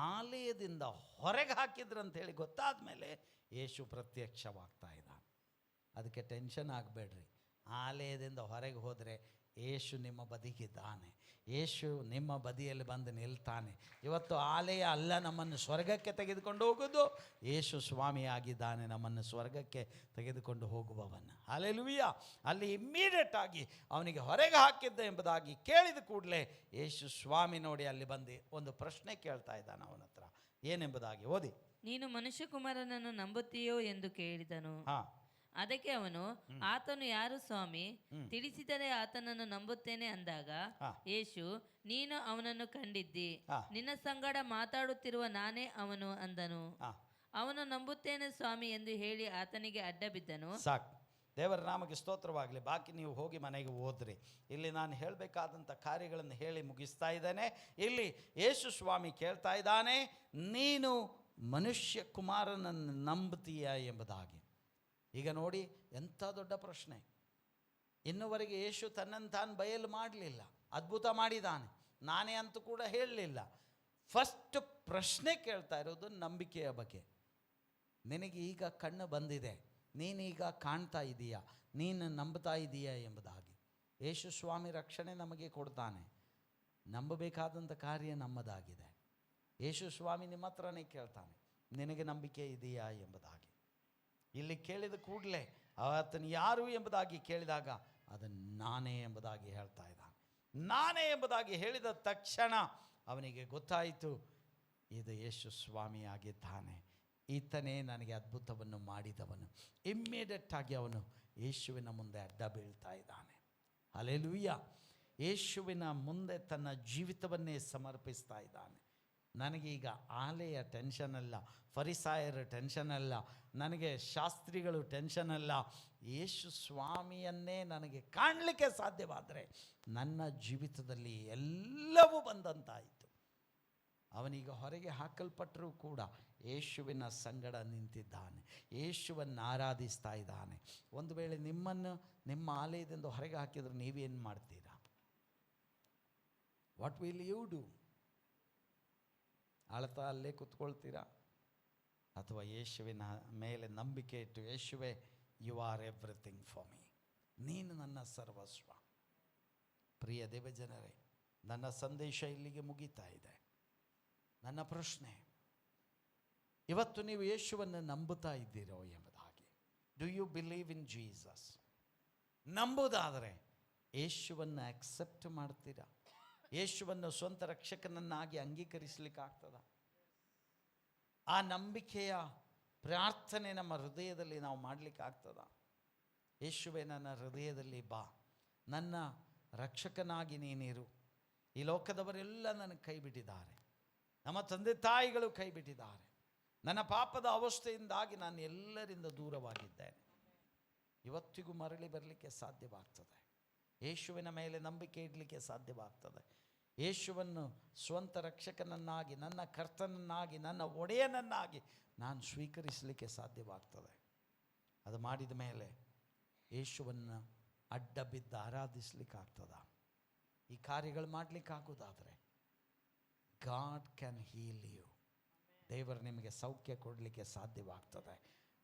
ಆಲಯದಿಂದ ಹೊರಗೆ ಹಾಕಿದ್ರಂಥೇಳಿ ಗೊತ್ತಾದ ಮೇಲೆ ಯೇಸು ಪ್ರತ್ಯಕ್ಷವಾಗ್ತಾ ಇದ್ದಾನೆ. ಅದಕ್ಕೆ ಟೆನ್ಷನ್ ಆಗಬೇಡ್ರಿ. ಆಲಯದಿಂದ ಹೊರಗೆ ಹೋದರೆ ಯೇಸು ನಿಮ್ಮ ಬದಿಗಿದ್ದಾನೆ. ಯೇಸು ನಿಮ್ಮ ಬದಿಯಲ್ಲಿ ಬಂದು ನಿಲ್ತಾನೆ. ಇವತ್ತು ಆಲಯ ಅಲ್ಲ ನಮ್ಮನ್ನು ಸ್ವರ್ಗಕ್ಕೆ ತೆಗೆದುಕೊಂಡು ಹೋಗೋದು, ಯೇಸು ಸ್ವಾಮಿಯಾಗಿದ್ದಾನೆ ನಮ್ಮನ್ನು ಸ್ವರ್ಗಕ್ಕೆ ತೆಗೆದುಕೊಂಡು ಹೋಗುವವನು. ಹಲ್ಲೆಲೂಯಾ. ಅಲ್ಲಿ ಇಮ್ಮಿಡಿಯೇಟ್ ಆಗಿ ಅವನಿಗೆ ಹೊರಗೆ ಹಾಕಿದ್ದ ಎಂಬುದಾಗಿ ಕೇಳಿದ ಕೂಡಲೇ ಯೇಸು ಸ್ವಾಮಿ ನೋಡಿ ಅಲ್ಲಿ ಬಂದು ಒಂದು ಪ್ರಶ್ನೆ ಕೇಳ್ತಾ ಇದ್ದಾನೆ ಅವನ ಹತ್ರ. ಏನೆಂಬುದಾಗಿ ಓದಿ. ನೀನು ಮನುಷ್ಯಕುಮಾರನನ್ನು ನಂಬುತ್ತೀಯೋ ಎಂದು ಕೇಳಿದನು. ಅದಕ್ಕೆ ಅವನು, ಆತನು ಯಾರು ಸ್ವಾಮಿ, ತಿಳಿಸಿದರೆ ಆತನನ್ನು ನಂಬುತ್ತೇನೆ ಅಂದಾಗ, ಯೇಸು, ನೀನು ಅವನನ್ನು ಕಂಡಿದ್ದಿ, ನಿನ್ನ ಸಂಗಡ ಮಾತಾಡುತ್ತಿರುವ ನಾನೇ ಅವನು ಅಂದನು. ಅವನು, ನಂಬುತ್ತೇನೆ ಸ್ವಾಮಿ ಎಂದು ಹೇಳಿ ಆತನಿಗೆ ಅಡ್ಡ ಬಿದ್ದನು. ಸಾಕು. ದೇವರ ನಾಮಕ್ಕೆ ಸ್ತೋತ್ರವಾಗಲಿ. ಬಾಕಿ ನೀವು ಹೋಗಿ ಮನೆಗೆ ಓದ್ರಿ. ಇಲ್ಲಿ ನಾನು ಹೇಳಬೇಕಾದಂಥ ಕಾರ್ಯಗಳನ್ನು ಹೇಳಿ ಮುಗಿಸ್ತಾ ಇದ್ದೇನೆ. ಇಲ್ಲಿ ಯೇಸು ಸ್ವಾಮಿ ಕೇಳ್ತಾ ಇದ್ದಾನೆ, ನೀನು ಮನುಷ್ಯ ಕುಮಾರನನ್ನು ನಂಬುತ್ತೀಯ ಎಂಬುದಾಗಿ. ಈಗ ನೋಡಿ, ಎಂಥ ದೊಡ್ಡ ಪ್ರಶ್ನೆ. ಇನ್ನುವರೆಗೆ ಯೇಸು ತನ್ನನ್ನು ತಾನು ಬಯಲು ಮಾಡಲಿಲ್ಲ, ಅದ್ಭುತ ಮಾಡಿದ್ದಾನೆ, ನಾನೇ ಅಂತೂ ಕೂಡ ಹೇಳಲಿಲ್ಲ. ಫಸ್ಟ್ ಪ್ರಶ್ನೆ ಕೇಳ್ತಾ ಇರೋದು ನಂಬಿಕೆಯ ಬಗ್ಗೆ. ನಿನಗೆ ಈಗ ಕಣ್ಣು ಬಂದಿದೆ, ನೀನೀಗ ಕಾಣ್ತಾ ಇದೀಯಾ, ನೀನು ನಂಬ್ತಾ ಇದೀಯಾ ಎಂಬುದಾಗಿ. ಯೇಸು ಸ್ವಾಮಿ ರಕ್ಷಣೆ ನಮಗೆ ಕೊಡ್ತಾನೆ, ನಂಬಬೇಕಾದಂಥ ಕಾರ್ಯ ನಮ್ಮದಾಗಿದೆ. ಯೇಸು ಸ್ವಾಮಿ ನಿಮ್ಮ ಹತ್ರನೇ ಕೇಳ್ತಾನೆ, ನಿನಗೆ ನಂಬಿಕೆ ಇದೆಯಾ ಎಂಬುದಾಗಿ. ಇಲ್ಲಿ ಕೇಳಿದ ಕೂಡಲೇ ಆತನು ಯಾರು ಎಂಬುದಾಗಿ ಕೇಳಿದಾಗ ಅದನ್ನು ನಾನೇ ಎಂಬುದಾಗಿ ಹೇಳ್ತಾ ಇದ್ದಾನೆ. ನಾನೇ ಎಂಬುದಾಗಿ ಹೇಳಿದ ತಕ್ಷಣ ಅವನಿಗೆ ಗೊತ್ತಾಯಿತು, ಇದು ಯೇಸು ಸ್ವಾಮಿಯಾಗಿದ್ದಾನೆ, ಈತನೇ ನನಗೆ ಅದ್ಭುತವನ್ನು ಮಾಡಿದವನು. ಇಮ್ಮಿಡಿಯೇಟ್ ಆಗಿ ಅವನು ಯೇಸುವಿನ ಮುಂದೆ ಅಡ್ಡ ಬೀಳ್ತಾ ಇದ್ದಾನೆ. ಹಲ್ಲೆಲೂಯಾ. ಯೇಸುವಿನ ಮುಂದೆ ತನ್ನ ಜೀವಿತವನ್ನೇ ಸಮರ್ಪಿಸ್ತಾ ಇದ್ದಾನೆ. ನನಗೀಗ ಆಲೆಯ ಟೆನ್ಷನ್ ಅಲ್ಲ, ಫರಿಸಾಯರ ಟೆನ್ಷನ್ ಅಲ್ಲ, ನನಗೆ ಶಾಸ್ತ್ರಿಗಳು ಟೆನ್ಷನ್ ಅಲ್ಲ. ಯೇಸು ಸ್ವಾಮಿಯನ್ನೇ ನನಗೆ ಕಾಣಲಿಕ್ಕೆ ಸಾಧ್ಯವಾದರೆ ನನ್ನ ಜೀವಿತದಲ್ಲಿ ಎಲ್ಲವೂ ಬಂದಂತಾಯಿತು. ಅವನೀಗ ಹೊರಗೆ ಹಾಕಲ್ಪಟ್ಟರೂ ಕೂಡ ಯೇಸುವಿನ ಸಂಗಡ ನಿಂತಿದ್ದಾನೆ, ಯೇಸುವನ್ನು ಆರಾಧಿಸ್ತಾ ಇದ್ದಾನೆ. ಒಂದು ವೇಳೆ ನಿಮ್ಮನ್ನು ನಿಮ್ಮ ಆಲಯದಿಂದ ಹೊರಗೆ ಹಾಕಿದರೆ ನೀವೇನು ಮಾಡ್ತೀರಾ? What will you do? ಅಳ್ತಾ ಅಲ್ಲೇ ಕೂತ್ಕೊಳ್ತೀರಾ? ಅಥವಾ ಯೇಸುವಿನ ಮೇಲೆ ನಂಬಿಕೆ ಇಟ್ಟು, ಯೇಸುವೆ, you are everything for me, ನೀನು ನನ್ನ ಸರ್ವಸ್ವ. ಪ್ರಿಯ ದೇವಜನರೇ, ನನ್ನ ಸಂದೇಶ ಇಲ್ಲಿಗೆ ಮುಗೀತಾ ಇದೆ. ನನ್ನ ಪ್ರಶ್ನೆ, ಇವತ್ತು ನೀವು ಯೇಸುವನ್ನು ನಂಬುತ್ತಾ ಇದ್ದೀರೋ ಎಂಬುದಾಗಿ. Do you believe in Jesus? ನಂಬುವುದಾದರೆ ಯೇಸುವನ್ನು ಅಕ್ಸೆಪ್ಟ್ ಮಾಡ್ತೀರಾ? ಯೇಸುವನ್ನು ಸ್ವಂತ ರಕ್ಷಕನನ್ನಾಗಿ ಅಂಗೀಕರಿಸಲಿಕ್ಕಾಗ್ತದ? ಆ ನಂಬಿಕೆಯ ಪ್ರಾರ್ಥನೆ ನಮ್ಮ ಹೃದಯದಲ್ಲಿ ನಾವು ಮಾಡಲಿಕ್ಕಾಗ್ತದ? ಯೇಸುವೆ, ನನ್ನ ಹೃದಯದಲ್ಲಿ ಬಾ, ನನ್ನ ರಕ್ಷಕನಾಗಿ ನೀನಿರು. ಈ ಲೋಕದವರೆಲ್ಲ ನನಗೆ ಕೈ ಬಿಟ್ಟಿದ್ದಾರೆ, ನಮ್ಮ ತಂದೆ ತಾಯಿಗಳು ಕೈ ಬಿಟ್ಟಿದ್ದಾರೆ, ನನ್ನ ಪಾಪದ ಅವಸ್ಥೆಯಿಂದಾಗಿ ನಾನು ಎಲ್ಲರಿಂದ ದೂರವಾಗಿದ್ದೇನೆ. ಇವತ್ತಿಗೂ ಮರಳಿ ಬರಲಿಕ್ಕೆ ಸಾಧ್ಯವಾಗ್ತದೆ, ಯೇಸುವಿನ ಮೇಲೆ ನಂಬಿಕೆ ಇಡಲಿಕ್ಕೆ ಸಾಧ್ಯವಾಗ್ತದೆ. ಯೇಸುವನ್ನು ಸ್ವಂತ ರಕ್ಷಕನನ್ನಾಗಿ, ನನ್ನ ಕರ್ತನನ್ನಾಗಿ, ನನ್ನ ಒಡೆಯನನ್ನಾಗಿ ನಾನು ಸ್ವೀಕರಿಸಲಿಕ್ಕೆ ಸಾಧ್ಯವಾಗ್ತದೆ. ಅದು ಮಾಡಿದ ಮೇಲೆ ಯೇಸುವನ್ನು ಅಡ್ಡ ಬಿದ್ದು ಆರಾಧಿಸ್ಲಿಕ್ಕಾಗ್ತದ? ಈ ಕಾರ್ಯಗಳು ಮಾಡಲಿಕ್ಕಾಗೋದಾದರೆ ಗಾಡ್ ಕ್ಯಾನ್ ಹೀಲ್ ಯು. ದೇವರು ನಿಮಗೆ ಸೌಖ್ಯ ಕೊಡಲಿಕ್ಕೆ ಸಾಧ್ಯವಾಗ್ತದೆ.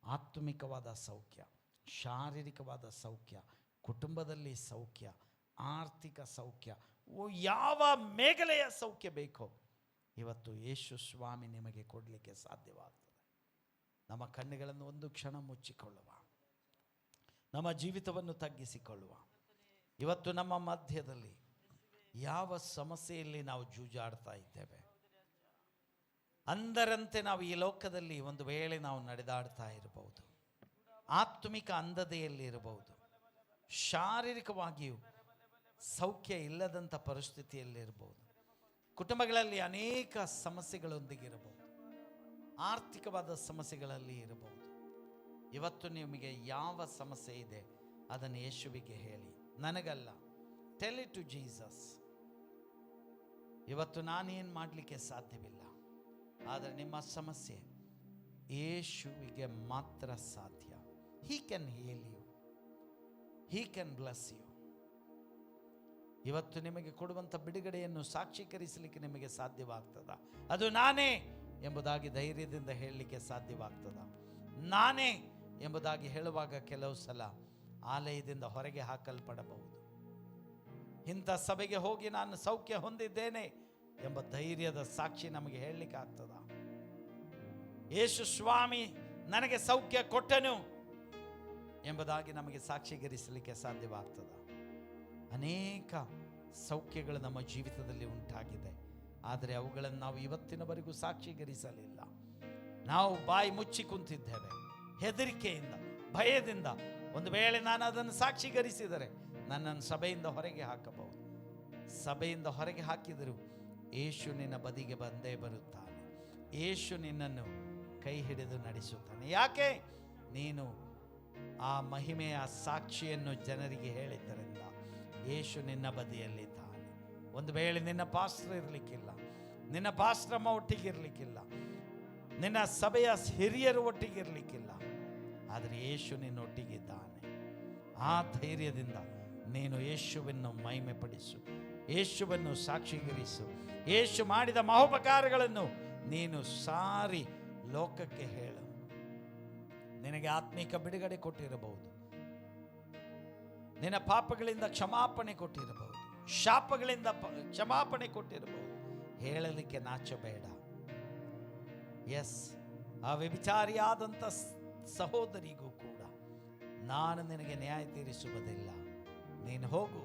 ಆತ್ಮಿಕವಾದ ಸೌಖ್ಯ, ಶಾರೀರಿಕವಾದ ಸೌಖ್ಯ, ಕುಟುಂಬದಲ್ಲಿ ಸೌಖ್ಯ, ಆರ್ಥಿಕ ಸೌಖ್ಯ, ಯಾವ ಮೇಘಲೆಯ ಸೌಖ್ಯ ಬೇಕೋ ಇವತ್ತು ಯೇಸು ಸ್ವಾಮಿ ನಿಮಗೆ ಕೊಡಲಿಕ್ಕೆ ಸಾಧ್ಯವಾಗ್ತದೆ. ನಮ್ಮ ಕಣ್ಣುಗಳನ್ನು ಒಂದು ಕ್ಷಣ ಮುಚ್ಚಿಕೊಳ್ಳುವ, ನಮ್ಮ ಜೀವಿತವನ್ನು ತಗ್ಗಿಸಿಕೊಳ್ಳುವ. ಇವತ್ತು ನಮ್ಮ ಮಧ್ಯದಲ್ಲಿ ಯಾವ ಸಮಸ್ಯೆಯಲ್ಲಿ ನಾವು ಜೂಜಾಡ್ತಾ ಇದ್ದೇವೆ? ಅಂದರಂತೆ ನಾವು ಈ ಲೋಕದಲ್ಲಿ ಒಂದು ವೇಳೆ ನಾವು ನಡೆದಾಡ್ತಾ ಇರಬಹುದು, ಆತ್ಮಿಕ ಅಂಧತೆಯಲ್ಲಿ ಇರಬಹುದು, ಶಾರೀರಿಕವಾಗಿಯೂ ಸೌಖ್ಯ ಇಲ್ಲದಂಥ ಪರಿಸ್ಥಿತಿಯಲ್ಲಿರಬಹುದು, ಕುಟುಂಬಗಳಲ್ಲಿ ಅನೇಕ ಸಮಸ್ಯೆಗಳೊಂದಿಗಿರಬಹುದು, ಆರ್ಥಿಕವಾದ ಸಮಸ್ಯೆಗಳಲ್ಲಿ ಇರಬಹುದು. ಇವತ್ತು ನಿಮಗೆ ಯಾವ ಸಮಸ್ಯೆ ಇದೆ ಅದನ್ನು ಯೇಸುವಿಗೆ ಹೇಳಿ, ನನಗಲ್ಲ, ಟೆಲ್ ಇಟ್ ಟು ಜೀಸಸ್. ಇವತ್ತು ನಾನೇನು ಮಾಡಲಿಕ್ಕೆ ಸಾಧ್ಯವಿಲ್ಲ, ಆದರೆ ನಿಮ್ಮ ಸಮಸ್ಯೆ ಯೇಸುವಿಗೆ ಮಾತ್ರ ಸಾಧ್ಯ. He can heal you, he can bless you. ಇವತ್ತು ನಿಮಗೆ ಕೊಡುವಂಥ ಬಿಡುಗಡೆಯನ್ನು ಸಾಕ್ಷೀಕರಿಸಲಿಕ್ಕೆ ನಿಮಗೆ ಸಾಧ್ಯವಾಗ್ತದ? ಅದು ನಾನೇ ಎಂಬುದಾಗಿ ಧೈರ್ಯದಿಂದ ಹೇಳಲಿಕ್ಕೆ ಸಾಧ್ಯವಾಗ್ತದ? ನಾನೇ ಎಂಬುದಾಗಿ ಹೇಳುವಾಗ ಕೆಲವು ಸಲ ಆಲಯದಿಂದ ಹೊರಗೆ ಹಾಕಲ್ಪಡಬಹುದು. ಇಂಥ ಸಭೆಗೆ ಹೋಗಿ ನಾನು ಸೌಖ್ಯ ಹೊಂದಿದ್ದೇನೆ ಎಂಬ ಧೈರ್ಯದ ಸಾಕ್ಷಿ ನಮಗೆ ಹೇಳಲಿಕ್ಕೆ ಆಗ್ತದ? ಯೇಸು ಸ್ವಾಮಿ ನನಗೆ ಸೌಖ್ಯ ಕೊಟ್ಟನು ಎಂಬುದಾಗಿ ನಮಗೆ ಸಾಕ್ಷೀಕರಿಸಲಿಕ್ಕೆ ಸಾಧ್ಯವಾಗ್ತದ? ಅನೇಕ ಸೌಖ್ಯಗಳು ನಮ್ಮ ಜೀವಿತದಲ್ಲಿ ಉಂಟಾಗಿದೆ, ಆದರೆ ಅವುಗಳನ್ನು ನಾವು ಇವತ್ತಿನವರೆಗೂ ಸಾಕ್ಷೀಕರಿಸಲಿಲ್ಲ. ನಾವು ಬಾಯಿ ಮುಚ್ಚಿ ಕುಂತಿದ್ದೇವೆ, ಹೆದರಿಕೆಯಿಂದ, ಭಯದಿಂದ. ಒಂದು ವೇಳೆ ನಾನು ಅದನ್ನು ಸಾಕ್ಷೀಕರಿಸಿದರೆ ನನ್ನನ್ನು ಸಭೆಯಿಂದ ಹೊರಗೆ ಹಾಕಬಹುದು. ಸಭೆಯಿಂದ ಹೊರಗೆ ಹಾಕಿದರೂ ಯೇಸು ನಿನ್ನ ಬದಿಗೆ ಬಂದೇ ಬರುತ್ತಾನೆ. ಯೇಸು ನಿನ್ನನ್ನು ಕೈ ಹಿಡಿದು ನಡೆಸುತ್ತಾನೆ. ಯಾಕೆ? ನೀನು ಆ ಮಹಿಮೆಯ ಸಾಕ್ಷಿಯನ್ನು ಜನರಿಗೆ ಹೇಳಿದ್ದರಿಂದ ಯೇಸು ನಿನ್ನ ಬದಿಯಲ್ಲಿದ್ದಾನೆ. ಒಂದು ವೇಳೆ ನಿನ್ನ ಪಾಸ್ಟರ್ ಇರಲಿಕ್ಕಿಲ್ಲ, ನಿನ್ನ ಪಾಸ್ಟ್ರಮ್ಮ ಒಟ್ಟಿಗಿರಲಿಕ್ಕಿಲ್ಲ, ನಿನ್ನ ಸಭೆಯ ಹಿರಿಯರು ಒಟ್ಟಿಗಿರಲಿಕ್ಕಿಲ್ಲ, ಆದರೆ ಯೇಸು ನಿನ್ನೊಟ್ಟಿಗಿದ್ದಾನೆ. ಆ ಧೈರ್ಯದಿಂದ ನೀನು ಯೇಸುವನ್ನು ಮಹಿಮೆ ಪಡಿಸು, ಯೇಸುವನ್ನು ಸಾಕ್ಷೀಕರಿಸು. ಯೇಸು ಮಾಡಿದ ಮಹೋಪಕಾರಗಳನ್ನು ನೀನು ಸಾರಿ ಲೋಕಕ್ಕೆ ಹೇಳು. ನಿನಗೆ ಆತ್ಮಿಕ ಬಿಡುಗಡೆ ಕೊಟ್ಟಿರಬಹುದು, ನಿನ್ನ ಪಾಪಗಳಿಂದ ಕ್ಷಮಾಪಣೆ ಕೊಟ್ಟಿರಬಹುದು, ಶಾಪಗಳಿಂದ ಕ್ಷಮಾಪಣೆ ಕೊಟ್ಟಿರಬಹುದು. ಹೇಳಲಿಕ್ಕೆ ನಾಚಬೇಡ. ಎಸ್, ಆ ವ್ಯಭಿಚಾರಿಯಾದಂಥ ಸಹೋದರಿಗೂ ಕೂಡ ನಾನು ನಿನಗೆ ನ್ಯಾಯ ತೀರಿಸುವುದಿಲ್ಲ, ನೀನು ಹೋಗು,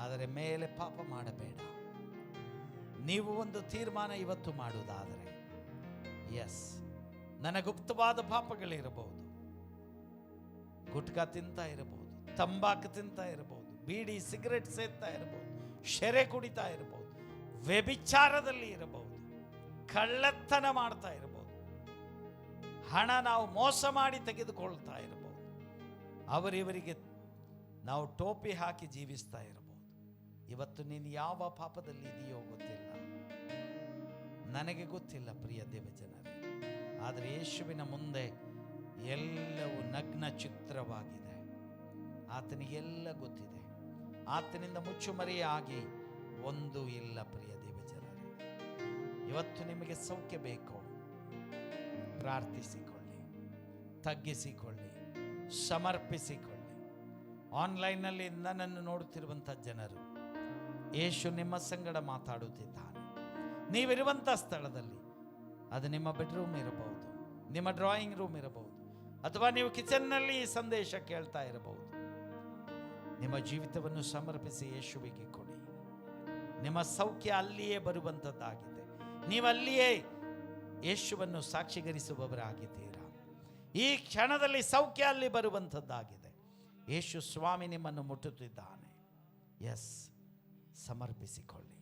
ಆದರೆ ಮೇಲೆ ಪಾಪ ಮಾಡಬೇಡ. ನೀವು ಒಂದು ತೀರ್ಮಾನ ಇವತ್ತು ಮಾಡುವುದಾದರೆ, ಎಸ್, ನನ್ನ ಗುಪ್ತವಾದ ಪಾಪಗಳಿರಬಹುದು, ಗುಟ್ಕಾ ತಿಂತಾ ಇರಬಹುದು, ತಂಬಾಕು ತಿಂತಾ ಇರಬಹುದು, ಬೀಡಿ ಸಿಗರೆಟ್ ಸೇರ್ತಾ ಇರಬಹುದು, ಶೆರೆ ಕುಡಿತಾ ಇರಬಹುದು, ವ್ಯಭಿಚಾರದಲ್ಲಿ ಇರಬಹುದು, ಕಳ್ಳತನ ಮಾಡ್ತಾ ಇರಬಹುದು, ಹಣ ನಾವು ಮೋಸ ಮಾಡಿ ತೆಗೆದುಕೊಳ್ತಾ ಇರಬಹುದು, ಅವರಿವರಿಗೆ ನಾವು ಟೋಪಿ ಹಾಕಿ ಜೀವಿಸ್ತಾ ಇರಬಹುದು. ಇವತ್ತು ನೀನು ಯಾವ ಪಾಪದಲ್ಲಿ ಇದೆಯೋ ಗೊತ್ತಿಲ್ಲ, ನನಗೆ ಗೊತ್ತಿಲ್ಲ ಪ್ರಿಯ ದೇವಜನರೇ. ಆದರೆ ಯೇಸುವಿನ ಮುಂದೆ ಎಲ್ಲವೂ ನಗ್ನ ಚಿತ್ರವಾಗಿದೆ. ಆತನಿಗೆಲ್ಲ ಗೊತ್ತಿದೆ. ಆತನಿಂದ ಮುಚ್ಚುಮರೆಯಾಗಿ ಒಂದು ಇಲ್ಲ. ಪ್ರಿಯ ದೇವಜನರೇ, ಇವತ್ತು ನಿಮಗೆ ಸೌಖ್ಯ ಬೇಕೋ? ಪ್ರಾರ್ಥಿಸಿಕೊಳ್ಳಿ, ತಗ್ಗಿಸಿಕೊಳ್ಳಿ, ಸಮರ್ಪಿಸಿಕೊಳ್ಳಿ. ಆನ್ಲೈನ್ನಲ್ಲಿ ನನ್ನನ್ನು ನೋಡುತ್ತಿರುವಂಥ ಜನರು, ಯೇಸು ನಿಮ್ಮ ಸಂಗಡ ಮಾತಾಡುತ್ತಿದ್ದಾನೆ. ನೀವಿರುವಂಥ ಸ್ಥಳದಲ್ಲಿ, ಅದು ನಿಮ್ಮ ಬೆಡ್ರೂಮ್ ಇರಬಹುದು, ನಿಮ್ಮ ಡ್ರಾಯಿಂಗ್ ರೂಮ್ ಇರಬಹುದು, ಅಥವಾ ನೀವು ಕಿಚನ್ನಲ್ಲಿ ಈ ಸಂದೇಶ ಕೇಳ್ತಾ ಇರಬಹುದು. ನಿಮ್ಮ ಜೀವಿತವನ್ನು ಸಮರ್ಪಿಸಿ ಯೇಸುವಿಗೆ ಕೊಡಿ. ನಿಮ್ಮ ಸೌಖ್ಯ ಅಲ್ಲಿಯೇ ಬರುವಂಥದ್ದಾಗಿದೆ. ನೀವು ಅಲ್ಲಿಯೇ ಯೇಸುವನ್ನು ಸಾಕ್ಷೀಕರಿಸುವವರಾಗಿದ್ದೀರಾ. ಈ ಕ್ಷಣದಲ್ಲಿ ಸೌಖ್ಯ ಅಲ್ಲಿ ಬರುವಂಥದ್ದಾಗಿದೆ. ಯೇಸು ಸ್ವಾಮಿ ನಿಮ್ಮನ್ನು ಮುಟ್ಟುತ್ತಿದ್ದಾನೆ. ಎಸ್, ಸಮರ್ಪಿಸಿಕೊಳ್ಳಿ.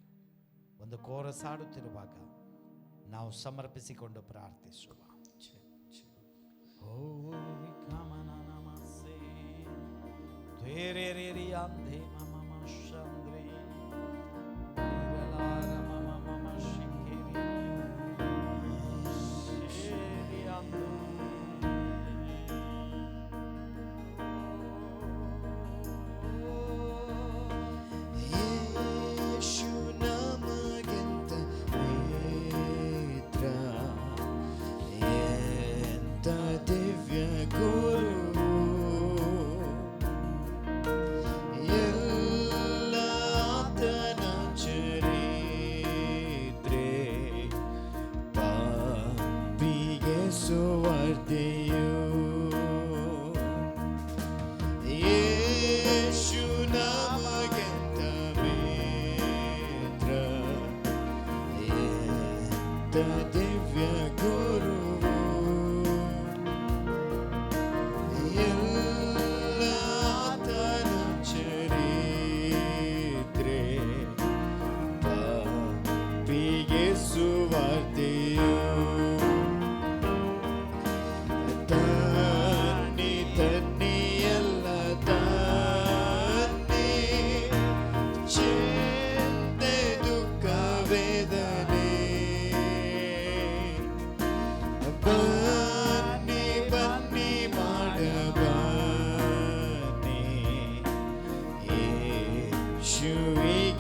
ಒಂದು ಕೋರಸ್ ಹಾಡುತ್ತಿರುವಾಗ ನಾವು ಸಮರ್ಪಿಸಿಕೊಂಡು ಪ್ರಾರ್ಥಿಸುವ.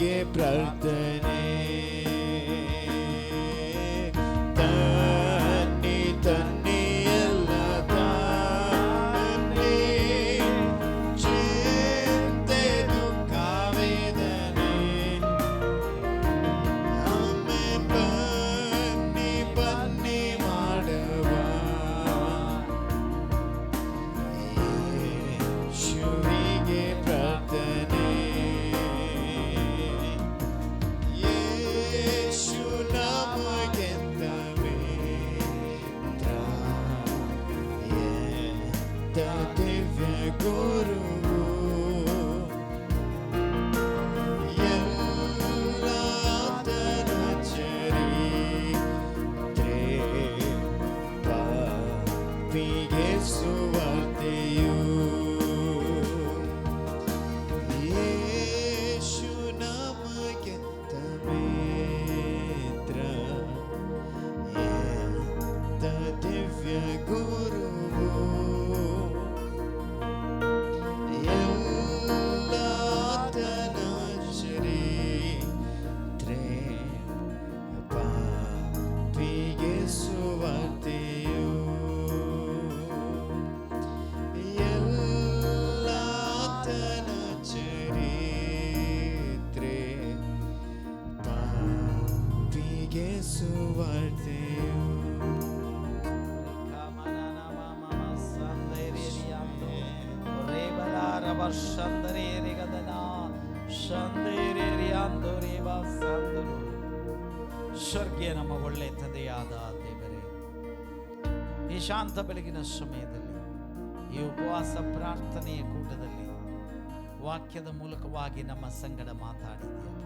ಯೇಸುವಿಗೆ ಪ್ರಾರ್ಥನೆ. ತನ್ನಿ ತನ್ನಿ ಎಲ್ಲ ತಾನೇ, ಚಿಂತೆ ದುಃಖ ವೇದನೆ. ಆಮೆನ್. ಬನ್ನಿ ಬನ್ನಿ ಮಾಡುವ ಯೇಸುವಿಗೆ ಪ್ರಾರ್ಥನೆ. ಯೇಸು ನಮಗೆಂತ ಮಿತ್ರ, ಎಂತ ದಿವ್ಯ ಗುರುವು. ಎಲ್ಲ ಆತನ ಚರಿತ್ರೆ, ಪಾಪಿಗೆ ಸುವಾರ್ತೆಯು. ಯೇಸು ನಮಗೆಂತ ಮಿತ್ರ, ಎಂತ ದಿವ್ಯ ಗುರುವು. ಎಲ್ಲ ಆತನ ಚರಿತ್ರೆ, ಪಾಪಿಗೆ ಸುವಾರ್ತೆಯು. ಎಲ್ಲ ಆತನ ಚರಿತ್ರೆ, ಪಾಪಿಗೆ ಸುವಾರ್ತೆಯು. ಸ್ವರ್ಗೀಯ ನಮ್ಮ ಒಳ್ಳೆ ತಂದೆಯಾದ ದೇವರೇ, ಈ ಶಾಂತ ಬೆಳಗಿನ ಸಮಯದಲ್ಲಿ ಈ ಉಪವಾಸ ಪ್ರಾರ್ಥನೆಯ ಕೂಟದಲ್ಲಿ ವಾಕ್ಯದ ಮೂಲಕವಾಗಿ ನಮ್ಮ ಸಂಗಡ ಮಾತಾಡಿದೆಯಪ್ಪ.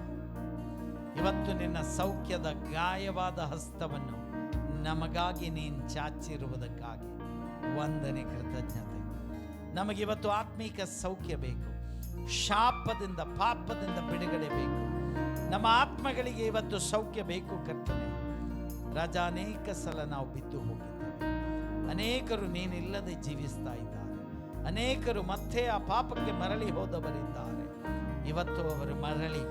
ಇವತ್ತು ನಿನ್ನ ಸೌಖ್ಯದ ಗಾಯವಾದ ಹಸ್ತವನ್ನು ನಮಗಾಗಿ ನೀನು ಚಾಚಿರುವುದಕ್ಕಾಗಿ ವಂದನೆ, ಕೃತಜ್ಞತೆ. ನಮಗಿವತ್ತು ಆತ್ಮೀಕ ಸೌಖ್ಯ ಬೇಕು, ಶಾಪದಿಂದ ಪಾಪದಿಂದ ಬಿಡುಗಡೆ ಬೇಕು. ನಮ್ಮ ಆತ್ಮಗಳಿಗೆ ಇವತ್ತು ಸೌಖ್ಯ ಬೇಕು ಕರ್ತನೆ. ರಾಜ, ಅನೇಕ ಸಲ ನಾವು ಬಿದ್ದು ಹೋಗಿದ್ದೇವೆ. ಅನೇಕರು ನೀನಿಲ್ಲದೆ ಜೀವಿಸ್ತಾ ಇದ್ದಾರೆ. ಅನೇಕರು ಮತ್ತೆ ಆ ಪಾಪಕ್ಕೆ ಮರಳಿ ಹೋದವರಿದ್ದಾರೆ. ಇವತ್ತು ಅವರು ಮರಳಿ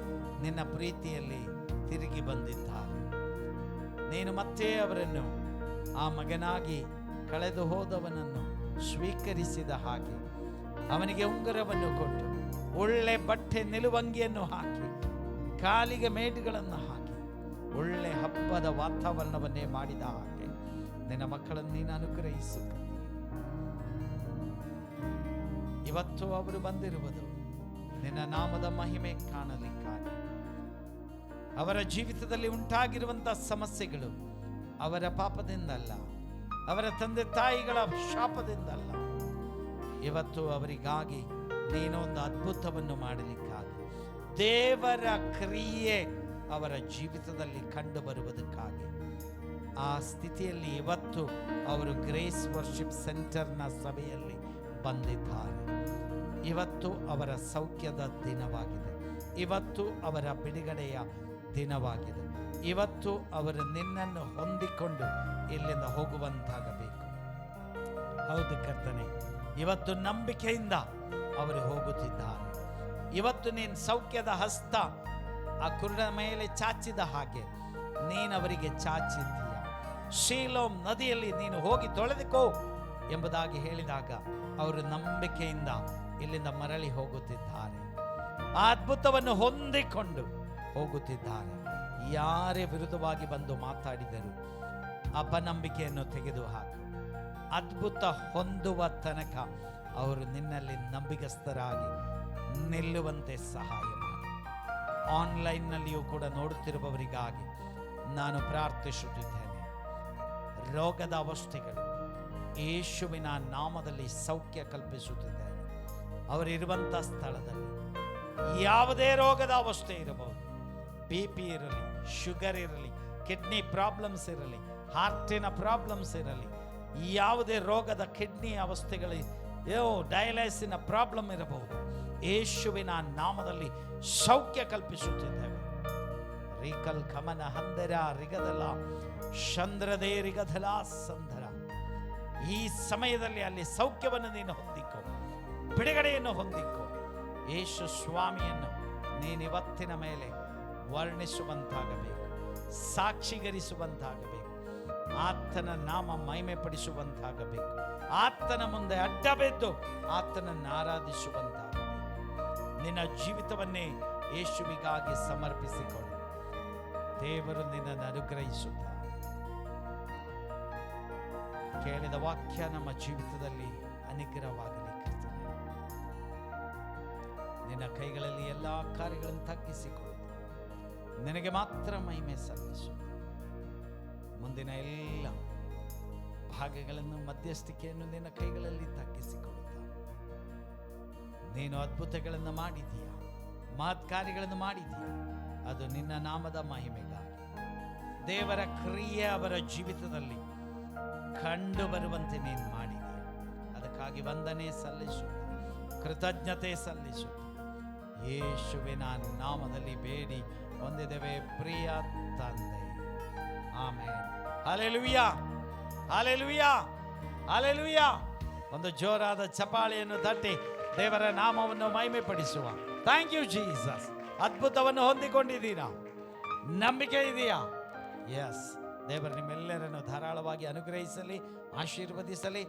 ನಿನ್ನ ಪ್ರೀತಿಯಲ್ಲಿ ತಿರುಗಿ ಬಂದಿದ್ದಾರೆ. ನೀನು ಮತ್ತೆ ಅವರನ್ನು ಆ ಮಗನಾಗಿ ಕಳೆದು ಹೋದವನನ್ನು ಸ್ವೀಕರಿಸಿದ ಹಾಗೆ ಅವನಿಗೆ ಉಂಗುರವನ್ನು ಕೊಟ್ಟು ಒಳ್ಳೆ ಬಟ್ಟೆ ನಿಲುವಂಗಿಯನ್ನು ಹಾಕಿ ಕಾಲಿಗೆ ಮೇಟುಗಳನ್ನು ಹಾಕಿ ಒಳ್ಳೆ ಹಬ್ಬದ ವಾತಾವರಣವನ್ನೇ ಮಾಡಿದ ಹಾಗೆ ನಿನ್ನ ಮಕ್ಕಳನ್ನು ನೀನು ಅನುಗ್ರಹಿಸು. ಇವತ್ತು ಅವರು ಬಂದಿರುವುದು ನಿನ್ನ ನಾಮದ ಮಹಿಮೆ ಕಾಣಲಿಕ್ಕಾಗಿ. ಅವರ ಜೀವಿತದಲ್ಲಿ ಉಂಟಾಗಿರುವಂತಹ ಸಮಸ್ಯೆಗಳು ಅವರ ಪಾಪದಿಂದಲ್ಲ, ಅವರ ತಂದೆ ತಾಯಿಗಳ ಶಾಪದಿಂದಲ್ಲ. ಇವತ್ತು ಅವರಿಗಾಗಿ ನೀನೊಂದು ಅದ್ಭುತವನ್ನು ಮಾಡಲಿಕ್ಕಾಗಿ, ದೇವರ ಕ್ರಿಯೆ ಅವರ ಜೀವಿತದಲ್ಲಿ ಕಂಡು ಬರುವುದಕ್ಕಾಗಿ ಆ ಸ್ಥಿತಿಯಲ್ಲಿ ಇವತ್ತು ಅವರು ಗ್ರೇಸ್ ವರ್ಷಿಪ್ ಸೆಂಟರ್ನ ಸಭೆಯಲ್ಲಿ ಬಂದಿದ್ದಾರೆ. ಇವತ್ತು ಅವರ ಸೌಖ್ಯದ ದಿನವಾಗಿದೆ. ಇವತ್ತು ಅವರ ಬಿಡುಗಡೆಯ ದಿನವಾಗಿದೆ. ಇವತ್ತು ಅವರು ನಿನ್ನನ್ನು ಹೊಂದಿಕೊಂಡು ಇಲ್ಲಿಂದ ಹೋಗುವಂತಾಗಬೇಕು. ಹೌದು ಕರ್ತನೆ, ಇವತ್ತು ನಂಬಿಕೆಯಿಂದ ಅವರು ಹೋಗುತ್ತಿದ್ದಾರೆ. ಇವತ್ತು ನೀನು ಸೌಖ್ಯದ ಹಸ್ತ ಆ ಕುರುಡನ ಮೇಲೆ ಚಾಚಿದ ಹಾಗೆ ನೀನವರಿಗೆ ಚಾಚಿದ್ದೀಯ. ಶೀಲೋಮ್ ನದಿಯಲ್ಲಿ ನೀನು ಹೋಗಿ ತೊಳೆದುಕೋ ಎಂಬುದಾಗಿ ಹೇಳಿದಾಗ ಅವರು ನಂಬಿಕೆಯಿಂದ ಇಲ್ಲಿಂದ ಮರಳಿ ಹೋಗುತ್ತಿದ್ದಾರೆ. ಆ ಅದ್ಭುತವನ್ನು ಹೊಂದಿಕೊಂಡು ಹೋಗುತ್ತಿದ್ದಾರೆ. ಯಾರೇ ವಿರುದ್ಧವಾಗಿ ಬಂದು ಮಾತಾಡಿದರು ಅಪನಂಬಿಕೆಯನ್ನು ತೆಗೆದುಹಾಕು. ಅದ್ಭುತ ಹೊಂದುವ ತನಕ ಅವರು ನಿನ್ನಲ್ಲಿ ನಂಬಿಗಸ್ತರಾಗಿ ನಿಲ್ಲುವಂತೆ ಸಹಾಯ ಮಾಡಿ. ಆನ್ಲೈನ್ನಲ್ಲಿಯೂ ಕೂಡ ನೋಡುತ್ತಿರುವವರಿಗಾಗಿ ನಾನು ಪ್ರಾರ್ಥಿಸುತ್ತಿದ್ದೇನೆ. ರೋಗದ ಅವಸ್ಥೆಗಳು ಯೇಸುವಿನ ನಾಮದಲ್ಲಿ ಸೌಖ್ಯ ಕಲ್ಪಿಸುತ್ತಿದ್ದೇನೆ. ಅವರಿರುವಂಥ ಸ್ಥಳದಲ್ಲಿ ಯಾವುದೇ ರೋಗದ ಅವಸ್ಥೆ ಇರಬಹುದು, BP ಇರಲಿ, ಶುಗರ್ ಇರಲಿ, ಕಿಡ್ನಿ ಪ್ರಾಬ್ಲಮ್ಸ್ ಇರಲಿ, ಹಾರ್ಟಿನ ಪ್ರಾಬ್ಲಮ್ಸ್ ಇರಲಿ, ಯಾವುದೇ ರೋಗದ ಕಿಡ್ನಿ ಅವಸ್ಥೆಗಳು, ಡಯಾಲಿಸಿನ ಪ್ರಾಬ್ಲಮ್ ಇರಬಹುದು, ಯೇಸುವಿನ ನಾಮದಲ್ಲಿ ಸೌಖ್ಯ ಕಲ್ಪಿಸುತ್ತಿದ್ದೇವೆ. ರೀಕಲ್ ಕಮನ ಹಂದರ ರಿಗದಲ ಚಂದ್ರದೇ ರಿಗದಲ ಸಂದರ. ಈ ಸಮಯದಲ್ಲಿ ಅಲ್ಲಿ ಸೌಖ್ಯವನ್ನು ನೀನು ಹೊಂದಿಕೋ, ಬಿಡುಗಡೆಯನ್ನು ಹೊಂದಿಕೋ. ಯೇಸು ಸ್ವಾಮಿಯನ್ನು ನೀನು ಇವತ್ತಿನ ಮೇಲೆ ವರ್ಣಿಸುವಂತಾಗಬೇಕು, ಸಾಕ್ಷಿಗರಿಸುವಂತಾಗಬೇಕು, ಆತನ ನಾಮ ಮಹಿಮೆ ಪಡಿಸುವಂತಾಗಬೇಕು, ಆತನ ಮುಂದೆ ಅಡ್ಡ ಬಿದ್ದು ಆತನನ್ನು ಆರಾಧಿಸುವಂತಾಗಬೇಕು. ನಿನ್ನ ಜೀವಿತವನ್ನೇ ಯೇಸುವಿಗಾಗಿ ಸಮರ್ಪಿಸಿಕೊಳ್ಳು. ದೇವರು ನಿನ್ನನ್ನು ಅನುಗ್ರಹಿಸುತ್ತಾ ಕೇಳಿದ ವಾಕ್ಯ ನಮ್ಮ ಜೀವಿತದಲ್ಲಿ ಅನುಗ್ರಹವಾಗಲಿ ಕರ್ತನೇ. ನಿನ್ನ ಕೈಗಳಲ್ಲಿ ಎಲ್ಲ ಕಾರ್ಯಗಳನ್ನು ತಗ್ಗಿಸಿಕೊಳ್ಳು. ನಿನಗೆ ಮಾತ್ರ ಮಹಿಮೆ ಸಲ್ಲಿಸು. ಮುಂದಿನ ಎಲ್ಲ ಭಾಗಗಳನ್ನು ಮಧ್ಯಸ್ಥಿಕೆಯನ್ನು ನಿನ್ನ ಕೈಗಳಲ್ಲಿ ತಗ್ಗಿಸಿಕೊಳ್ಳುತ್ತಾ ನೀನು ಅದ್ಭುತಗಳನ್ನು ಮಾಡಿದೀಯ, ಮಹತ್ ಕಾರ್ಯಗಳನ್ನು ಮಾಡಿದೀಯ. ಅದು ನಿನ್ನ ನಾಮದ ಮಹಿಮೆಗಾಗಿ, ದೇವರ ಕ್ರಿಯೆ ಅವರ ಜೀವಿತದಲ್ಲಿ ಕಂಡು ಬರುವಂತೆ ನೀನು ಮಾಡಿದೀಯ. ಅದಕ್ಕಾಗಿ ವಂದನೆ ಸಲ್ಲಿಸು, ಕೃತಜ್ಞತೆ ಸಲ್ಲಿಸು. ಯೇಸುವಿನ ನಾಮದಲ್ಲಿ ಬೇಡಿ ಹೊಂದಿದ್ದೇವೆ ಪ್ರಿಯ ತಂದೆ, ಆಮೆನ್. Hallelujah, hallelujah, hallelujah. ಒಂದು ಜೋರಾದ ಚಪ್ಪಾಳೆಯನ್ನು ತಟ್ಟಿ ದೇವರ ನಾಮವನ್ನು ಮಹಿಮೆ ಪಡಿಸುವ. Thank you Jesus. ಅದ್ಭುತವನ್ನು ಹೊಂದಿಕೊಂಡಿದ್ದೀರಾ? ನಂಬಿಕೆ ಇದೆಯಾ? ಎಸ್. ದೇವರು ನಿಮ್ಮೆಲ್ಲರನ್ನು ಧಾರಾಳವಾಗಿ ಅನುಗ್ರಹಿಸಲಿ, ಆಶೀರ್ವದಿಸಲಿ.